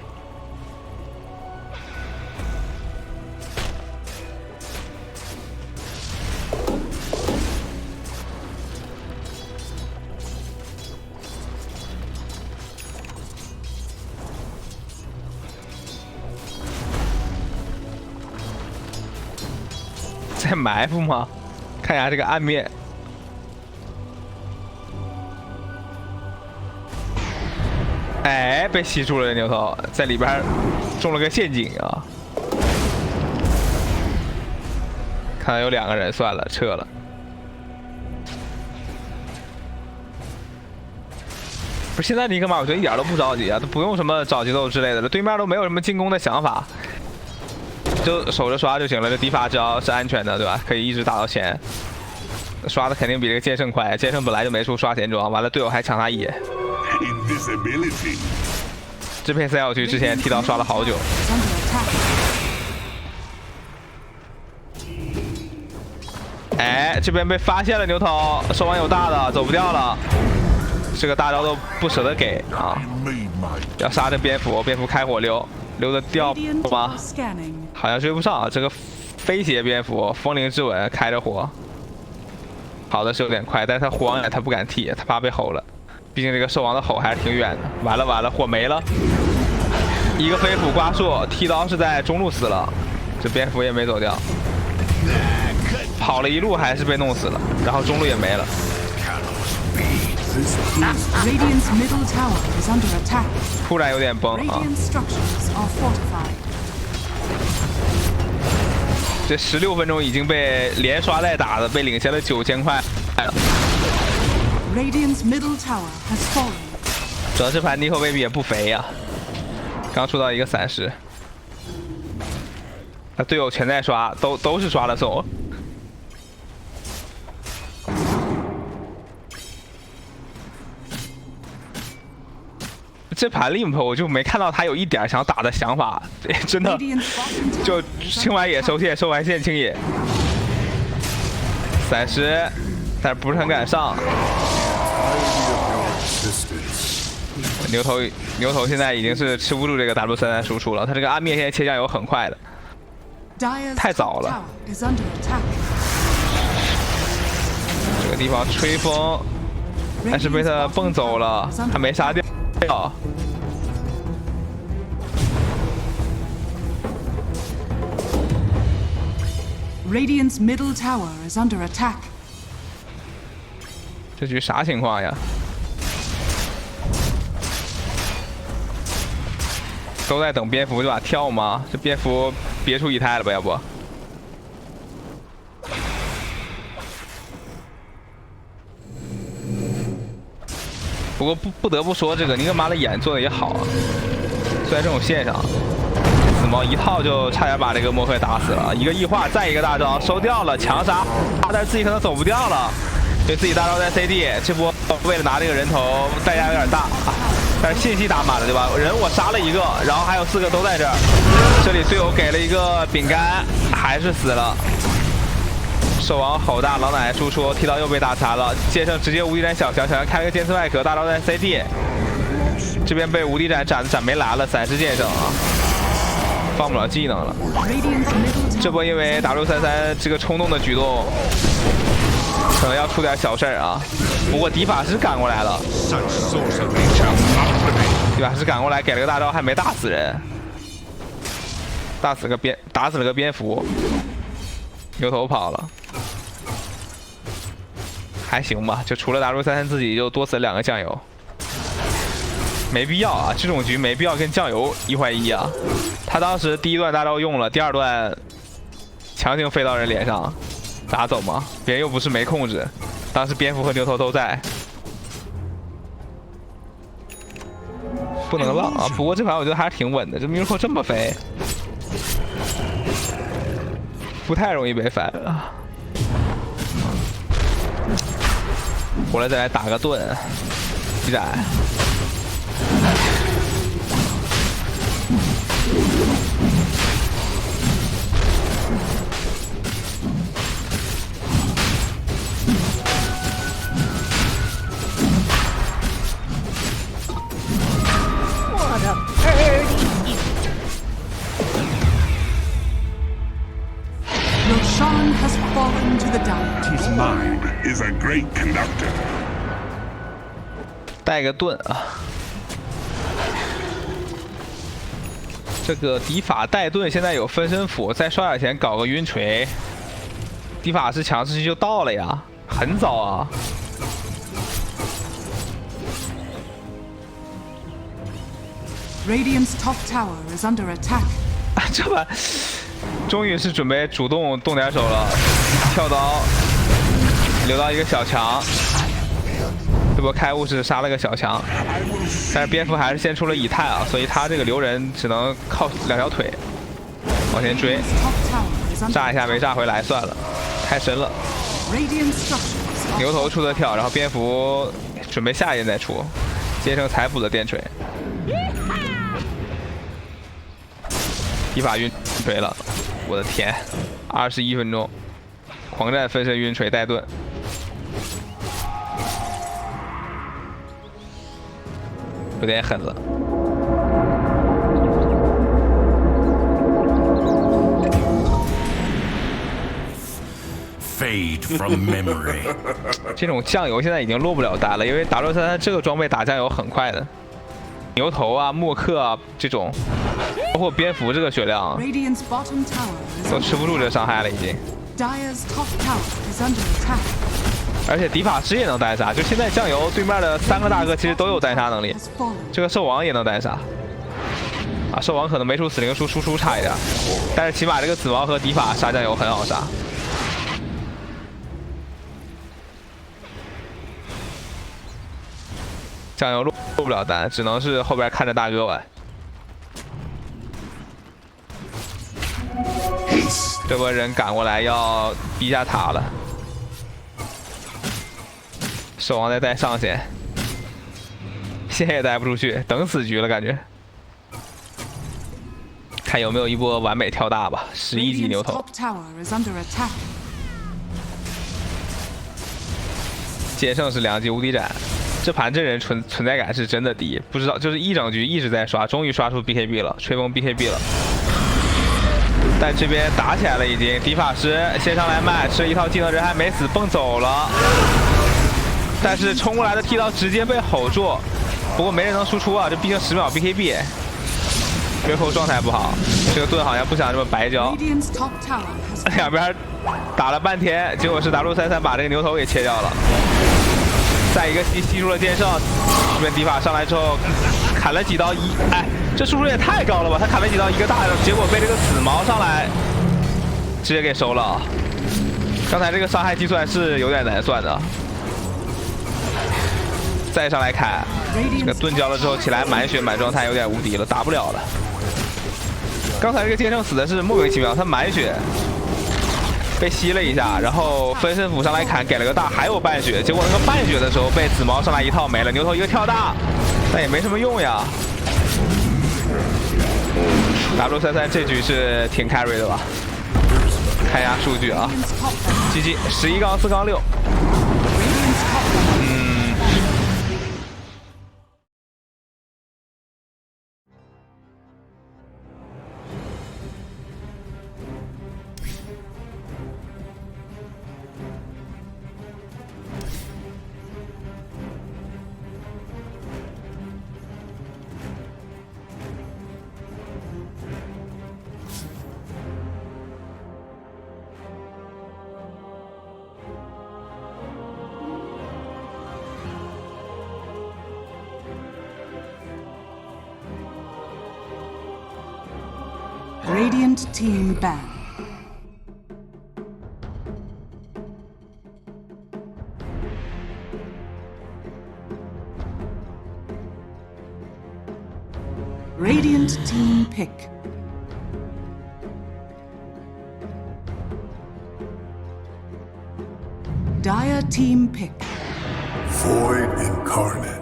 Speaker 9: 在埋伏吗？看一下这个暗灭。哎，被吸住了，牛头在里边中了个陷阱啊！看来有2个人，算了，撤了。不是现在尼克马，我觉得一点都不着急啊，都不用什么找节奏之类的了，对面都没有什么进攻的想法，就守着刷就行了。这迪法只要是安全的，对吧？可以一直打到前，刷的肯定比这个剑圣快。剑圣本来就没出刷钱装，完了队友还抢他野。这片3小区之前剃刀刷了好久。哎，这边被发现了，牛头兽王有大的，走不掉了。这个大招都不舍得给啊！要杀这蝙蝠，蝙蝠开火溜得掉吗？好像追不上啊！这个飞鞋蝙蝠，风铃之吻开着火，跑的是有点快，但是他慌呀，他不敢剃，他怕被吼了。毕竟这个兽王的吼还是挺远的。完了，火没了，一个飞斧刮树，剃刀是在中路死了，这蝙蝠也没走掉，跑了一路还是被弄死了，然后中路也没了。
Speaker 4: Radiant's middle tower is under attack.
Speaker 9: 突然有点崩啊！
Speaker 4: Radiant structures are fortified.
Speaker 9: 这16分钟已经被连刷带打的，被领先了9000块。
Speaker 4: Radiant's middle tower has fallen.
Speaker 9: 主要这盘尼克未必也不肥呀、刚出到一个30，他队友全在刷，都是刷了手。这盘 limp 我就没看到他有一点想打的想法，真的就清完野收线，收完线清野，30，但是不是很敢上。 牛头现在已经是吃不住这个 W33输出了，他这个暗灭现在切酱油很快的，太早了。这个地方吹风，但是被他蹦走了，还没杀掉。
Speaker 4: Radiant's middle tower is under attack.
Speaker 9: 这局啥情况呀？ 都在等蝙蝠这把跳吗？这蝙蝠憋出一胎了吧？要不？不过不得不说，这个尼格玛的眼做的也好啊。就在这种线上，紫猫一套就差点把这个莫克打死了，一个异化，再一个大招收掉了，强杀，但是自己可能走不掉了，所以自己大招在 CD， 这波为了拿这个人头代价有点大。 但是信息打满了，对吧？人我杀了一个，然后还有4个都在这儿。这里队友给了一个饼干，还是死了。兽王吼大，老奶奶输出，剃刀又被打残了。剑圣直接无敌斩小强，小强开了个剑刺外壳，大招在 CD。这边被无敌斩斩没来了，闪失剑圣啊，放不了技能了。这波因为 W33这个冲动的举动，可能要出点小事儿啊。 不过迪法师赶过来了，迪法师赶过来给了个大招，还没打死人，打死了个蝙蝠，牛头跑了，还行吧，就除了 W33自己就多死了2个酱油，没必要啊，这种局没必要跟酱油1换1啊，他当时第1段大招用了，第2段强行飞到人脸上，打走吗？别人又不是没控制。 当时蝙蝠和牛头都在，不能浪啊！不过这盘我觉得还是挺稳的，这猕猴这么肥，不太容易被反啊。回来再来打个盾，一斩。
Speaker 4: Roshan has fallen to the dire.
Speaker 3: His mind is a great conductor.
Speaker 9: 带个盾啊！这个迪法带盾现在有分身斧，再刷点钱搞个晕锤。迪法是强势期就到了呀，很早啊。
Speaker 4: Radiant's top tower is under attack.
Speaker 9: 这把终于是准备主动动点手了，跳刀留到一个小强，这波开悟是杀了个小强，但是蝙蝠还是先出了以太啊，所以他这个留人只能靠2条腿往前追，炸一下没炸回来算了，太深了。牛头出的跳，然后蝙蝠准备下一剑再出，接成才补的电锤。 一把晕锤了，我的天！21分钟，狂战分身晕锤带盾，有点狠了。
Speaker 3: Fade from memory
Speaker 9: 这种酱油现在已经落不了单了，因为 W33这个装备打酱油很快的，牛头啊、默克啊这种。 包括蝙蝠这个血量都吃不住这伤害了，已经。而且迪法师也能单杀，就现在酱油对面的3个大哥其实都有单杀能力，这个兽王也能单杀。啊，兽王可能没出死灵书输出差一点，但是起码这个紫毛和迪法杀酱油很好杀。酱油落不了单，只能是后边看着大哥玩。这波人赶过来要逼一下塔了。 兽王在带上线，线也带不出去，等死局了感觉。看有没有一波完美跳大吧，11级牛头。剑圣是2级无敌斩，这盘真人存在感是真的低，不知道就是一整局一直在刷，终于刷出 BKB 了，吹风 BKB 了。但这边打起来了，已经迪法师先上来卖，吃了一套技能，人还没死，蹦走了。 但是冲过来的剃刀直接被吼住，不过没人能输出啊！这毕竟10秒 BKB， 月后状态不好，这个盾好像不想这么白交。两边打了半天，结果是 W33把这个牛头给切掉了。再一个吸住了剑圣，这边迪法上来之后砍了几刀哎，这输出也太高了吧！他砍了几刀一个大的，结果被这个紫毛上来直接给收了。刚才这个伤害计算是有点难算的。 再上来砍，这个盾交了之后起来满血满状态有点无敌了，打不了了。刚才这个剑圣死的是莫名其妙，他满血被吸了一下，然后分身斧上来砍，给了个大，还有半血，结果那个半血的时候被紫毛上来一套没了，牛头一个跳大，但也没什么用呀。W33这局是挺 carry 的吧？看一下数据啊 ，GG 11杠4杠6。
Speaker 4: Radiant team ban. Radiant team pick. Dire team pick.
Speaker 3: Void incarnate.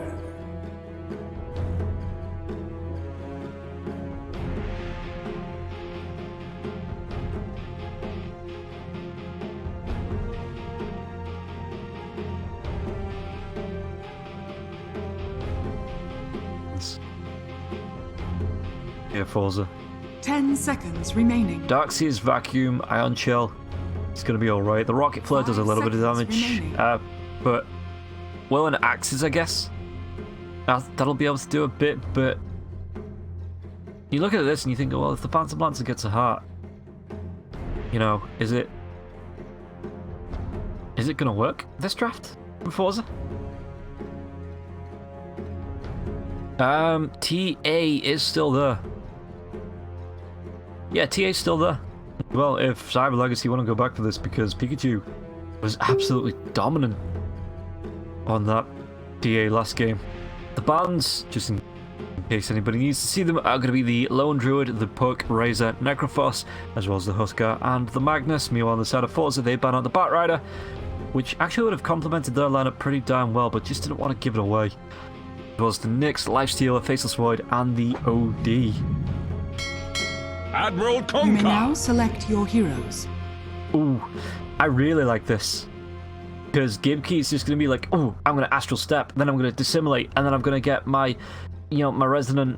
Speaker 12: Yeah, Forza.
Speaker 4: 10 seconds remaining.
Speaker 12: Darkseer's Vacuum, Ion Chill. It's gonna be alright. The Rocket Flare does a little bit of damage. But Will and Axes, I guess. That'll be able to do a bit, but you look at this and you think, well, if the Phantom Lancer gets a heart, you know, is it gonna work this draft from Forza? TA is still there. Yeah, TA's still there. Well, if Cyber Legacy want to go back for this, because Pikachu was absolutely dominant on that TA last game. The bans, just in case anybody needs to see them, are going to be the Lone Druid, the Puck, Razor, Necrophos, as well as the Husker and the Magnus. Meanwhile, on the side of Forza, they ban out the Bat Rider, which actually would have complemented their lineup pretty damn well, but just didn't want to give it away. As well as the Nyx, Lifestealer, Faceless Void, and the OD.
Speaker 3: Admiral Conker.
Speaker 4: You may now select your heroes.
Speaker 12: Ooh, I really like this. Because Gibkey is just going to be like, oh, I'm going to Astral Step, then I'm going to Dissimulate, and then I'm going to get my, you know, my Resonant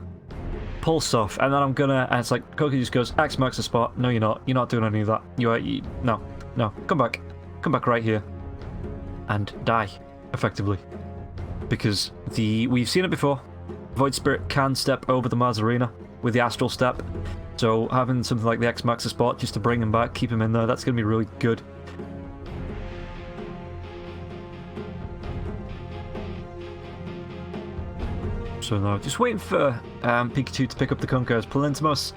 Speaker 12: Pulse off, and then I'm going to, and it's like, Koki just goes, X marks the spot. No, you're not doing any of that. No, come back right here. And die, effectively. Because we've seen it before, Void Spirit can step over the Mars Arena with the Astral Step. So having something like the X marks the spot just to bring him back, keep him in there, that's going to be really good. So now, just waiting for Pikachu to pick up the Kunkka as Palintimos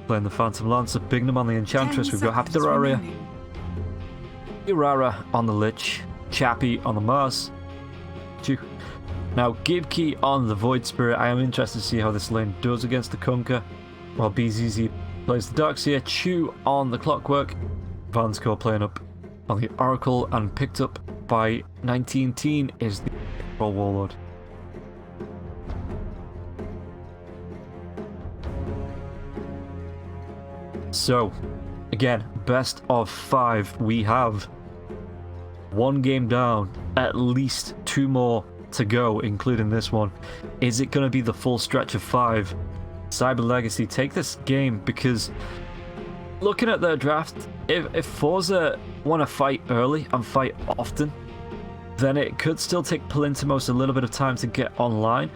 Speaker 12: playing the Phantom Lancer, Bignum on the Enchantress. We've got Happy Terraria, Urara on the Lich, Chappie on the Mars. Now, Gibkey on the Void Spirit. I am interested to see how this lane does against the Kunkka, while BZZ plays the Darkseer. Chew on the Clockwork. Vanscore playing up on the Oracle, and picked up by 19 Teen is the Warlord. So, again, best of 5. We have 1 game down, at least 2 more to go, including this one. Is it going to be the full stretch of 5? Cyber Legacy take this game, because looking at their draft, if Forza want to fight early and fight often, then it could still take Palintimos a little bit of time to get online.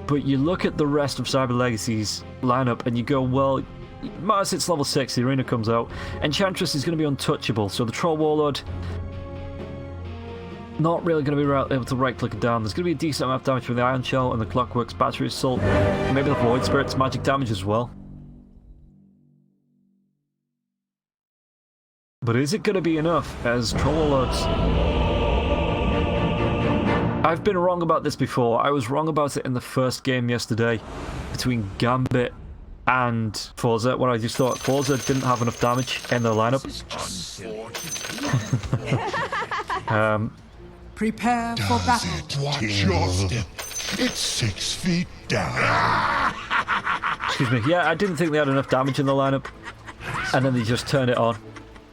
Speaker 12: But you look at the rest of Cyber Legacy's lineup and you go, well, Mars hits level 6, the arena comes out, Enchantress is going to be untouchable, so the Troll Warlord not really going to be able to right click it down. There's going to be a decent amount of damage from the Iron Shell and the Clockwork's Battery Assault, maybe the Void Spirit's magic damage as well. But is it going to be enough as Troll Warlords? I've been wrong about this before. I was wrong about it in the first game yesterday between Gambit and Forza, when I just thought Forza didn't have enough damage in their lineup.
Speaker 4: Prepare for battle.
Speaker 3: Watch your step. It's 6 feet down.
Speaker 12: Excuse me. Yeah, I didn't think they had enough damage in the lineup, and then they just turned it on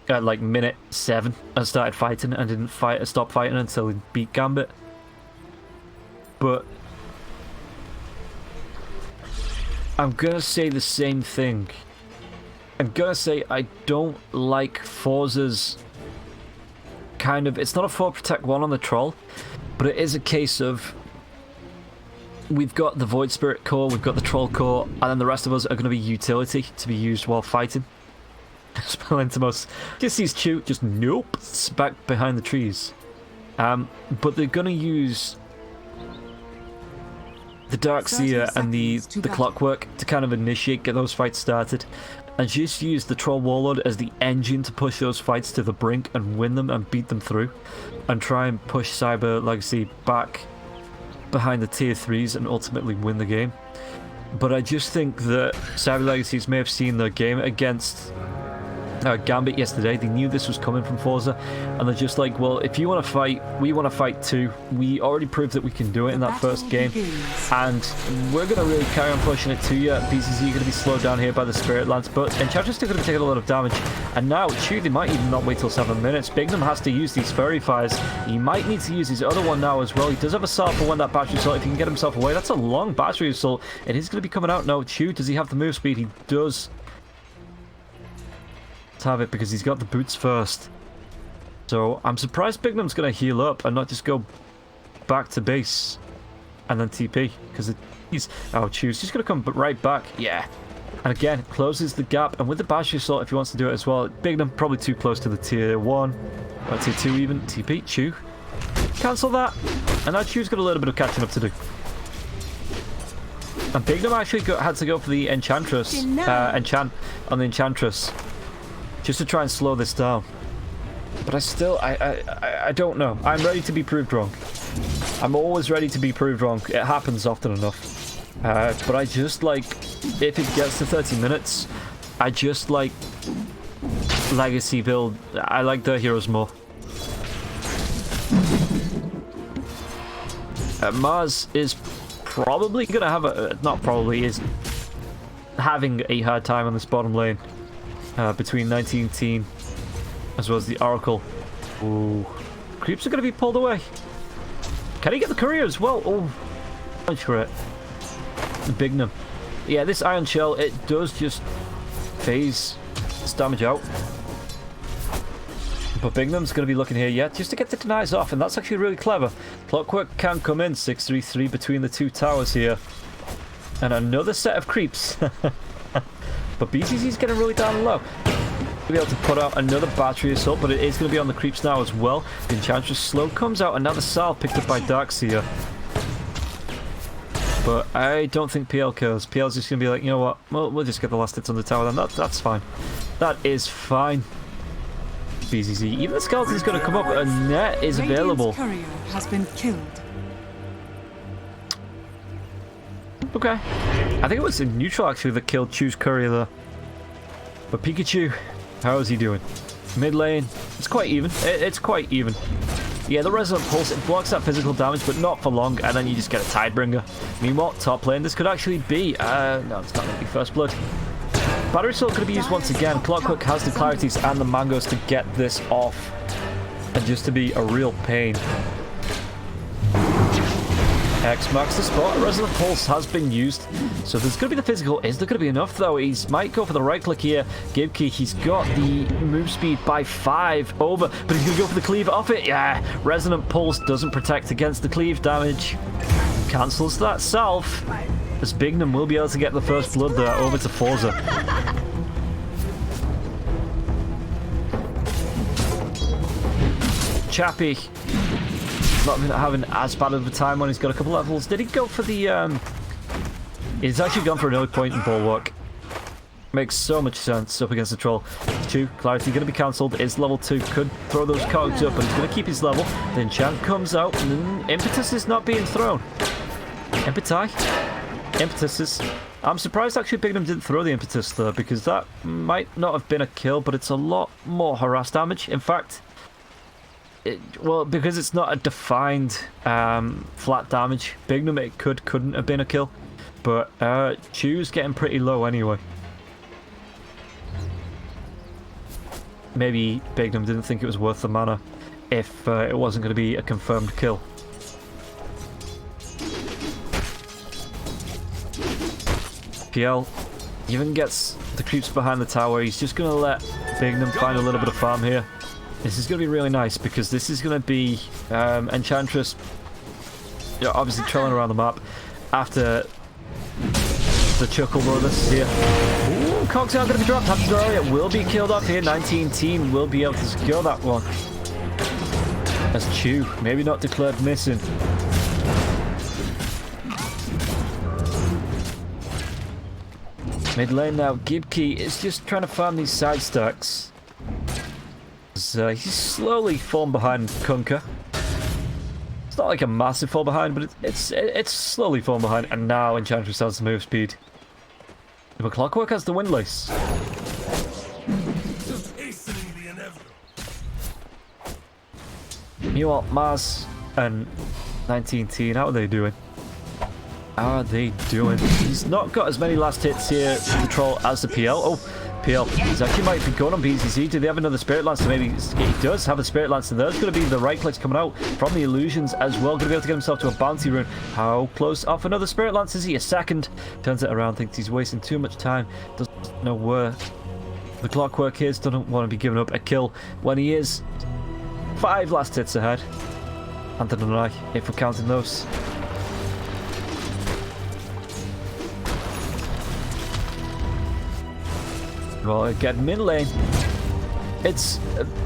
Speaker 12: at like minute 7 and started fighting, and didn't stop fighting until they beat Gambit. But I'm gonna say the same thing. I'm gonna say I don't like Forza's kind of... It's not a 4 Protect 1 on the Troll, but it is a case of... We've got the Void Spirit core, we've got the Troll core, and then the rest of us are going to be utility to be used while fighting. Palintimos just sees Chew, just nope, back behind the trees. But they're going to use the Darkseer and the Clockwork to kind of initiate, get those fights started, and just use the Troll Warlord as the engine to push those fights to the brink and win them and beat them through, and try and push Cyber Legacy back behind the tier 3s and ultimately win the game. But I just think that Cyber Legacies may have seen their game against Gambit yesterday. They knew this was coming from Forza, and they're just like, well, if you want to fight, we want to fight too. We already proved that we can do it in that first game, and we're going to really carry on pushing it to you. BCZ are going to be slowed down here by the Spirit Lance, but Enchantress still going to be taking a lot of damage. And now, Chew, they might even not wait till 7 minutes. Bignum has to use these Fairy Fires. He might need to use his other one now as well. He does have a Salve for when that Battery Assault, if he can get himself away. That's a long Battery Assault. It is going to be coming out now. Chew, does he have the move speed? He does have it because he's got the boots first. So I'm surprised Bignum's going to heal up and not just go back to base and then TP, because he's... Oh, Chew's just going to come right back. Yeah. And again, closes the gap, and with the Battery Assault if he wants to do it as well. Bignum probably too close to the tier 1 or tier 2 even. TP, Chew. Cancel that. And now Chew's got a little bit of catching up to do. And Bignum actually had to go for the Enchantress, enchant on the Enchantress, just to try and slow this down. But I don't know. I'm ready to be proved wrong. I'm always ready to be proved wrong. It happens often enough. But I just like, if it gets to 30 minutes, I just like Legacy build. I like their heroes more. Mars is probably going to have a... Not probably, is having a hard time on this bottom lane. Between 19 Teen as well as the Oracle. Ooh. Creeps are going to be pulled away. Can he get the courier as well? Oh, punch for it. Bignum. Yeah, this Iron Shell, it does just phase its damage out. But Bignum's going to be looking here yet just to get the denies off, and that's actually really clever. Clockwork can come in 6-3-3 between the 2 towers here. And another set of creeps. But BCC's getting really down low. We'll be able to put out another Battery Assault, but it is going to be on the creeps now as well. The Enchantress slow comes out, and now the Salve picked up by Darkseer. But I don't think PL cares. PL's just going to be like, you know what, we'll just get the last hits on the tower then. That's fine. That is fine. BZZ. Even the skeleton's going to come up. A net is available.
Speaker 4: Radiant's courier has been killed.
Speaker 12: Okay. I think it was in neutral actually that killed Chu's courier there. But Pikachu, how is he doing? Mid lane, it's quite even. It's quite even. Yeah, the Resonant Pulse, it blocks that physical damage, but not for long, and then you just get a Tidebringer. Meanwhile, top lane, this could actually be... no, it's not going to be First Blood. Battery Soul could be used once again. Clockwork has the clarities and the mangoes to get this off. And just to be a real pain. X marks the spot. Resonant Pulse has been used. So there's going to be the physical. Is there going to be enough, though? He might go for the right click here. Gibkey, he's got the move speed by 5 over, but he's going to go for the cleave off it. Yeah, Resonant Pulse doesn't protect against the cleave damage. Cancels that self. As Bignum will be able to get the first blood there over to Forza. Chappie. Not having as bad of a time when he's got a couple levels. Did he go for the he's actually gone for an early point in Bulwark. Makes so much sense up against the troll. 2, clarity going to be cancelled. Is level 2. Could throw those cogs up, but he's going to keep his level. The enchant comes out, and then Impetus is not being thrown. Impetus is... I'm surprised actually Bignum didn't throw the Impetus there, because that might not have been a kill, but it's a lot more harass damage. In fact... well, because it's not a defined flat damage, Bignum it couldn't have been a kill, but Chu's getting pretty low anyway. Maybe Bignum didn't think it was worth the mana if it wasn't going to be a confirmed kill. PL even gets the creeps behind the tower. He's just going to let Bignum find a little bit of farm here. This is going to be really nice because this is going to be Enchantress, you know, obviously trailing around the map after the Chuckle Brothers here. Ooh, cogs are going to be dropped. It will be killed off here. 19 team will be able to secure that one. As Chu, maybe not declared missing. Mid lane now, Gibkey is just trying to farm these side stacks. He's slowly fallen behind Kunkka. It's not like a massive fall behind, but it's slowly fallen behind, and now Enchantress has the move speed. But Clockwork has the windlace. Meanwhile, Mars and 19T, how are they doing? How are they doing? He's not got as many last hits here to the troll as the PL. Oh, PL. He's actually might be going on BCC. Do they have another Spirit Lancer? Maybe he does have a Spirit Lancer. There's going to be the right clicks coming out from the illusions as well. Going to be able to get himself to a bounty rune. How close off another Spirit Lancer is he? A second. Turns it around. Thinks he's wasting too much time. Doesn't know where the Clockwork is. Doesn't want to be giving up a kill when he is 5 last hits ahead. And an eye, if we're counting those. Well, again, mid lane, it's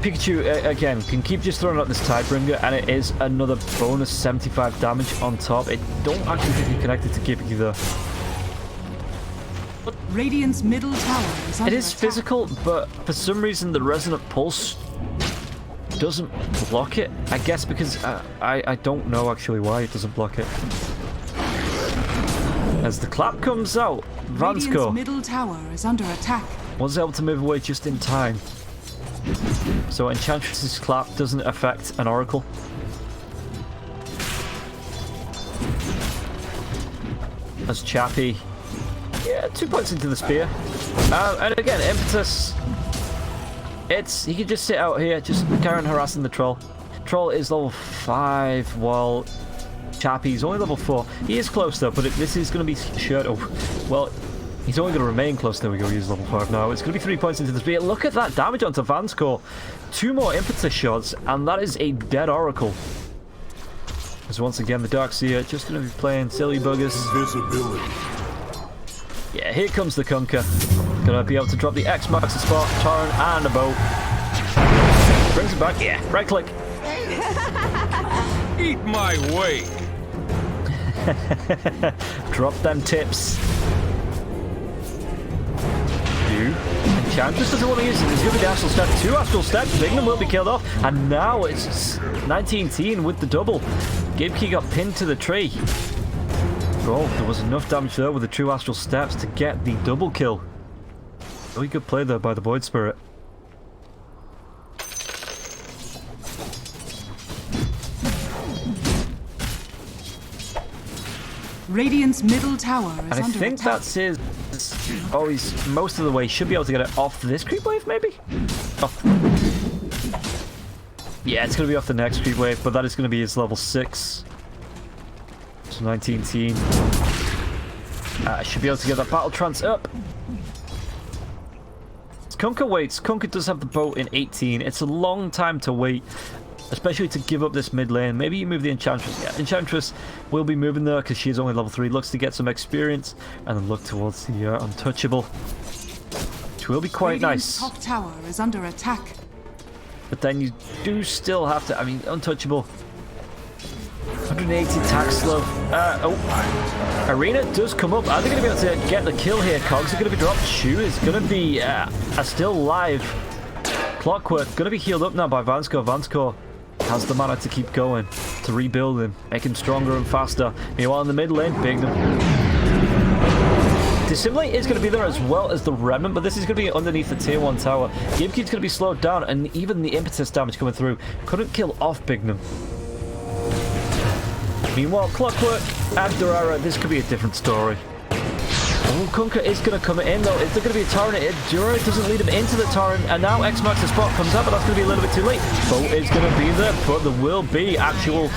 Speaker 12: Pikachu again can keep just throwing out this Tidebringer, and it is another bonus 75 damage on top. It don't actually think he connected to Gibkey though.
Speaker 4: Radiant's middle tower is under
Speaker 12: It is
Speaker 4: attack.
Speaker 12: physical, but for some reason the Resonant Pulse doesn't block it. I guess because I don't know actually why it doesn't block it. As the clap comes out,
Speaker 4: Radiant's
Speaker 12: Vansko
Speaker 4: middle tower is under attack.
Speaker 12: was able to move away just in time. So Enchantress's clap doesn't affect an Oracle. As Chappie, yeah, 2 points into the spear. And again, Impetus, he can just sit out here, just carry on harassing the troll. Troll is level 5, while Chappie's only level 4. He is close though, but this is going to be shirt. Oh, well, he's only going to remain close. There we go, he's level 5 now. It's going to be 3 points into the spear. Look at that damage onto Vansko. 2 more Impetus shots, and that is a dead Oracle. As once again, the Darkseer just going to be playing silly buggers.
Speaker 3: Invisibility.
Speaker 12: Yeah, here comes the Kunkka. Gonna be able to drop the X marks the spot, Torrent, and a boat. Brings it back, yeah, right click.
Speaker 6: Eat my way.
Speaker 12: Drop them tips. Enchantress doesn't want to use it. There's going to be the Astral Step. 2 Astral Steps. Bignum will be killed off. And now it's 19-teen with the double. Gibkey got pinned to the tree. Oh, there was enough damage there with the 2 Astral Steps to get the double kill. Really good play there by the Void Spirit.
Speaker 4: Radiant's middle tower is
Speaker 12: and I
Speaker 4: under
Speaker 12: think
Speaker 4: attack.
Speaker 12: that's his. Oh, he's most of the way. Should be able to get it off this creep wave, maybe? Off. Yeah, it's going to be off the next creep wave, but that is going to be his level 6. So 19-teen. Should be able to get that battle trance up. Kunkka waits. Kunkka does have the boat in 18. It's a long time to wait, especially to give up this mid lane. Maybe you move the Enchantress. Yeah, Enchantress will be moving there because she is only level 3. Looks to get some experience and then look towards the Untouchable, which will be quite
Speaker 4: Radiant's
Speaker 12: nice.
Speaker 4: top tower is under attack.
Speaker 12: But then you do still have to. I mean, Untouchable. 180 attack slow. Arena does come up. Are they going to be able to get the kill here? Cogs are going to be dropped. Shu is going to be still live. Clockwork going to be healed up now by Vanskor. Vanskor has the mana to keep going, to rebuild him, make him stronger and faster. Meanwhile, in the mid lane, Bignum. Dissimulate is going to be there as well as the Remnant, but this is going to be underneath the tier 1 tower. Gibkey's going to be slowed down, and even the impetus damage coming through couldn't kill off Bignum. Meanwhile, Clockwork and Durara, this could be a different story. Oh, Kunkka is going to come in though. Is there going to be a torrent? Durara doesn't lead him into the torrent, and now X-Max's spot comes up, but that's going to be a little bit too late. Boat is going to be there, but there will be actual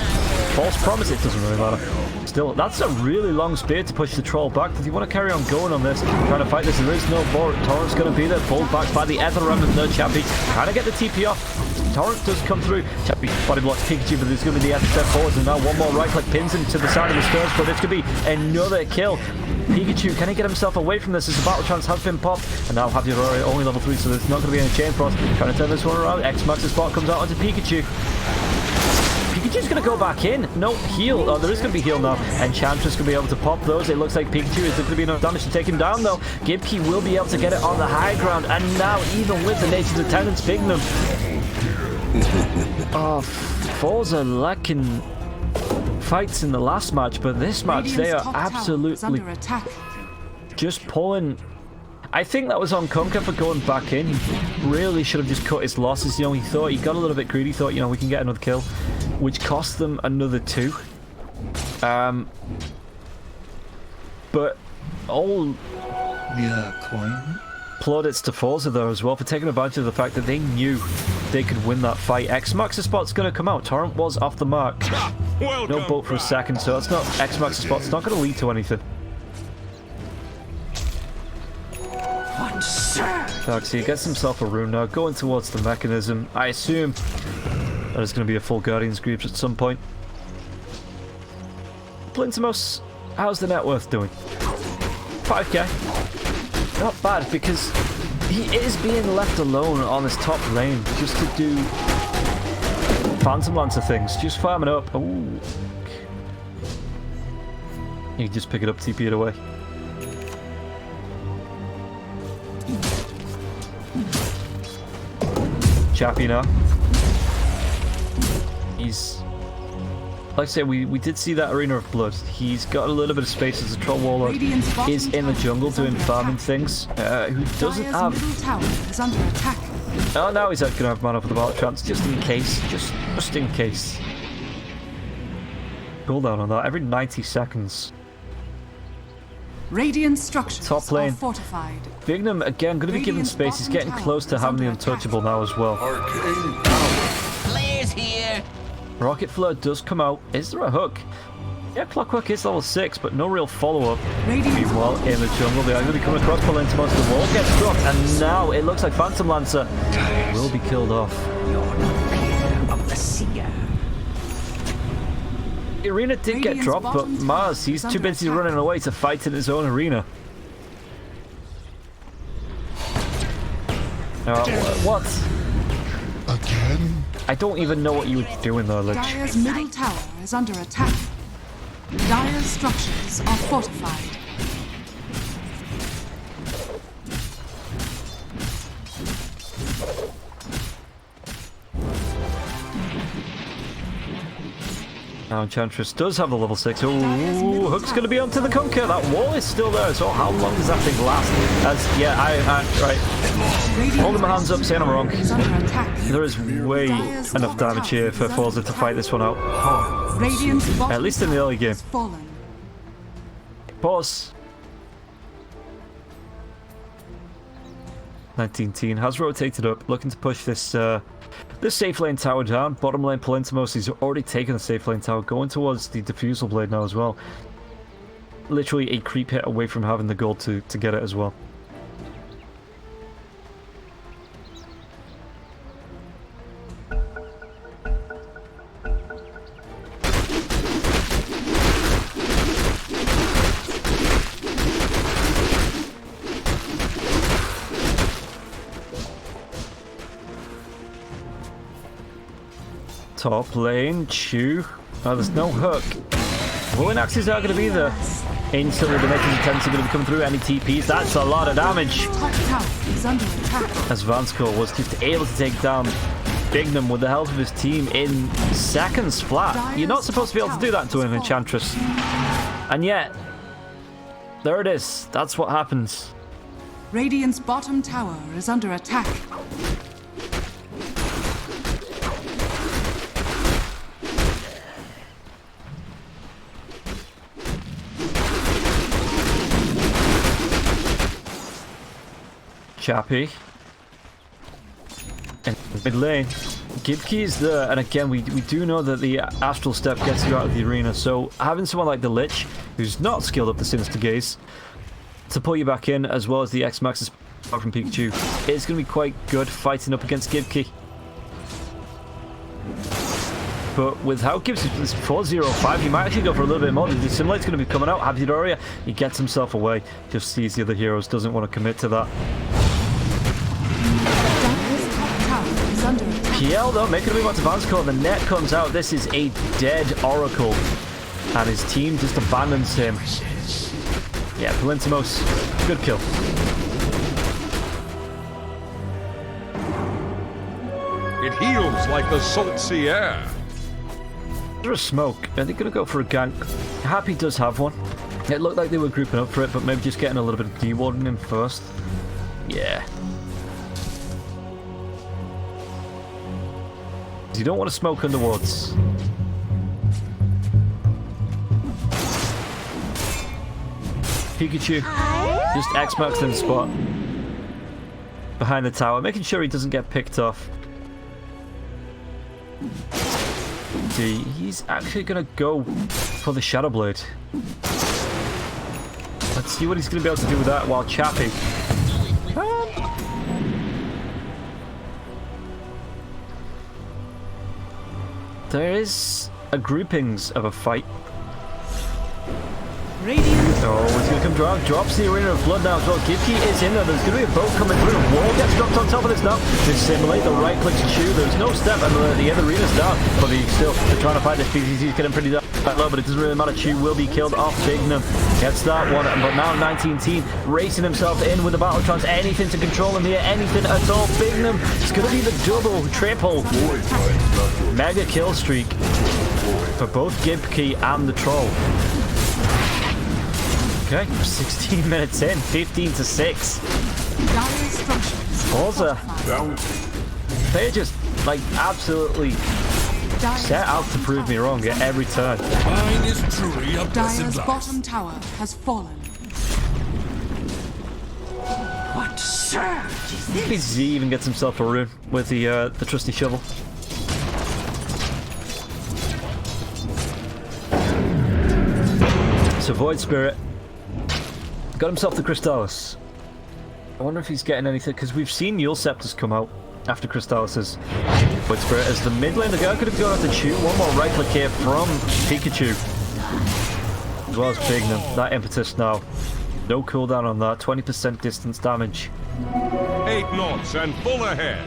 Speaker 12: false promise. It doesn't really matter. Still, that's a really long spear to push the troll back. Does he want to carry on going on this? Trying to fight this. There is no torrent's going to be there. Pulled back by the Ether Remnant there. Chappie trying to get the TP off. Torrent does come through. Chappie body blocks Pikachu, but there's going to be the Ether step forwards, and now one more right click pins him to the side of the stairs, but it's going to be another kill. Pikachu, can he get himself away from this as the battle trance has been popped? And now have your only level 3, so there's not going to be any chain frost. Trying to turn this one around. X-Max's spot comes out onto Pikachu. Pikachu's going to go back in. No, heal. Oh, there is going to be heal now. Enchantress going to be able to pop those. It looks like Pikachu is going to be enough damage to take him down, though. Gibkey will be able to get it on the high ground. And now, even with the Nature's Attendants, Bignum. Oh, Forza lacking fights in the last match, but this match, they are absolutely just pulling. I think that was on Kunkka for going back in. He really should have just cut his losses. You know, he thought he got a little bit greedy. Thought, you know, we can get another kill, which cost them another 2. But all plaudits to Forza there as well for taking advantage of the fact that they knew they could win that fight. X-Max's spot's going to come out. Torrent was off the mark. No boat for a second, so it's not X-Max's spot. It's not going to lead to anything. Galaxy gets himself a rune now, going towards the mechanism. I assume there's going to be a full Guardians Greaves at some point. Plintimos, how's the net worth doing? 5k. Not bad, because he is being left alone on this top lane just to do Phantom Lancer things, just farming up. Ooh. You can just pick it up, TP it away. Chappie now. He's... Like I say, we did see that Arena of Blood. He's got a little bit of space as a Troll Warlord. Is in the jungle doing farming things. Who doesn't have... Oh, now he's going to have mana for the battle trance, just in case. Just in case. Cooldown on that, every 90 seconds.
Speaker 4: Radiant structures
Speaker 12: top lane.
Speaker 4: are fortified.
Speaker 12: Bignum, again, going to be given space. He's getting close to having the Untouchable now as well.
Speaker 8: Players here.
Speaker 12: Rocket Flare does come out. Is there a hook? Yeah, Clockwork is level 6, but no real follow-up. Meanwhile, in the jungle, they are going to be coming across Plintimos. The wall gets dropped, and now it looks like Phantom Lancer will be killed off.
Speaker 8: Of the seer.
Speaker 12: The arena did get dropped, but Mars, he's too busy running away to fight in his own arena. What? Again? I don't even know what you were doing there, Lich.
Speaker 4: Dire's middle tower is under attack. Dire's structures are fortified.
Speaker 12: Now Enchantress does have the level 6. Ooh, Hook's going to be onto the Conquer. That wall is still there. So how long does that thing last? As yeah, right. Holding my hands up, saying I'm wrong. There is way enough damage here for Forza to fight this one out. Oh. At least in the early game. Pause. 19-teen has rotated up, looking to push this this safe lane tower down. Bottom lane Palintimos, he's already taken the safe lane tower, going towards the diffusal blade now as well. Literally a creep hit away from having the gold to get it as well. Top lane, Chew. Oh, there's no hook. Willing axes are going to be there. Instantly, the next attempts are going to be coming through. Any TPs? That's a lot of damage. As Vansko was just able to take down Bignum with the help of his team in seconds flat. You're not supposed to be able to do that to an Enchantress. And yet, there it is. That's what happens.
Speaker 4: Radiant's bottom tower is under attack.
Speaker 12: Chappy. And mid lane. Gibkey is there, and again, we do know that the Astral Step gets you out of the arena, so having someone like the Lich, who's not skilled up the Sinister Gaze, to pull you back in, as well as the X-Max's from Pikachu, it's going to be quite good fighting up against Gibkey. But with how Gibbs is 4-0-5, he might actually go for a little bit more. The Dissimulate's going to be coming out. Happy Doria, he gets himself away, just sees the other heroes, doesn't want to commit to that. PL though, making a move onto Vansko, the net comes out. This is a dead Oracle. And his team just abandons him. Yeah, Palintimos, good kill.
Speaker 3: It heals like the salt sea air.
Speaker 12: There's a smoke. Are they going to go for a gank? Happy does have one. It looked like they were grouping up for it, but maybe just getting a little bit of dewarding in first. Yeah. You don't want to smoke underwards. Pikachu just X-Max in the spot. Behind the tower, making sure he doesn't get picked off. He's actually going to go for the Shadow Blade. Let's see what he's going to be able to do with that while Chappy. There is a groupings of a fight. Oh, he's going to come down. Drops the Arena of Blood now as well. Gibkey is in there. There's going to be a boat coming through. Wall gets dropped on top of this now. Dissimulate, the right click to Chew. There's no step, and the other arena's down. But he's still trying to fight this. He's getting pretty low, but it doesn't really matter. Chew will be killed off. Bignum gets that one, but now 19-teen racing himself in with the battle trance. Anything to control him here, anything at all. Bignum, it's going to be the double, triple, mega kill streak for both Gibkey and the Troll. Okay, 16 minutes in, 15-6. Forza. They're just like absolutely set out to prove me wrong at every turn.
Speaker 3: Mine is truly a blessed
Speaker 4: Dire's
Speaker 3: life.
Speaker 4: bottom tower has fallen.
Speaker 8: What surge is this?
Speaker 12: Maybe Z even gets himself a rune with the trusty shovel. So Void Spirit got himself the Crystallis. I wonder if he's getting anything, because we've seen Yule Scepters come out after Crystallis's. Void Spirit as the mid lane. The guy could have gone out to Chew. One more right click here from Pikachu. As well as Bignum. That impetus now. No cooldown on that. 20% distance damage.
Speaker 3: 8 knots and full ahead.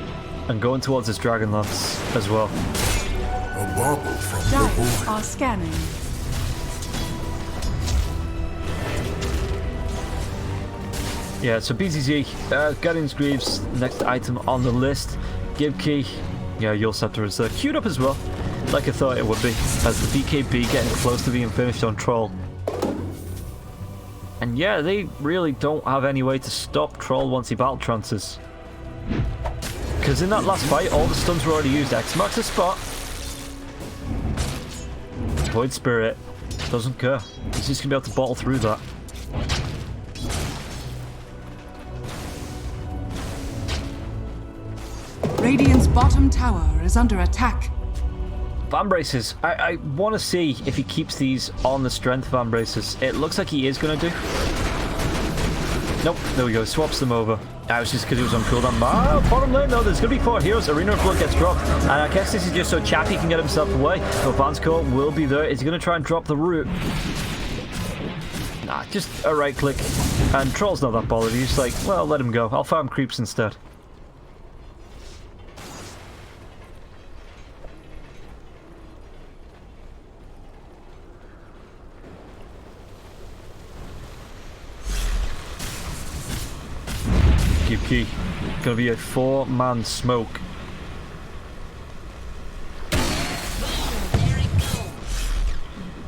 Speaker 12: And going towards his Dragon Lance as well.
Speaker 3: A marble from
Speaker 4: Dire are scanning.
Speaker 12: Yeah, so BZZ, Guardians Greaves, next item on the list. Give Key, yeah, Yule Scepter is queued up as well, like I thought it would be, as the BKB getting close to being finished on Troll. And yeah, they really don't have any way to stop Troll once he battle trances. Because in that last fight, all the stuns were already used. X marks the spot. Void Spirit doesn't care. He's just going to be able to bottle through that.
Speaker 4: Radiant's bottom tower is under attack.
Speaker 12: Fan braces. I want to see if he keeps these on the strength fan braces. It looks like he is going to do. Nope, there we go. Swaps them over. That was just because he was on cooldown. Bottom lane though, there's going to be 4 heroes. Arena of Blood gets dropped. And I guess this is just so Chappie can get himself away. So Van's Core will be there. Is he going to try and drop the root? Nah, just a right click. And Troll's not that bothered. He's just like, well, let him go. I'll farm creeps instead. Key. Gonna be a 4-man smoke.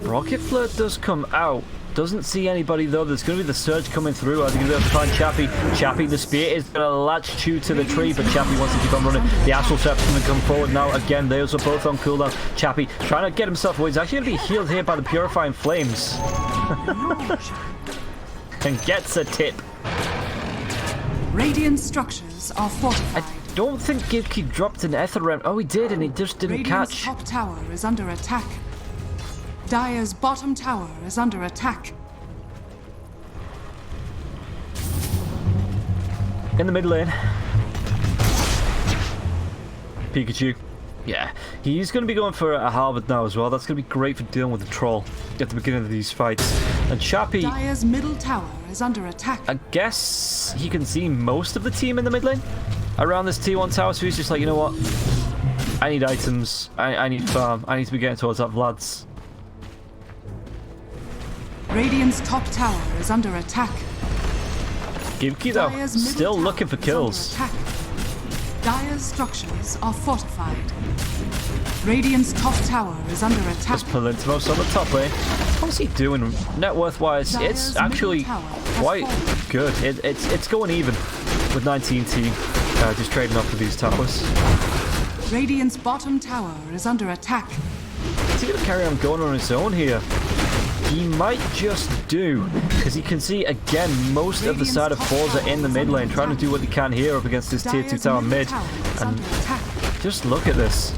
Speaker 12: Rocket Flirt does come out. Doesn't see anybody though. There's gonna be the surge coming through. Are they gonna be able to find Chappie? Chappie, the spear is gonna latch to the tree, but Chappie wants to keep on running. The Astral Trap's gonna come forward now. Again, those are both on cooldown. Chappie trying to get himself away. He's actually gonna be healed here by the Purifying Flames. And gets a tip.
Speaker 4: Radiant structures are fortified.
Speaker 12: I don't think Givkey dropped an Ether Realm. Oh, he did, and he just didn't
Speaker 4: Radiant's
Speaker 12: catch.
Speaker 4: top tower is under attack. Dire's bottom tower is under attack.
Speaker 12: In the mid lane. Pikachu. Yeah, he's going to be going for a halberd now as well. That's going to be great for dealing with the troll at the beginning of these fights. And Chappie...
Speaker 4: Dire's middle tower is under attack.
Speaker 12: I guess he can see most of the team in the mid lane around this T1 tower, so he's just like, you know what? I need items. I need farm. I need to be getting towards that Vlad's.
Speaker 4: Radiant's top tower is under attack.
Speaker 12: Givkey though, still looking for kills.
Speaker 4: Dire's structures are fortified. Radiant's top tower is under attack.
Speaker 12: There's Palintimos on the top lane. What's he doing net worth wise? It's actually quite good. It's going even with 19 team just trading off of these towers.
Speaker 4: Radiant's bottom tower is under attack.
Speaker 12: Is he going to carry on going on his own here? He might just do, because you can see again most of the side of Forza in the mid lane trying to do what they can here up against this tier 2 tower mid. And just look at this.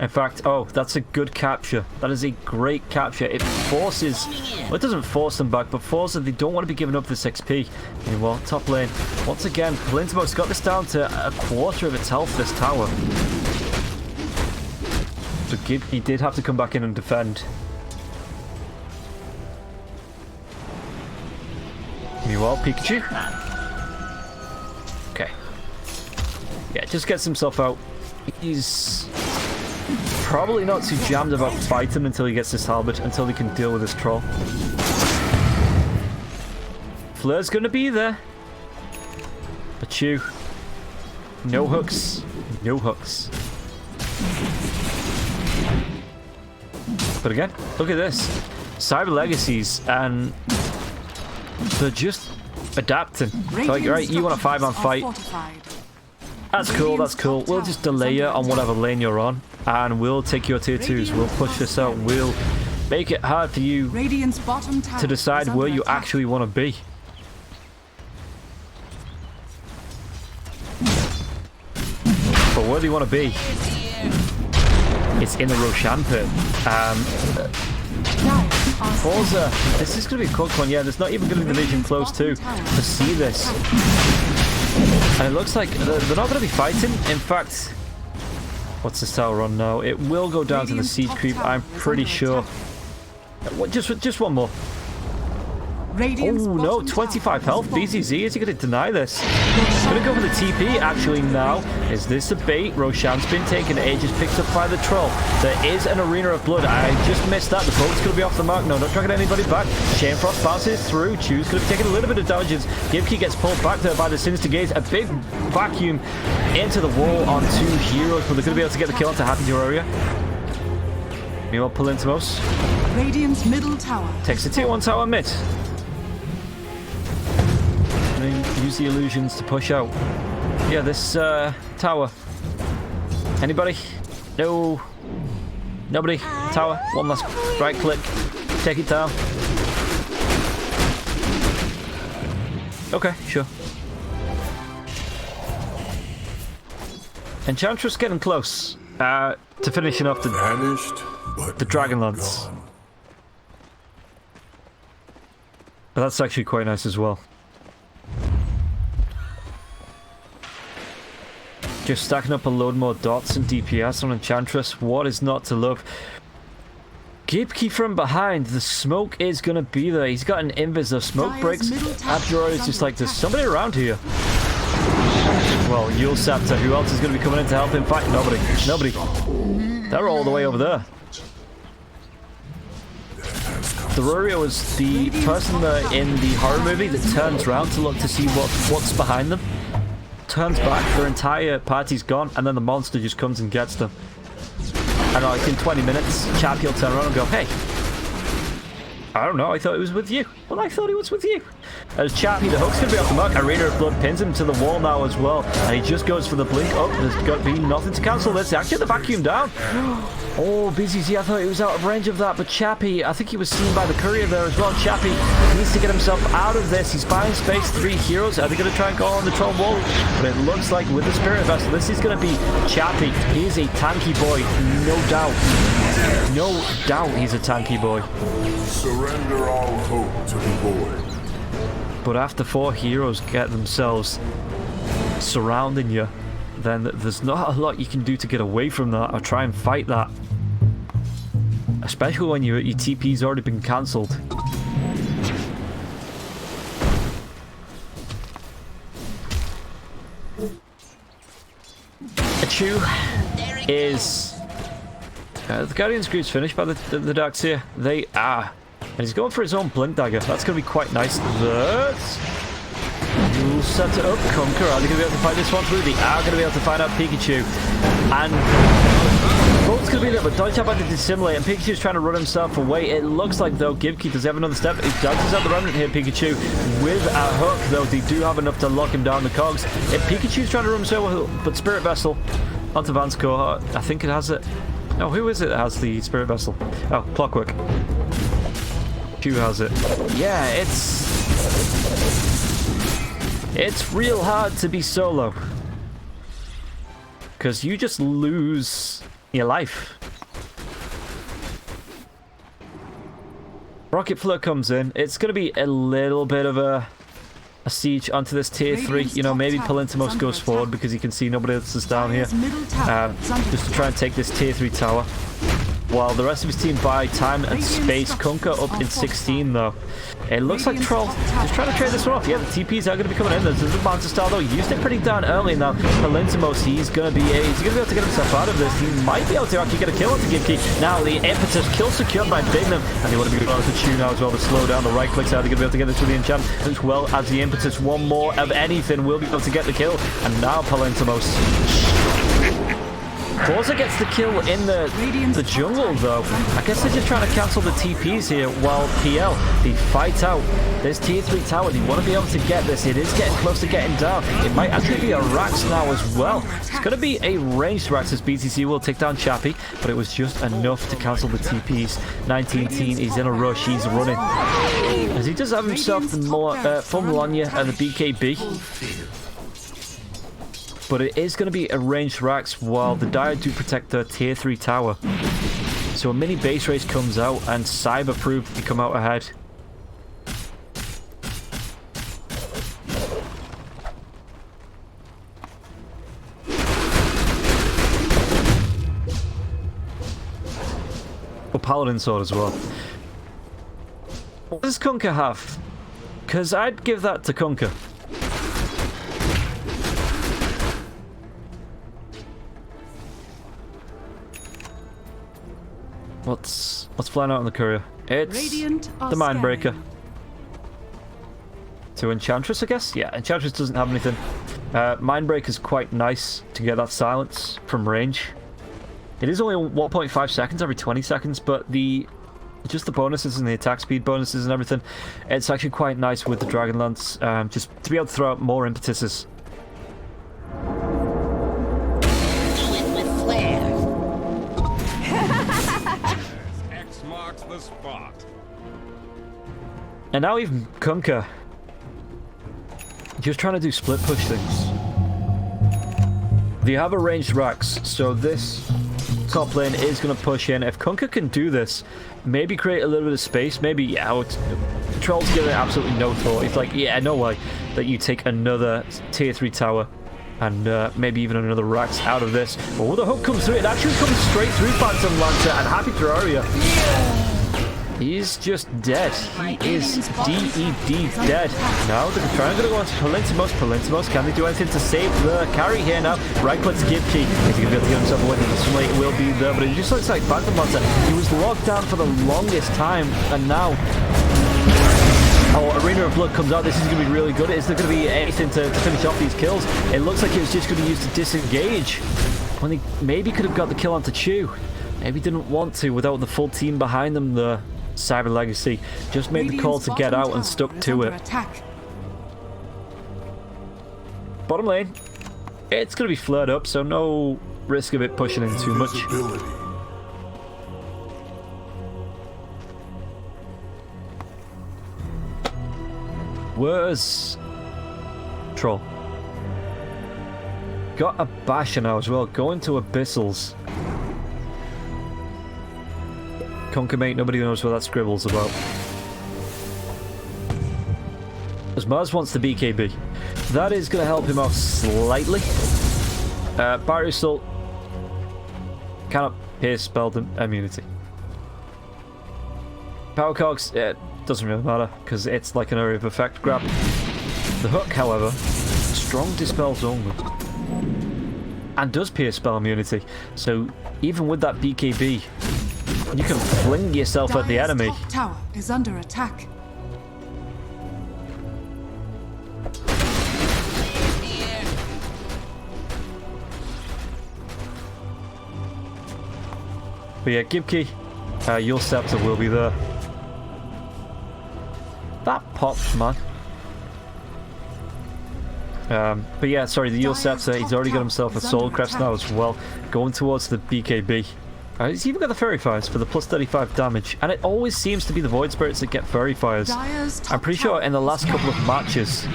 Speaker 12: In fact, oh, that's a good capture. That is a great capture. It forces, well, it doesn't force them back, but Forza, they don't want to be giving up this XP. Meanwhile, top lane, once again, Palintimo's got this down to a quarter of its health, this tower. So he did have to come back in and defend. Meanwhile, Pikachu. Okay. Yeah, just gets himself out. He's probably not too jammed about fighting until he gets this halberd, until he can deal with this troll. Flair's gonna be there. But you. No hooks. No hooks. But again, look at this. Cyber Legacies, and they're just adapting. Like, right, you want a 5-man fight. That's cool, that's cool. We'll just delay you on whatever lane you're on, and we'll take your tier 2s. We'll push this out. We'll make it hard for you to decide where you actually want to be. But where do you want to be? It's in the Roshan pit. Forza, this is going to be a quick one. Yeah, there's not even going to be the vision close to see this. And it looks like they're not going to be fighting. In fact, what's this tower on now? It will go down to the siege creep, I'm pretty sure. Just one more. Oh no, 25 health. BZZ, is he going to deny this? He's going to go for the TP actually now. Is this a bait? Roshan's been taken. Aegis picked up by the troll. There is an Arena of Blood. I just missed that. The boat's going to be off the mark. No, not dragging anybody back. Shamefrost bounces through. Choose could have taken a little bit of damages. Gibkey gets pulled back there by the Sinister Gaze. A big vacuum into the wall on 2 heroes, but they're going to be able to get the kill onto Happy Terraria. Meanwhile, Palintimos.
Speaker 4: Radiant's middle tower.
Speaker 12: Takes the tier 1 tower mid. Use the illusions to push out. Yeah, this tower. Anybody? No. Nobody. Tower. One last right click. Take it down. Okay, sure. Enchantress getting close to finishing off the Dragonlance. But that's actually quite nice as well. Just stacking up a load more dots and DPS on Enchantress. What is not to love? Gibkey from behind. The smoke is going to be there. He's got an invis of smoke breaks. Abjuror is just like, there's somebody around here. Well, Yule Scepter. Who else is going to be coming in to help him fight? Nobody. Nobody. They're all the way over there. Theruria was the person in the horror movie that turns around to look to see what's behind them. Turns back, their entire party's gone, and then the monster just comes and gets them. And like in 20 minutes, Chappie will turn around and go, hey, I don't know, I thought it was with you. Well, I thought he was with you. As Chappie, the hook's going to be off the mark. Arena of Blood pins him to the wall now as well. And he just goes for the blink. Oh, there's got to be nothing to cancel this. Actually, the vacuum down. Oh, BZZ, I thought he was out of range of that. But Chappie, I think he was seen by the courier there as well. Chappie needs to get himself out of this. He's buying space. 3 heroes. Are they going to try and go on the troll wall? But it looks like with the Spirit Vessel, this is going to be Chappie. He is a tanky boy, no doubt. No doubt he's a tanky boy.
Speaker 3: Surrender all hope to the void.
Speaker 12: But after 4 heroes get themselves surrounding you, then there's not a lot you can do to get away from that or try and fight that. Especially when your TP's already been cancelled. Achu is... the Guardian's Group's finished by the Darkseer. They are. And he's going for his own Blink Dagger. That's going to be quite nice. You'll set it up. Conquer. Are they going to be able to fight this one through? They are going to be able to find out Pikachu. And both's going to be a little bit dodge up by the Dissimulate. And Pikachu's trying to run himself away. It looks like, though, Gibkey does have another step. He dodges out the Remnant here, Pikachu. With a hook, though, they do have enough to lock him down the cogs. If Pikachu's trying to run himself, but Spirit Vessel onto Van's core. I think it has it. Oh, who is it that has the Spirit Vessel? Oh, Clockwork. Who has it? Yeah, it's real hard to be solo. Because you just lose your life. Rocket Flare comes in. It's going to be a little bit of a siege onto this tier 3. You know, maybe Palintimos goes forward because he can see nobody else is down here. Just to try and take this tier 3 tower. While the rest of his team buy time and space. Kunka up in 16 though. It looks like Troll just trying to trade this one off. Yeah, the TPs are going to be coming in. There's a Bouncer Star though. He used it pretty darn early now. Palintimos, he's going to be able to get himself out of this. He might be able to actually get a kill onto Gibkey. Now the Impetus kill secured by Bignum. And they want to be able to tune now as well to slow down the right clicks. Are they going to be able to get this with the enchant? As well as the Impetus, one more of anything will be able to get the kill. And now Palintimos. Forza gets the kill in the jungle though. I guess they're just trying to cancel the TPs here while PL, they fight out this tier 3 tower. They want to be able to get this. It is getting close to getting down. It might actually be a Rax now as well. It's going to be a ranged Rax as BTC will take down Chappie, but it was just enough to cancel the TPs. 19 teen, he's in a rush, he's running. As he does have himself the full Melania and the BKB. But it is going to be a ranged Rax while the Dire do protect their tier 3 tower. So a mini base race comes out and Cyber proved to come out ahead. Oh, Paladin Sword as well. What does Kunka have? Because I'd give that to Kunkka. What's flying out on the courier? It's the Mindbreaker. To Enchantress, I guess? Yeah, Enchantress doesn't have anything. Mindbreaker's quite nice to get that silence from range. It is only 1.5 seconds every 20 seconds, but just the bonuses and the attack speed bonuses and everything, it's actually quite nice with the Dragon Lance, just to be able to throw out more impetuses.
Speaker 6: X marks the spot.
Speaker 12: And now even Kunkka, just trying to do split push things. They have a ranged Rax, so this top lane is going to push in. If Kunkka can do this, maybe create a little bit of space, maybe, yeah, Troll's giving it absolutely no thought. He's like, yeah, no way that you take another tier 3 tower and maybe even another Rax out of this. But when the hook comes through, it actually comes straight through Phantom Lancer and Happy Terraria. He's just dead. He is DED dead. Now they're trying to go on to Palintimos. Palintimos, can they do anything to save the carry here now? Right click to Gibkey. Is he going to be able to get himself away from the swing? It will be there, but it just looks like Phantom Lancer. He was locked down for the longest time, and now... Oh, Arena of Blood comes out. This is going to be really good. Is there going to be anything to finish off these kills? It looks like it was just going to be used to disengage. When he maybe could have got the kill onto Chu. Maybe didn't want to without the full team behind them. The Cyber Legacy just made the call to get out and stuck to it. Bottom lane, it's going to be flared up, so no risk of it pushing in too much. Where's Troll? Got a Basher now as well, going to Abyssals. Kunkka, mate, nobody knows what that scribble's about. As Mars wants the BKB. That is going to help him out slightly. Barrier Assault cannot pierce spell immunity. Power Cogs, it doesn't really matter because it's like an area of effect grab. The hook, however, strong dispels only. And does pierce spell immunity. So even with that BKB, you can fling yourself at the enemy.
Speaker 4: Top tower is under attack.
Speaker 12: But yeah, Gibkey, your scepter will be there. That popped, man. But yeah, sorry, the Yule Scepter, he's already got himself a Soul Crest now as well, going towards the BKB. He's even got the Fairy Fires for the plus 35 damage, and it always seems to be the Void Spirits that get Fairy Fires. I'm pretty sure in the last couple of matches.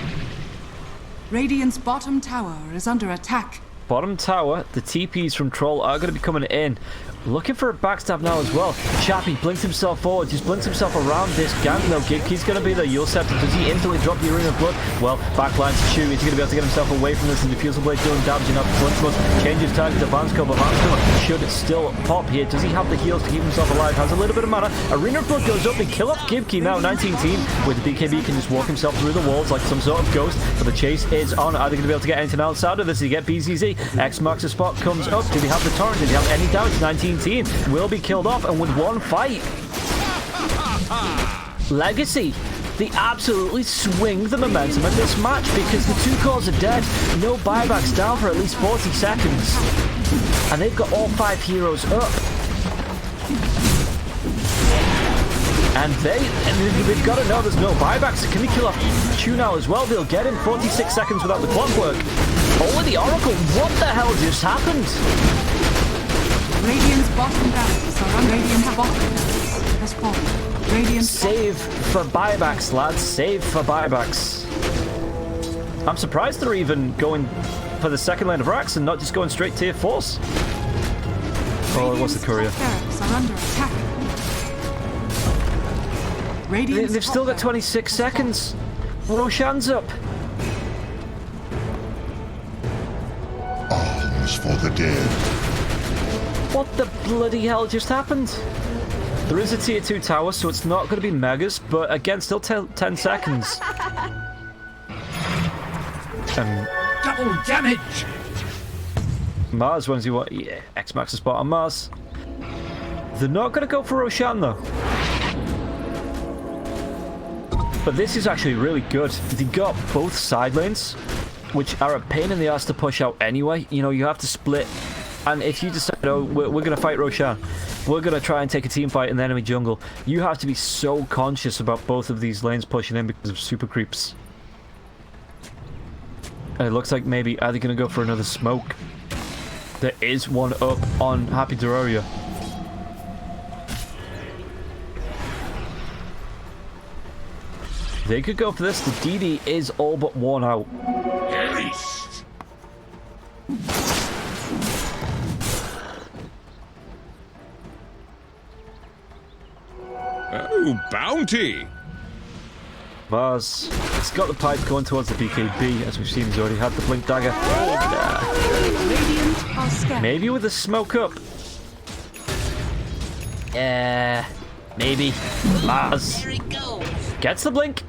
Speaker 4: Radiant's bottom tower is under attack.
Speaker 12: Bottom tower, the TPs from Troll are going to be coming in. Looking for a backstab now as well. Chappie blinks himself forward, just blinks himself around this gang. No, Gibkey's going to be the Yule Scepter. Does he instantly drop the Arena of Blood? Well, backline to Chu. Is he going to be able to get himself away from this? And Diffusal Blade doing damage enough. Palintimos changes target to Vansco, but Vansco should still pop here. Does he have the heals to keep himself alive? Has a little bit of mana. Arena of Blood goes up. They kill off Gibkey now. 19 team with the BKB can just walk himself through the walls like some sort of ghost. But the chase is on. Are they going to be able to get anything else out of this? Did he get BZZ? X marks the spot, comes up. Did he have the torrent? Did he have any damage? 19 team will be killed off, and with one fight, Legacy, they absolutely swing the momentum of this match because the two cores are dead, no buybacks down for at least 40 seconds, and they've got all 5 heroes up. And they've got to know there's no buybacks. Can they kill off Chu now as well? They'll get him 46 seconds without the clockwork. Oh, the Oracle, what the hell just happened?
Speaker 4: Radiant's bottom barracks are under Radiant's bottom barracks has fallen. Radiant
Speaker 12: save for buybacks, lads. Save for buybacks. I'm surprised they're even going for the second lane of racks and not just going straight tier 4s. Oh, what's the courier?
Speaker 4: Are under attack.
Speaker 12: They've still got 26 seconds. Roshan's up.
Speaker 3: Alms for the dead.
Speaker 12: What the bloody hell just happened? There is a tier 2 tower, so it's not going to be megas, but again, still 10 seconds.
Speaker 3: Double damage!
Speaker 12: Mars, when does he want? Yeah, X marks the spot on Mars. They're not going to go for Roshan, though. But this is actually really good. They got both side lanes, which are a pain in the ass to push out anyway. You know, you have to split. And if you decide, oh, we're going to fight Roshan, we're going to try and take a team fight in the enemy jungle, you have to be so conscious about both of these lanes pushing in because of super creeps. And it looks like maybe are they going to go for another smoke? There is one up on Happy Terraria. They could go for this. The DD is all but worn out.
Speaker 3: Oh, bounty!
Speaker 12: Mars, it's got the pipe going towards the BKB. As we've seen, he's already had the blink dagger. Maybe with the smoke up. Maybe. Mars gets the blink.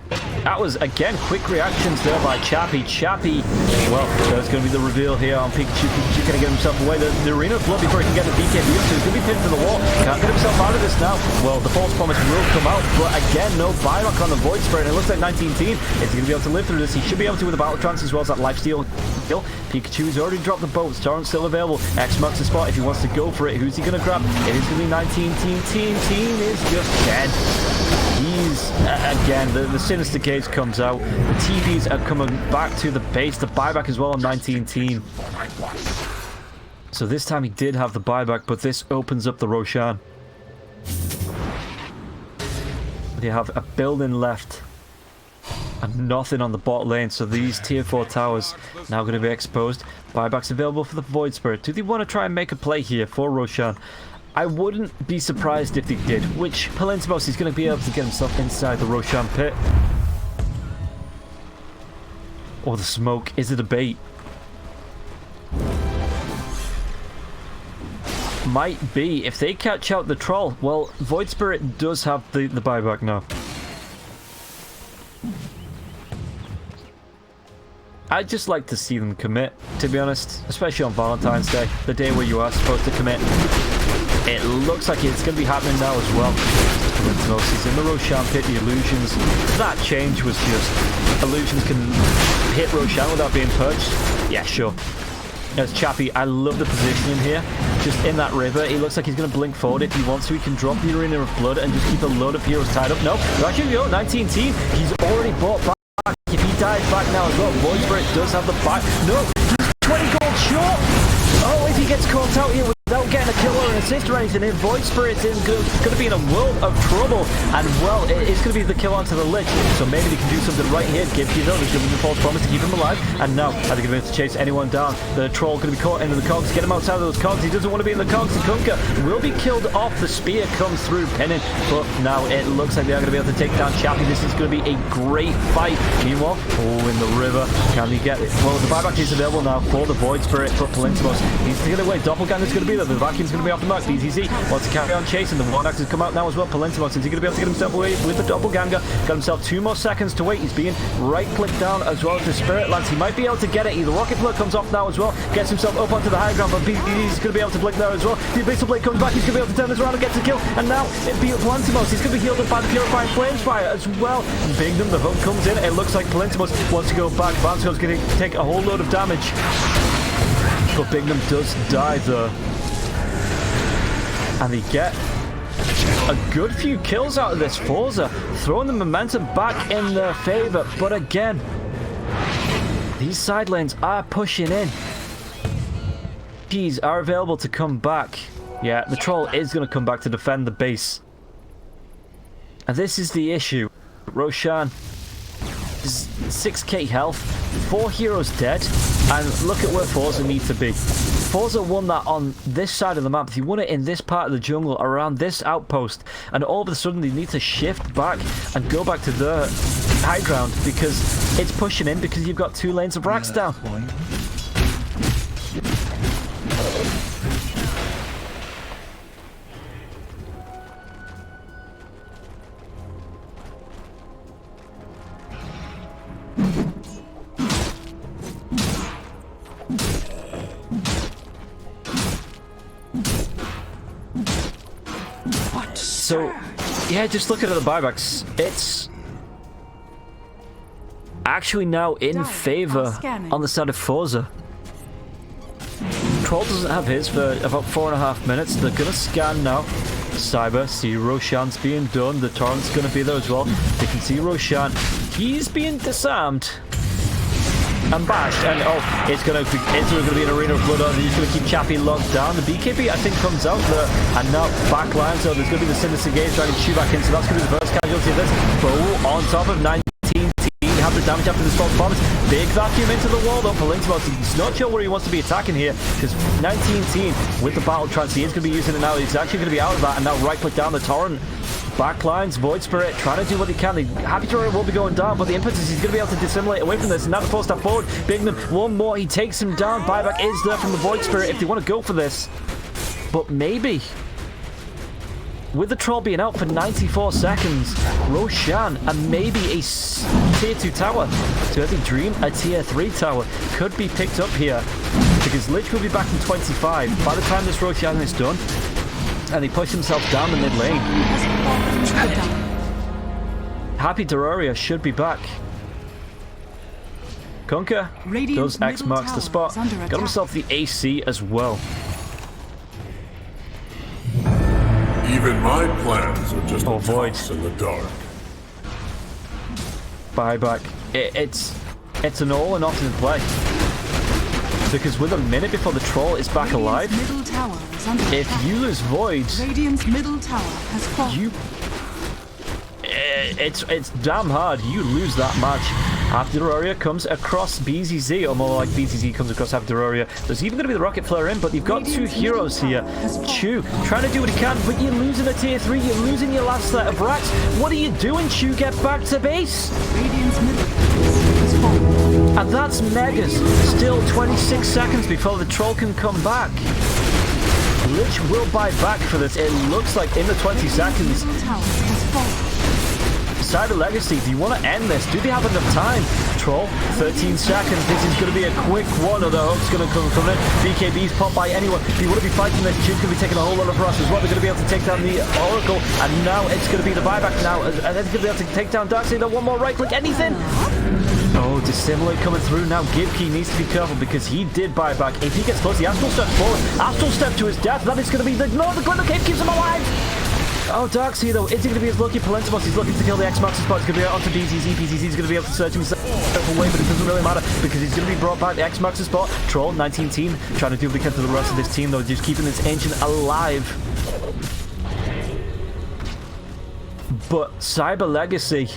Speaker 12: That was, again, quick reactions there by Chappie. Chappie, well, there's going to be the reveal here on Pikachu. Pikachu going to get himself away. The arena of blood before he can get the BKB up, so he's going to be pinned to the wall. Can't get himself out of this now. Well, the false promise will come out, but again, no buyback on the Void Spirit. It looks like 19 team is going to be able to live through this. He should be able to with the Battle Trance as well as that lifesteal kill. Pikachu's already dropped the boat. Torrent's still available. X marks the spot if he wants to go for it. Who's he going to grab? It is going to be 19 team. Team is just dead. He's, again, the Sinister Gaze comes out. The TPs are coming back to the base. The buyback as well on 19 team. So this time he did have the buyback, but this opens up the Roshan. They have a building left and nothing on the bot lane, so these tier 4 towers now going to be exposed. Buybacks available for the Void Spirit. Do they want to try and make a play here for Roshan? I wouldn't be surprised if they did, which Palintimos is going to be able to get himself inside the Roshan pit. Or the smoke. Is it a bait? Might be. If they catch out the troll, well, Void Spirit does have the buyback now. I'd just like to see them commit, to be honest, especially on Valentine's Day, the day where you are supposed to commit. It looks like it's going to be happening now as well. He's in the Roshan pit, the illusions. That change was just... Illusions can hit Roshan without being purged. Yeah, sure. There's Chappie. I love the positioning here. Just in that river. He looks like he's going to blink forward. If he wants to, he can drop the Arena of Blood and just keep a load of heroes tied up. No, actually, go. 19 team. He's already bought back. If he dies back now as well, Void Spirit does have the fight. No, he's 20 gold short. Oh, if he gets caught out here without getting a kill or an assist or anything, if Void Spirit's going to be in a world of trouble. And, well, it's going to be the kill onto the Lich. So maybe they can do something right here. Give Kido, there's going to be the false promise to keep him alive. And now, are they going to be able to chase anyone down? The troll going to be caught into the cogs. Get him outside of those cogs. He doesn't want to be in the cogs. The Kunkka will be killed off. The spear comes through, pinning. But now it looks like they are going to be able to take down Chappie. This is going to be a great fight. Meanwhile, in the river. Can he get it? Well, the buyback is available now for the Void Spirit, but Palintimos needs to get away. Doppelganger's going to be there. The vacuum's going to be off the mark. BZZ wants to carry on chasing. The Warnox has come out now as well. Palintimos, is he going to be able to get himself away with the Doppelganger? Got himself 2 more seconds to wait. He's being right-clicked down as well as the Spirit Lance. He might be able to get it. The Rocket Blade comes off now as well. Gets himself up onto the high ground, but he's going to be able to blink there as well. The Abyssal Blade comes back. He's going to be able to turn this around and get the kill. And now, Palintimos, he's going to be healed up by the Purifying Flames Fire as well. Bignum, the hook comes in. It looks like Palintimos wants to go back. Vansco's going to take a whole load of damage. But Bignum does die there. And they get a good few kills out of this. Forza throwing the momentum back in their favor. But again, these side lanes are pushing in. Keys are available to come back. Yeah, the troll is going to come back to defend the base. And this is the issue. Roshan is 6k health, 4 heroes dead, and look at where Forza needs to be. Forza won that on this side of the map. He won it in this part of the jungle, around this outpost, and all of a sudden they need to shift back and go back to their high ground because it's pushing in because you've got 2 lanes of racks down. So, yeah, just looking at the buybacks, it's actually now in favor on the side of Forza. Troll doesn't have his for about 4.5 minutes. They're gonna scan now. Cyber, see Roshan's being done. The torrent's gonna be there as well. They can see Roshan. He's being disarmed and bashed, and it's gonna be an arena of blood. They're just gonna keep Chappie locked down. The BKB I think comes out there, and now backline. So there's gonna be the Sinister Gaze trying to chew back in. So that's gonna be the first casualty of this. Bow on top of 19. Have the damage after the false promise. Big vacuum into the wall though for Link's. He's not sure where he wants to be attacking here, because 19 with the battle trance, he is going to be using it now. He's actually going to be out of that, and now right click down the torrent. Backlines, Void Spirit trying to do what he can. Happy Terror will be going down, but the impetus he's going to be able to dissimulate away from this. And now the 4-step forward. Bigman, one more, he takes him down. Buyback is there from the Void Spirit if they want to go for this. But maybe, with the troll being out for 94 seconds, Roshan and maybe a tier 2 tower, so I think Dream, a tier 3 tower, could be picked up here, because Lich will be back in 25 by the time this Roshan is done, and he pushed himself down the mid lane. Happy Terraria should be back. Kunkka does X marks the spot, got himself the AC as well.
Speaker 3: Even my plans are just
Speaker 12: Void
Speaker 3: in the dark.
Speaker 12: Buyback. It's an all or nothing play. Because with a minute before the troll is back alive, if you lose Void,
Speaker 4: Radiant's middle tower has fallen.
Speaker 12: It's damn hard. You lose that match. Happy Terraria comes across BZZ, or more like BZZ comes across Happy Terraria. There's even going to be the rocket flare in, but you've got two heroes here. Chu trying to do what he can, but you're losing a tier 3. You're losing your last set of racks. What are you doing, Chu? Get back to base. And that's Megas. Still 26 seconds before the troll can come back. Lich will buy back for this. It looks like in the 20 seconds. Cyber Legacy, do you want to end this? Do they have enough time? Troll, 13 seconds. This is going to be a quick one. The hook's going to come in. BKB's popped by anyone. Do you want to be fighting this? Chu's going to be taking a whole lot of rush as well. They're going to be able to take down the Oracle. And now it's going to be the buyback now. And then they're going to be able to take down Darkseid. One more right click. Anything? Oh, Dissimulate coming through now. Gibkey needs to be careful because he did buy back. If he gets close, the Astral steps forward. Astral step to his death. That is going to be the Glimmer Cave keeps him alive. Oh, Darkseid though, is he going to be as lucky? Palentimos, he's looking to kill the X-Marks spot. He's going to be out onto BZZ. BZZ's going to be able to search himself away, but it doesn't really matter because he's going to be brought back. The X-Marks spot. Troll, 19 team, trying to do what they can to the rest of this team though, just keeping this ancient alive. But Cyber Legacy,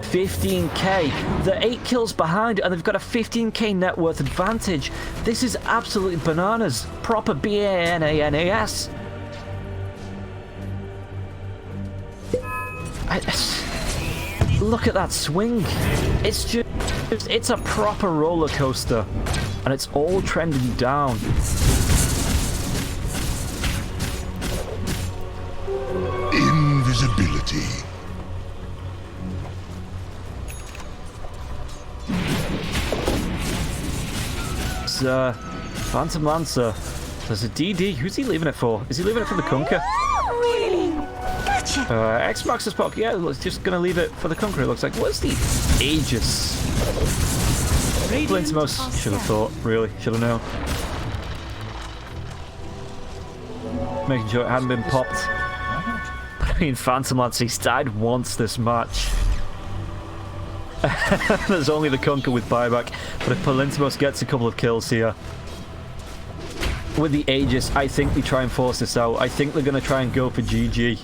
Speaker 12: 15k. They're 8 kills behind and they've got a 15k net worth advantage. This is absolutely bananas. Proper BANANAS. Look at that swing. It's a proper roller coaster and it's all trending down.
Speaker 3: Invisibility.
Speaker 12: It's Phantom Lancer. There's a DD. Who's he leaving it for? Is he leaving it for the Kunkka? X marks the spot. Yeah, it's just gonna leave it for the Kunkka. It looks like. What's the Aegis? Blintimos should have thought. Really, should have known. Making sure it hadn't been popped. I mean, Phantom Lancer, he's died once this match. There's only the Kunkka with buyback, but if Palentimos gets a couple of kills here with the Aegis, I think they try and force this out. I think they're gonna try and go for GG.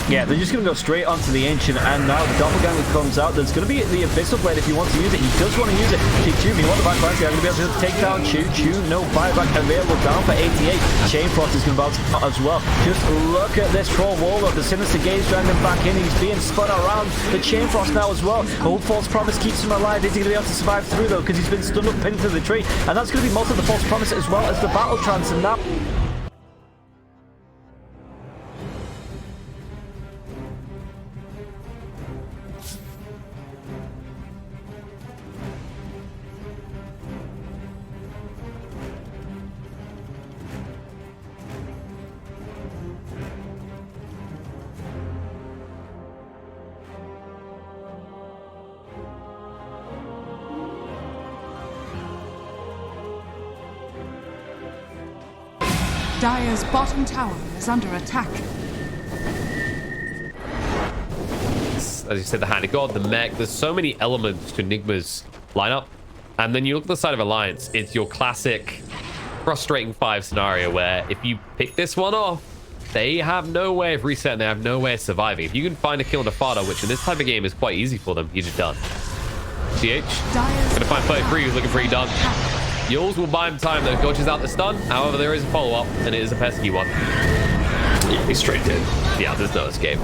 Speaker 12: Yeah, they're just going to go straight onto the Ancient, and now the Doppelganger comes out. There's going to be the Abyssal Blade if he wants to use it. He does want to use it. Chu, you want the back flank, they're going to be able to take down Chu. No buyback available, down for 88. Chainfrost is going to bounce out as well. Just look at this troll wall up. The Sinister Gaze dragging him back in. He's being spun around. The Chainfrost now as well. Old False Promise keeps him alive. Is he going to be able to survive through though? Because he's been stunned up, pinned to the tree. And that's going to be most of the False Promise as well as the Battle Trance. And now
Speaker 4: Dire's bottom tower is under attack.
Speaker 14: As you said, the Hand of God, the mech, there's so many elements to Nigma's lineup. And then you look at the side of Alliance, it's your classic frustrating 5 scenario where if you pick this one off, they have no way of resetting, they have no way of surviving. If you can find a kill on a Fada, which in this type of game is quite easy for them, you're just done. CH, gonna find 33, who's looking pretty done. Yules will buy him time though, dodges out the stun. However, there is a follow-up, and it is a pesky one.
Speaker 15: Yeah, he's straight dead.
Speaker 14: Yeah, there's no escape.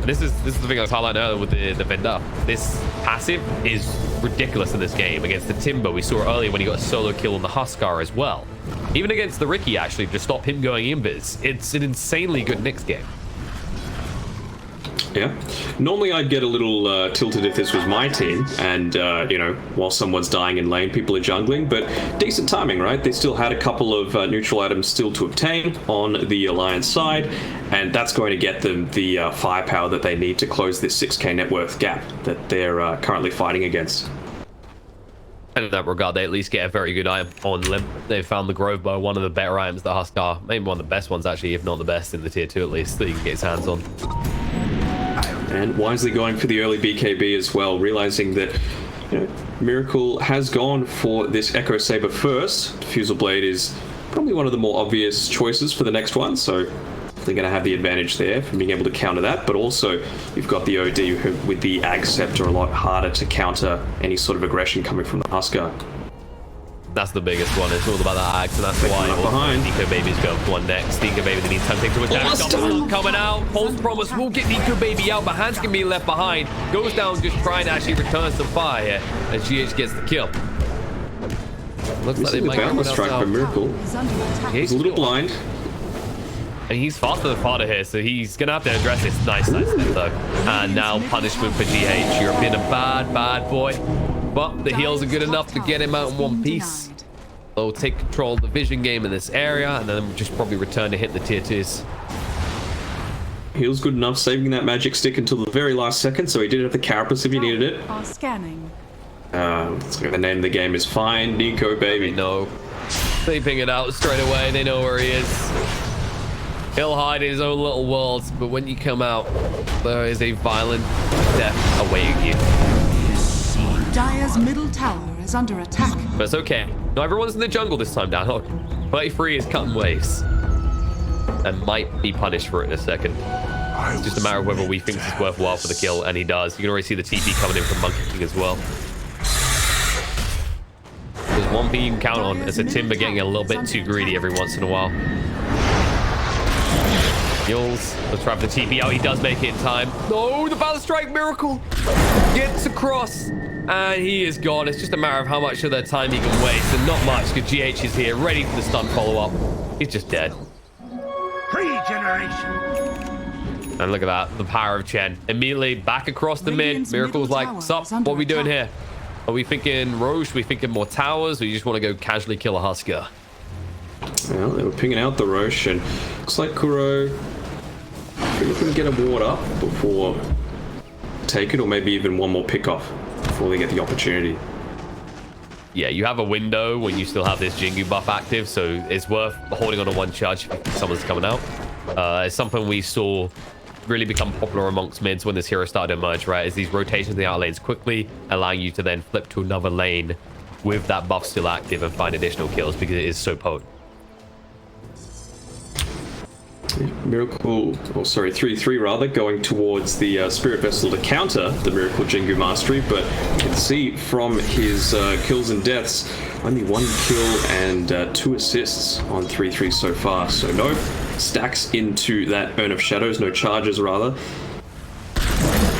Speaker 14: This is the thing I was highlighting earlier with the Vendor. This passive is ridiculous in this game. Against the Timber, we saw earlier when he got a solo kill on the Huskar as well. Even against the Ricky, actually, to stop him going invis. It's an insanely good Nyx game.
Speaker 15: Yeah. Normally I'd get a little tilted if this was my team and, you know, while someone's dying in lane, people are jungling, but decent timing, right? They still had a couple of neutral items still to obtain on the Alliance side, and that's going to get them the firepower that they need to close this 6k net worth gap that they're currently fighting against.
Speaker 14: And in that regard, they at least get a very good item on Limp. They found the Grove Bow, one of the better items that Huskar, maybe one of the best ones actually, if not the best in the tier 2 at least, that you can get his hands on.
Speaker 15: And wisely going for the early BKB as well, realizing that, you know, Miracle has gone for this Echo Saber first. Fusel Blade is probably one of the more obvious choices for the next one, so they're going to have the advantage there from being able to counter that. But also, you've got the OD with the Ag Scepter, a lot harder to counter any sort of aggression coming from the Huskar.
Speaker 14: That's the biggest one. It's all about that Ag, so that's why
Speaker 15: behind.
Speaker 14: Nico Baby's going for one next. Nico Baby, they need something to attack. Coming out. Pulse Promise will get Nico Baby out, but Hans can be left behind. Goes down, just trying to actually return some fire here, and GH gets the kill. Looks like they might get
Speaker 15: the strike from Miracle. He's a little blind.
Speaker 14: And he's faster than Fada here, so he's going to have to address this. Nice step, though. And now punishment for GH. You're being a bad, bad boy. But the heals are good enough to get him out in one piece. They'll take control of the vision game in this area, and then just probably return to hit the tier 2s.
Speaker 15: Heals good enough, saving that magic stick until the very last second, so he did have the carapace if he needed it.
Speaker 4: Scanning.
Speaker 15: The name of the game is Find Nico Baby.
Speaker 14: No. They ping it out straight away. They know where he is. He'll hide in his own little world, but when you come out, there is a violent death awaiting you.
Speaker 4: Dire's middle tower is under attack.
Speaker 14: But it's okay. Not everyone's in the jungle this time, down. 33 is cutting waves and might be punished for it in a second. It's just a matter of whether we think this is worthwhile for the kill, and he does. You can already see the TP coming in from Monkey King as well. There's one thing you can count on. It's a Timber getting a little bit too greedy every once in a while. Yules, let's try for the TP out. He does make it in time. No, the Battle Strike Miracle gets across, and he is gone. It's just a matter of how much of their time he can waste, and not much, because GH is here, ready for the stun follow-up. He's just dead.
Speaker 3: Regeneration.
Speaker 14: And look at that, the power of Chen. Immediately back across the mid. Miracle's like, sup, what are we doing here? Are we thinking Roche? Are we thinking more towers? Or you just want to go casually kill a Huskar?
Speaker 15: Well, they were pinging out the Roche, and looks like Kuro couldn't get a ward up before take it, or maybe even one more pick off before they get the opportunity.
Speaker 14: Yeah, you have a window when you still have this Jingu buff active, so it's worth holding on to one charge if someone's coming out. It's something we saw really become popular amongst mids when this hero started to emerge, right? Is these rotations in the out lanes quickly, allowing you to then flip to another lane with that buff still active and find additional kills because it is so potent.
Speaker 15: Miracle, or sorry, 3-3 rather, going towards the Spirit Vessel to counter the Miracle Jingu Mastery, but you can see from his kills and deaths, only 1 kill and 2 assists on 3-3 so far, so no stacks into that Urn of Shadows, no charges rather.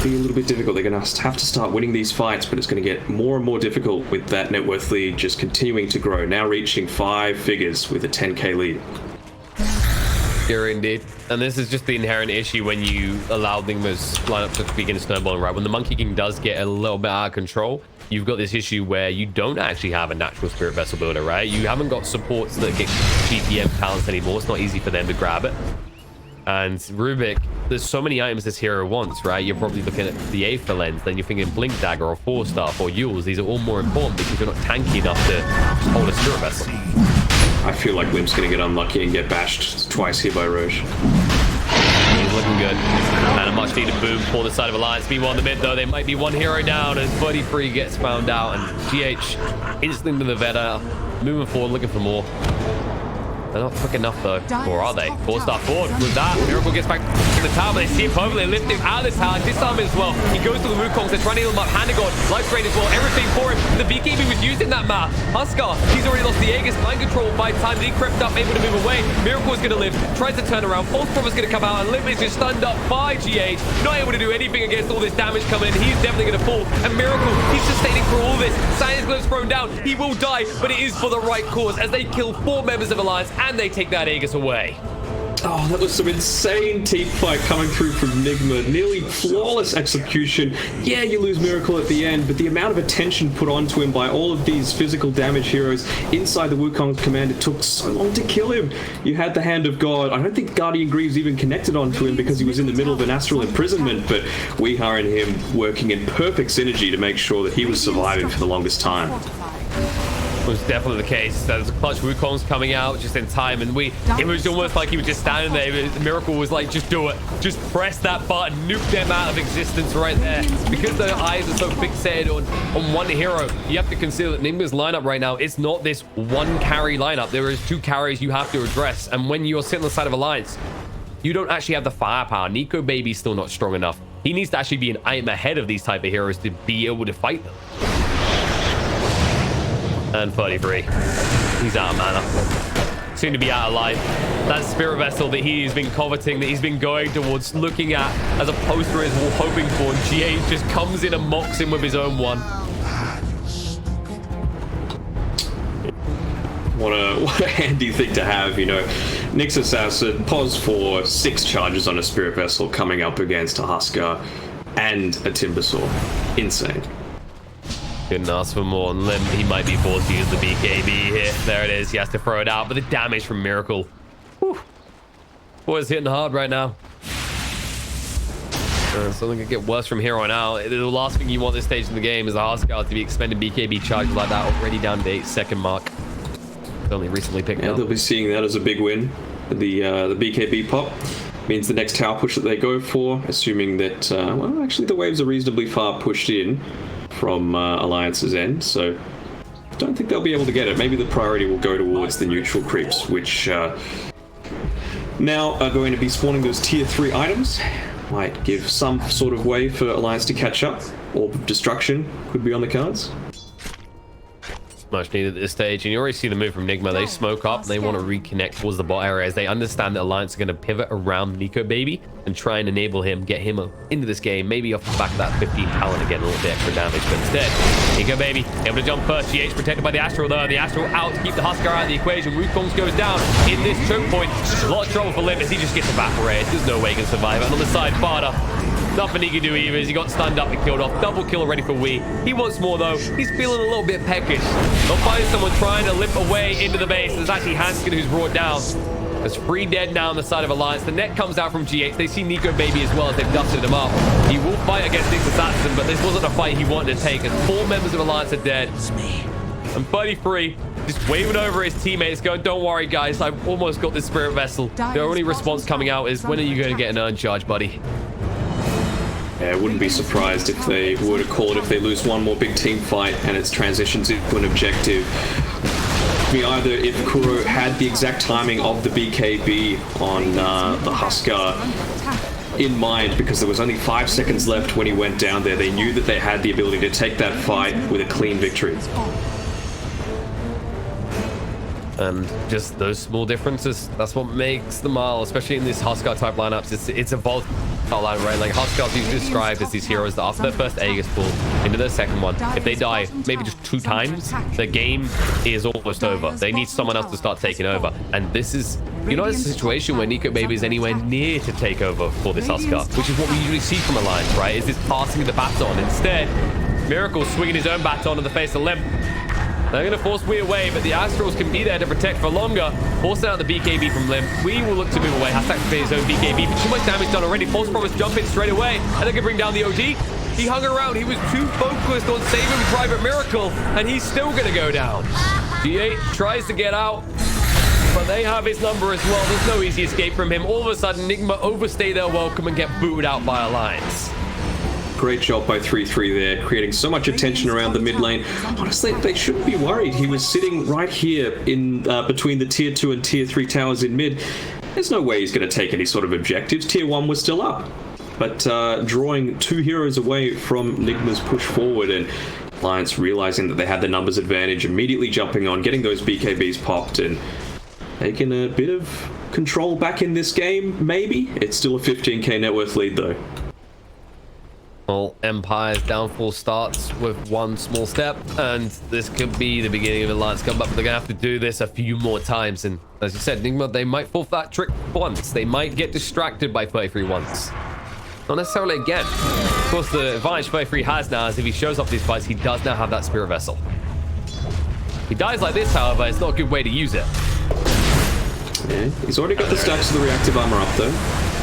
Speaker 15: Be a little bit difficult. They're going to have to start winning these fights, but it's going to get more and more difficult with that net worth lead just continuing to grow, now reaching 5 figures with a 10k lead.
Speaker 14: You're indeed. And this is just the inherent issue when you allow Nigma's lineup to begin snowballing, right? When the Monkey King does get a little bit out of control, you've got this issue where you don't actually have a natural Spirit Vessel builder, right? You haven't got supports that get GPM talents anymore. It's not easy for them to grab it. And Rubik, there's so many items this hero wants, right? You're probably looking at the Aether Lens, then you're thinking Blink Dagger or Force Staff or Yules. These are all more important because you're not tanky enough to hold a Spirit Vessel.
Speaker 15: I feel like Limp's going to get unlucky and get bashed twice here by Roche.
Speaker 14: He's looking good. And a much needed boom for the side of Alliance. Meanwhile, in the mid, though, they might be one hero down as 33 gets found out. And GH instantly to the Veta, moving forward, looking for more. They're not quick enough, though. Or are they? 4-star forward. With that, Miracle gets back to the tower, but they see him perfectly. They lift him out of the tower. Disarm him as well. He goes to the Wukongs. They're trying to heal him up. Handegod, life drain as well. Everything for him. The BKB was used in that map. Huskar, he's already lost the Aegis. Mind control by the time he crept up, able to move away. Miracle is going to live. Tries to turn around. False Prophet's going to come out, and Limp is just stunned up by GH. Not able to do anything against all this damage coming in. He's definitely going to fall. And Miracle, he's sustaining through all this. Science Glove's thrown down. He will die, but it is for the right cause as they kill 4 members of Alliance and they take that Aegis away.
Speaker 15: Oh, that was some insane team fight coming through from Nigma. Nearly flawless execution. Yeah, you lose Miracle at the end, but the amount of attention put onto him by all of these physical damage heroes inside the Wukong's command, it took so long to kill him. You had the Hand of God. I don't think Guardian Greaves even connected onto him because he was in the middle of an astral imprisonment, but Weehar and him working in perfect synergy to make sure that he was surviving for the longest time.
Speaker 14: Was definitely the case. There's a clutch Wukong's coming out just in time, and it was almost like he was just standing there. Miracle was like, just do it. Just press that button, nuke them out of existence right there. Because their eyes are so fixated on one hero, you have to consider that Nigma's lineup right now, it's not this one carry lineup. There is 2 carries you have to address, and when you're sitting on the side of Alliance, you don't actually have the firepower. Nico Baby's still not strong enough. He needs to actually be an item ahead of these type of heroes to be able to fight them. And 33. He's out of mana. Soon to be out of life. That Spirit Vessel that he's been coveting, that he's been going towards, looking at as a poster is hoping for. GH just comes in and mocks him with his own one.
Speaker 15: What a handy thing to have, you know. Nyx Assassin pause for 6 charges on a Spirit Vessel coming up against a Huskar and a Timbersaw. Insane.
Speaker 14: Couldn't ask for more. And Limp, he might be forced to use the BKB here. There it is. He has to throw it out. But the damage from Miracle. Whew. Boy's hitting hard right now. Something could get worse from here on out. The last thing you want this stage in the game is a Huskar to be expending BKB charges like that already down to the 8-second mark. It's only recently picked up.
Speaker 15: They'll be seeing that as a big win. The BKB pop means the next tower push that they go for, assuming that, well, actually the waves are reasonably far pushed in from Alliance's end, so I don't think they'll be able to get it. Maybe the priority will go towards the neutral creeps, which now are going to be spawning those tier 3 items. Might give some sort of way for Alliance to catch up. Orb of Destruction could be on the cards.
Speaker 14: Much needed at this stage, and you already see the move from Nigma. They smoke up, and they want to reconnect towards the bot area as they understand that Alliance are going to pivot around Nico Baby and try and enable him, get him into this game, maybe off the back of that 15 talent again, a little bit extra damage, but instead, Nico Baby able to jump first. GH protected by the Astral though. The Astral out to keep the Huskar out of the equation. Wukongs goes down in this choke point. A lot of trouble for Limp as he just gets evaporated. There's no way he can survive. And on the side, Farda, nothing he can do either as he got stunned up and killed off. Double kill already for Wee. He wants more though. He's feeling a little bit peckish. They'll find someone trying to limp away into the base. There's actually Hanskin who's brought down. There's 3 dead now on the side of Alliance. The net comes out from GH. They see Nico Baby as well as they've dusted him up. He will fight against Nyx Assassin, but this wasn't a fight he wanted to take as 4 members of Alliance are dead. And 33 just waving over his teammates going, don't worry guys, I've almost got this Spirit Vessel. The only response coming out is, when are you going to get an earned charge, buddy?
Speaker 15: Yeah, I wouldn't be surprised if they were to call it if they lose one more big team fight and it transitions into an objective. Either if Kuro had the exact timing of the BKB on the Huskar in mind, because there was only 5 seconds left when he went down there, they knew that they had the ability to take that fight with a clean victory.
Speaker 14: And just those small differences, that's what makes the mile, especially in these Huskar type lineups. It's a volatile line, right? Like Huskar's usually described as these heroes that after their first Aegis pull into their second one, if they die maybe just 2 times, the game is almost over. They need someone else to start taking over. And this is, you're not in a situation where Nico Baby is anywhere near to take over for this Huskar, which is what we usually see from Alliance, right? Is this passing the baton. Instead, Miracle swinging his own baton in the face of Limp. They're going to force Wee away, but the Astrals can be there to protect for longer. Forcing out the BKB from Limp. Wee will look to move away. Has to activate his own BKB, but too much damage done already. False Promise jumping straight away, and they can bring down the OG. He hung around. He was too focused on saving Private Miracle, and he's still going to go down. GH tries to get out. but they have his number as well. There's no easy escape from him. All of a sudden, Nigma overstay their welcome and get booted out by Alliance.
Speaker 15: Great job by 3-3 there, creating so much attention around the mid lane. Honestly, they shouldn't be worried. He was sitting right here in between the tier 2 and tier 3 towers in mid. There's no way he's going to take any sort of objectives. Tier 1 was still up. But drawing 2 heroes away from Nigma's push forward, and Alliance realizing that they had the numbers advantage, immediately jumping on, getting those BKBs popped, and taking a bit of control back in this game, maybe? It's still a 15k net worth lead, though.
Speaker 14: Well, Empire's downfall starts with one small step, and this could be the beginning of Alliance comeback, but they're going to have to do this a few more times. And as you said, Nigma, they might fall for that trick once. They might get distracted by 33 once. Not necessarily again. Of course, the advantage 33 has now is if he shows off these fights, he does now have that Spirit Vessel. He dies like this, however, it's not a good way to use it.
Speaker 15: Yeah, he's already got the stacks of the reactive armor up, though.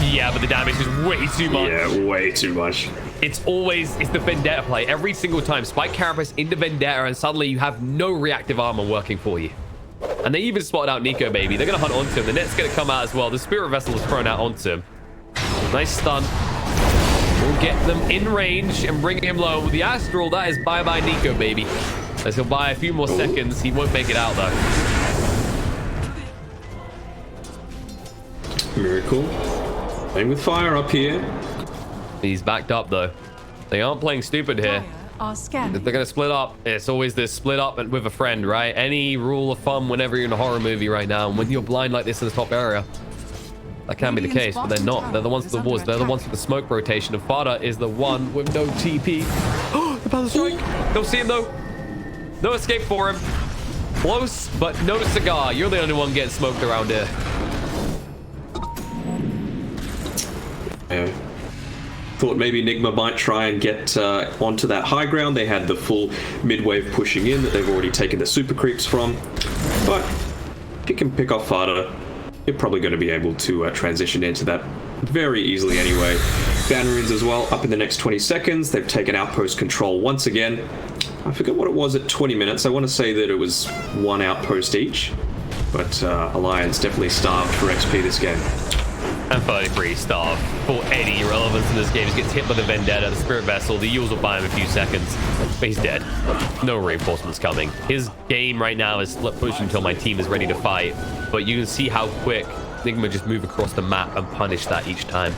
Speaker 14: Yeah, but the damage is way too much.
Speaker 15: Yeah, way too much.
Speaker 14: It's the Vendetta play. Every single time, spike Carapace into Vendetta, and suddenly you have no reactive armor working for you. And they even spotted out Nico, baby. They're going to hunt onto him. The net's going to come out as well. The Spirit Vessel is thrown out onto him. Nice stun. We'll get them in range and bring him low. With the Astral, that is bye-bye Nico, baby. As he'll buy a few more seconds. He won't make it out, though.
Speaker 15: Miracle. Playing with fire up here.
Speaker 14: He's backed up, though. They aren't playing stupid here. If they're going to split up, it's always this split up and with a friend, right? Any rule of thumb whenever you're in a horror movie right now, and when you're blind like this in the top area, that can be the case, but they're not. They're the ones with the wards. They're the ones with the smoke rotation, and Fada is the one with no TP. Oh, the Battle Strike. Don't see him, though. No escape for him. Close, but no cigar. You're the only one getting smoked around here.
Speaker 15: Yeah. Thought maybe Nigma might try and get onto that high ground. They had the full mid-wave pushing in that they've already taken the super creeps from. But if you can pick off Fada, you're probably going to be able to transition into that very easily anyway. Bannerins as well, up in the next 20 seconds. They've taken outpost control once again. I forget what it was at 20 minutes. I want to say that it was 1 outpost each. But Alliance definitely starved for XP this game.
Speaker 14: And 33 starved for any relevance in this game. He gets hit by the Vendetta, the Spirit Vessel. The Yules will buy him a few seconds, but he's dead. No reinforcements coming. His game right now is split push until my team is ready to fight. But you can see how quick Nigma just move across the map and punish that each time.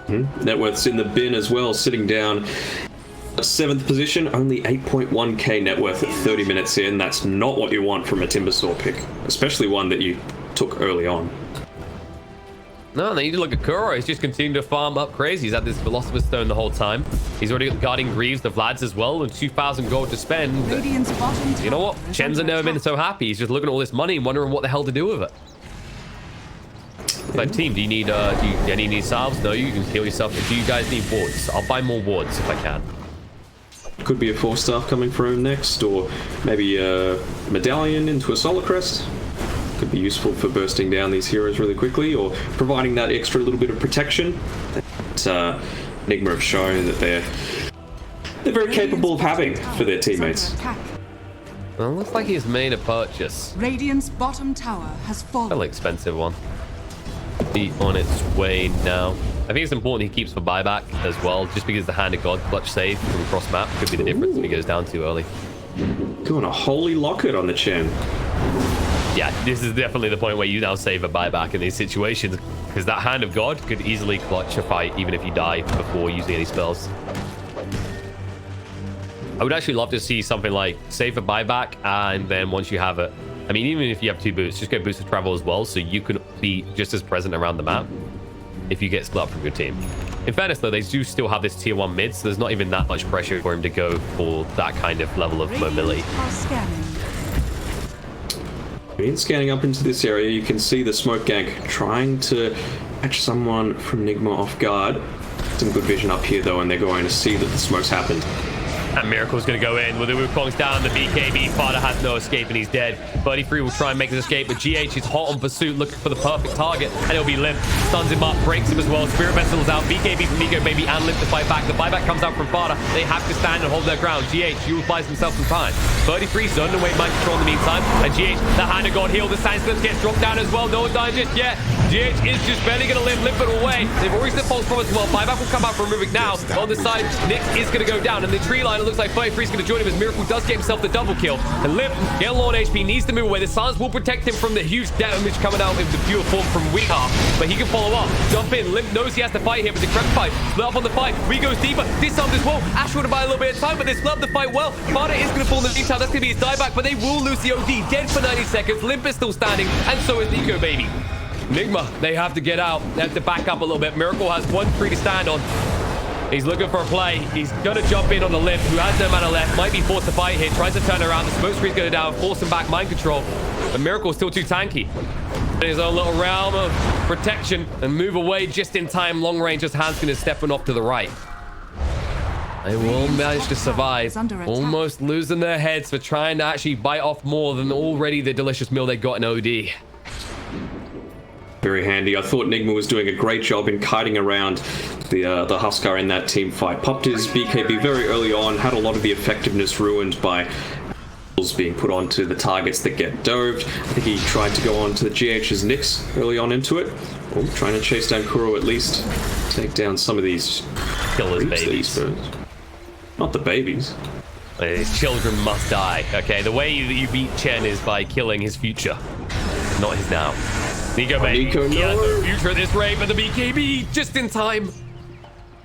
Speaker 15: Net worth's in the bin as well, sitting down at 7th position. Only 8.1k net worth at 30 minutes in. That's not what you want from a Timbersaw pick, especially one that you took early on.
Speaker 14: No, they need to look at Kuro. He's just continuing to farm up crazy. He's had this Philosopher's Stone the whole time. He's already got the Guardian Greaves, the Vlads as well, and 2,000 gold to spend. You know what? Chen's never been so happy. He's just looking at all this money and wondering what the hell to do with it. Like, team, do you need any need salves? No, you can heal yourself. Do you guys need wards? I'll buy more wards if I can.
Speaker 15: Could be a 4-star coming for him next, or maybe a medallion into a Solar Crest. Could be useful for bursting down these heroes really quickly, or providing that extra little bit of protection that Nigma have shown that they're very capable of having for their teammates.
Speaker 14: Well, looks like he's made a purchase.
Speaker 4: Radiant's bottom tower has fallen.
Speaker 14: Fairly expensive one. Be on its way now. I think it's important he keeps for buyback as well, just because the Hand of God clutch save from cross map could be the difference if he goes down too early.
Speaker 15: Going a holy locket on the Chen.
Speaker 14: Yeah, this is definitely the point where you now save a buyback in these situations, because that Hand of God could easily clutch a fight even if you die before using any spells. I would actually love to see something like save a buyback, and then once you have it, I mean, even if you have 2 boots, just get boots of travel as well, so you can be just as present around the map if you get split up from your team. In fairness, though, they do still have this tier 1 mid, so there's not even that much pressure for him to go for that kind of level of mobility.
Speaker 15: Scanning up into this area, you can see the smoke gank trying to catch someone from Nigma off guard. Some good vision up here, though, and they're going to see that the smoke's happened.
Speaker 14: And Miracle's going to go in with the Wukong's down. The BKB Fada has no escape and he's dead. 33 will try and make his escape, but GH is hot on pursuit, looking for the perfect target, and it'll be Limp. Stuns him up, breaks him as well. Spirit Vessel's out. BKB from Nico Baby and Limp to fight back. The buyback comes out from Fada. They have to stand and hold their ground. GH buys himself some time. 33 zoned away mind control in the meantime, and GH, the hand of God heal. The Sand Slips gets dropped down as well. No one died just yet. GH is just barely going to limp it away. They've already slipped false promise as well. Buyback will come out from Rubik now. On the side, Nyx is going to go down, and the tree line, it looks like 33 is going to join him as Miracle does get himself the double kill. And Limp, getting low on HP, needs to move away. The silence will protect him from the huge damage coming out of the pure form from Weehaw, but he can follow up. Jump in. Limp knows he has to fight here, but the Decrepit fight. Split up on the fight. We goes deeper. Disarmed as well. Ash would have buy a little bit of time, but they split up the fight well. Fada is going to fall in the meantime. That's going to be his dieback, but they will lose the OD. Dead for 90 seconds. Limp is still standing, and so is Nico Baby. Nigma, they have to get out. They have to back up a little bit. Miracle has 1-3 to stand on. He's looking for a play. He's going to jump in on the Limp, who has no mana left. Might be forced to fight here. Tries to turn around. The smoke screen's going down. Force him back mind control. But Miracle's still too tanky. In his own little realm of protection and move away just in time. Long range as Hanskin is stepping off to the right. They will manage to survive. Almost losing their heads for trying to actually bite off more than already the delicious meal they got in OD.
Speaker 15: Very handy. I thought Nigma was doing a great job in kiting around the Huskar in that team fight. Popped his BKB very early on, had a lot of the effectiveness ruined by being put onto the targets that get doved. I think he tried to go on to the GH's Nyx early on into it. Oh, trying to chase down Kuro at least. Take down some of these
Speaker 14: killers, babies.
Speaker 15: Not the babies.
Speaker 14: His children must die. Okay, the way that you beat Chen is by killing his future, not his now. Nico, baby.
Speaker 15: Nico,
Speaker 14: He has
Speaker 15: no.
Speaker 14: no future at this rate, but the BKB just in time.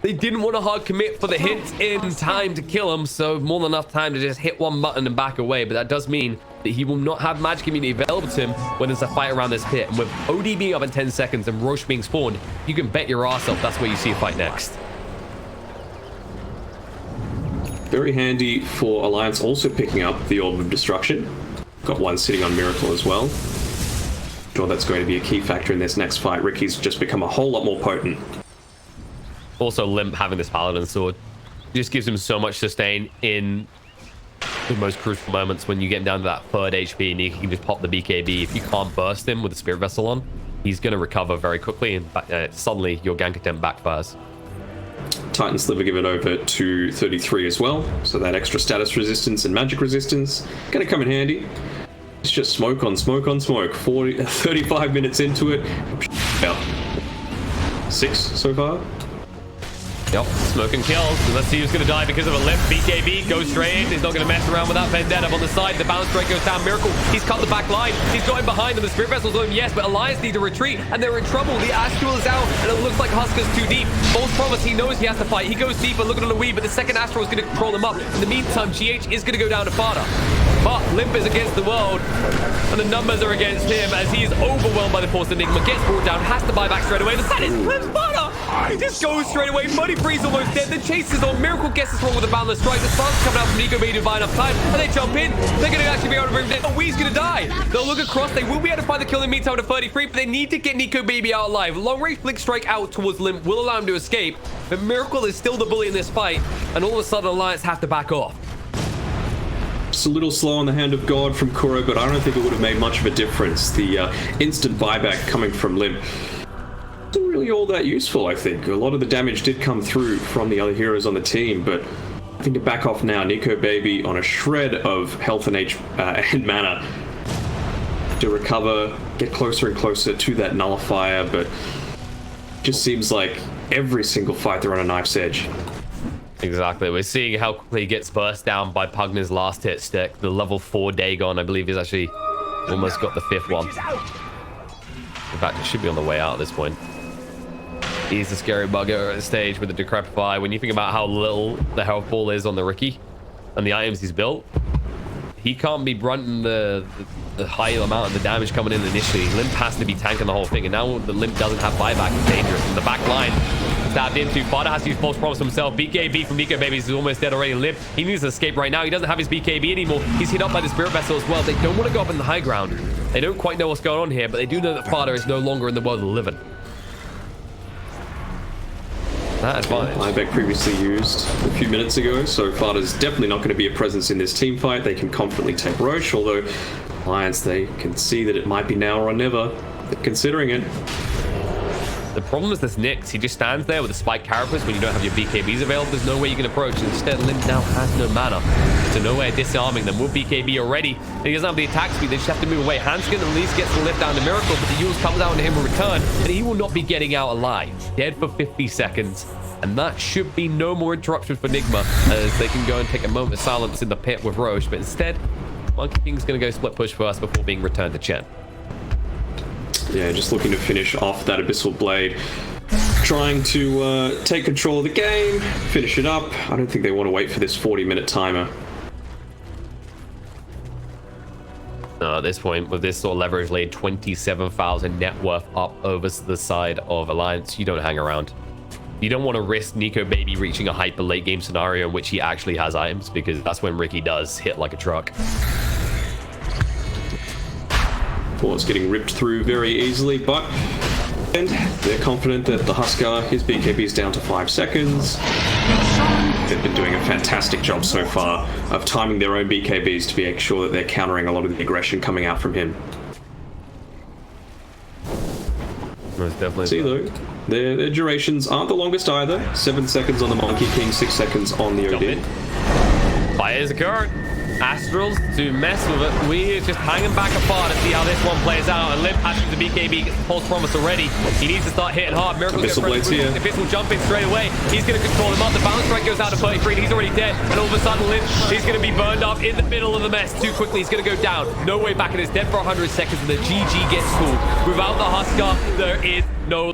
Speaker 14: They didn't want to hard commit for the hit in time to kill him, so more than enough time to just hit one button and back away. But that does mean that he will not have magic immunity available to him when there's a fight around this pit. And with OD being up in 10 seconds and Roche being spawned, you can bet your ass off that's where you see a fight next.
Speaker 15: Very handy for Alliance also picking up the Orb of Destruction. Got one sitting on Miracle as well. Sure, that's going to be a key factor in this next fight. Ricky's just become a whole lot more potent.
Speaker 14: Also, Limp having this Paladin sword just gives him so much sustain in the most crucial moments when you get down to that 3rd HP and you can just pop the BKB. If you can't burst him with the Spirit Vessel on, he's going to recover very quickly and suddenly your gank attempt backfires.
Speaker 15: Titan Sliver given over to 33 as well, so that extra status resistance and magic resistance going to come in handy. It's just smoke on smoke on smoke. 35 minutes into it. About 6 so far.
Speaker 14: Yep, smoke and kills. And let's see who's going to die because of a Limp. BKB goes straight in. He's not going to mess around with that Vendetta on the side. The bounce straight goes down. Miracle, he's cut the back line. He's got him behind him. The Spirit Vessel's on him, yes, but Alliance need to retreat, and they're in trouble. The Astral is out, and it looks like Huskar's too deep. False promise, he knows he has to fight. He goes deeper, looking on the Wii, but the second Astral is going to control him up. In the meantime, GH is going to go down to Fada. But Limp is against the world, and the numbers are against him as he is overwhelmed by the force of Nigma. Gets brought down, has to buy back straight away. The side is Limp's Fada! He just goes straight away. Muddy Freeze almost dead. The chase is on. Miracle gets us wrong with a boundless strike. The stance coming out from Nico Baby to buy enough time, and they jump in. They're going to actually be able to bring him down. Wee's going to die. They'll look across. They will be able to find the kill in the meantime to 33, but they need to get Nico Baby out alive. Long range blink strike out towards Limp will allow him to escape, but Miracle is still the bully in this fight, and all of a sudden Alliance have to back off.
Speaker 15: Just a little slow on the hand of God from Kuro, but I don't think it would have made much of a difference. The instant buyback coming from Limp wasn't really all that useful, I think. A lot of the damage did come through from the other heroes on the team, but I think to back off now, Nico Baby on a shred of health and and mana to recover, get closer and closer to that nullifier, but it just seems like every single fight they're on a knife's edge.
Speaker 14: Exactly. We're seeing how quickly he gets burst down by Pugner's last hit stick. The level 4 Dagon, I believe, is actually almost got the 5th one. In fact, it should be on the way out at this point. He's the scary bugger at the stage with the Decrepify. When you think about how little the health ball is on the Ricky and the items he's built, he can't be brunting the high amount of the damage coming in initially. Limp has to be tanking the whole thing, and now the Limp doesn't have buyback. It's dangerous. And the back line stabbed into. Fada has to use false promise himself. BKB from Nico Baby is almost dead already. Limp, he needs to escape right now. He doesn't have his BKB anymore. He's hit up by the Spirit Vessel as well. They don't want to go up in the high ground. They don't quite know what's going on here, but they do know that Fada is no longer in the world of the living. that advantage.
Speaker 15: ImbaTV previously used a few minutes ago, so Farda's definitely not going to be a presence in this team fight. They can confidently take Roche, although Lions, they can see that it might be now or never. They're considering it.
Speaker 14: The problem is this Nyx. He just stands there with a spike carapace when you don't have your BKBs available. There's no way you can approach. Instead, Limp now has no mana. So no way of disarming them. With BKB already, and he doesn't have the attack speed. They just have to move away. Hanskin at least gets the lift down to Miracle, but the Yules comes down to him in return, and he will not be getting out alive. Dead for 50 seconds. And that should be no more interruption for Nigma, as they can go and take a moment of silence in the pit with Roche. But instead, Monkey King's going to go split push first before being returned to Chen.
Speaker 15: Yeah, just looking to finish off that Abyssal Blade. Trying to take control of the game, finish it up. I don't think they want to wait for this 40-minute timer.
Speaker 14: No, at this point, with this sort of leverage lead, 27,000 net worth up over to the side of Alliance, you don't hang around. You don't want to risk Nico Baby reaching a hyper late game scenario in which he actually has items, because that's when Ricky does hit like a truck.
Speaker 15: Force getting ripped through very easily, but and they're confident that the Huskar, his BKB is down to 5 seconds. They've been doing a fantastic job so far of timing their own BKBs to make sure that they're countering a lot of the aggression coming out from him.
Speaker 14: Most definitely.
Speaker 15: See though, their durations aren't the longest either. 7 seconds on the Monkey King, 6 seconds on the Odin.
Speaker 14: Fires occur. Astrals to mess with it. We're just hanging back apart to see how this one plays out. And Limp actually the BKB gets the pulse promise already. He needs to start hitting hard. Miracle gets
Speaker 15: here.
Speaker 14: Abyssal jump in straight away. He's going to control him up. The balance strike goes out to 33 and he's already dead. And all of a sudden Limp, he's going to be burned up in the middle of the mess too quickly. He's going to go down. No way back and is dead for 100 seconds and the GG gets called. Without the Huskar, there is no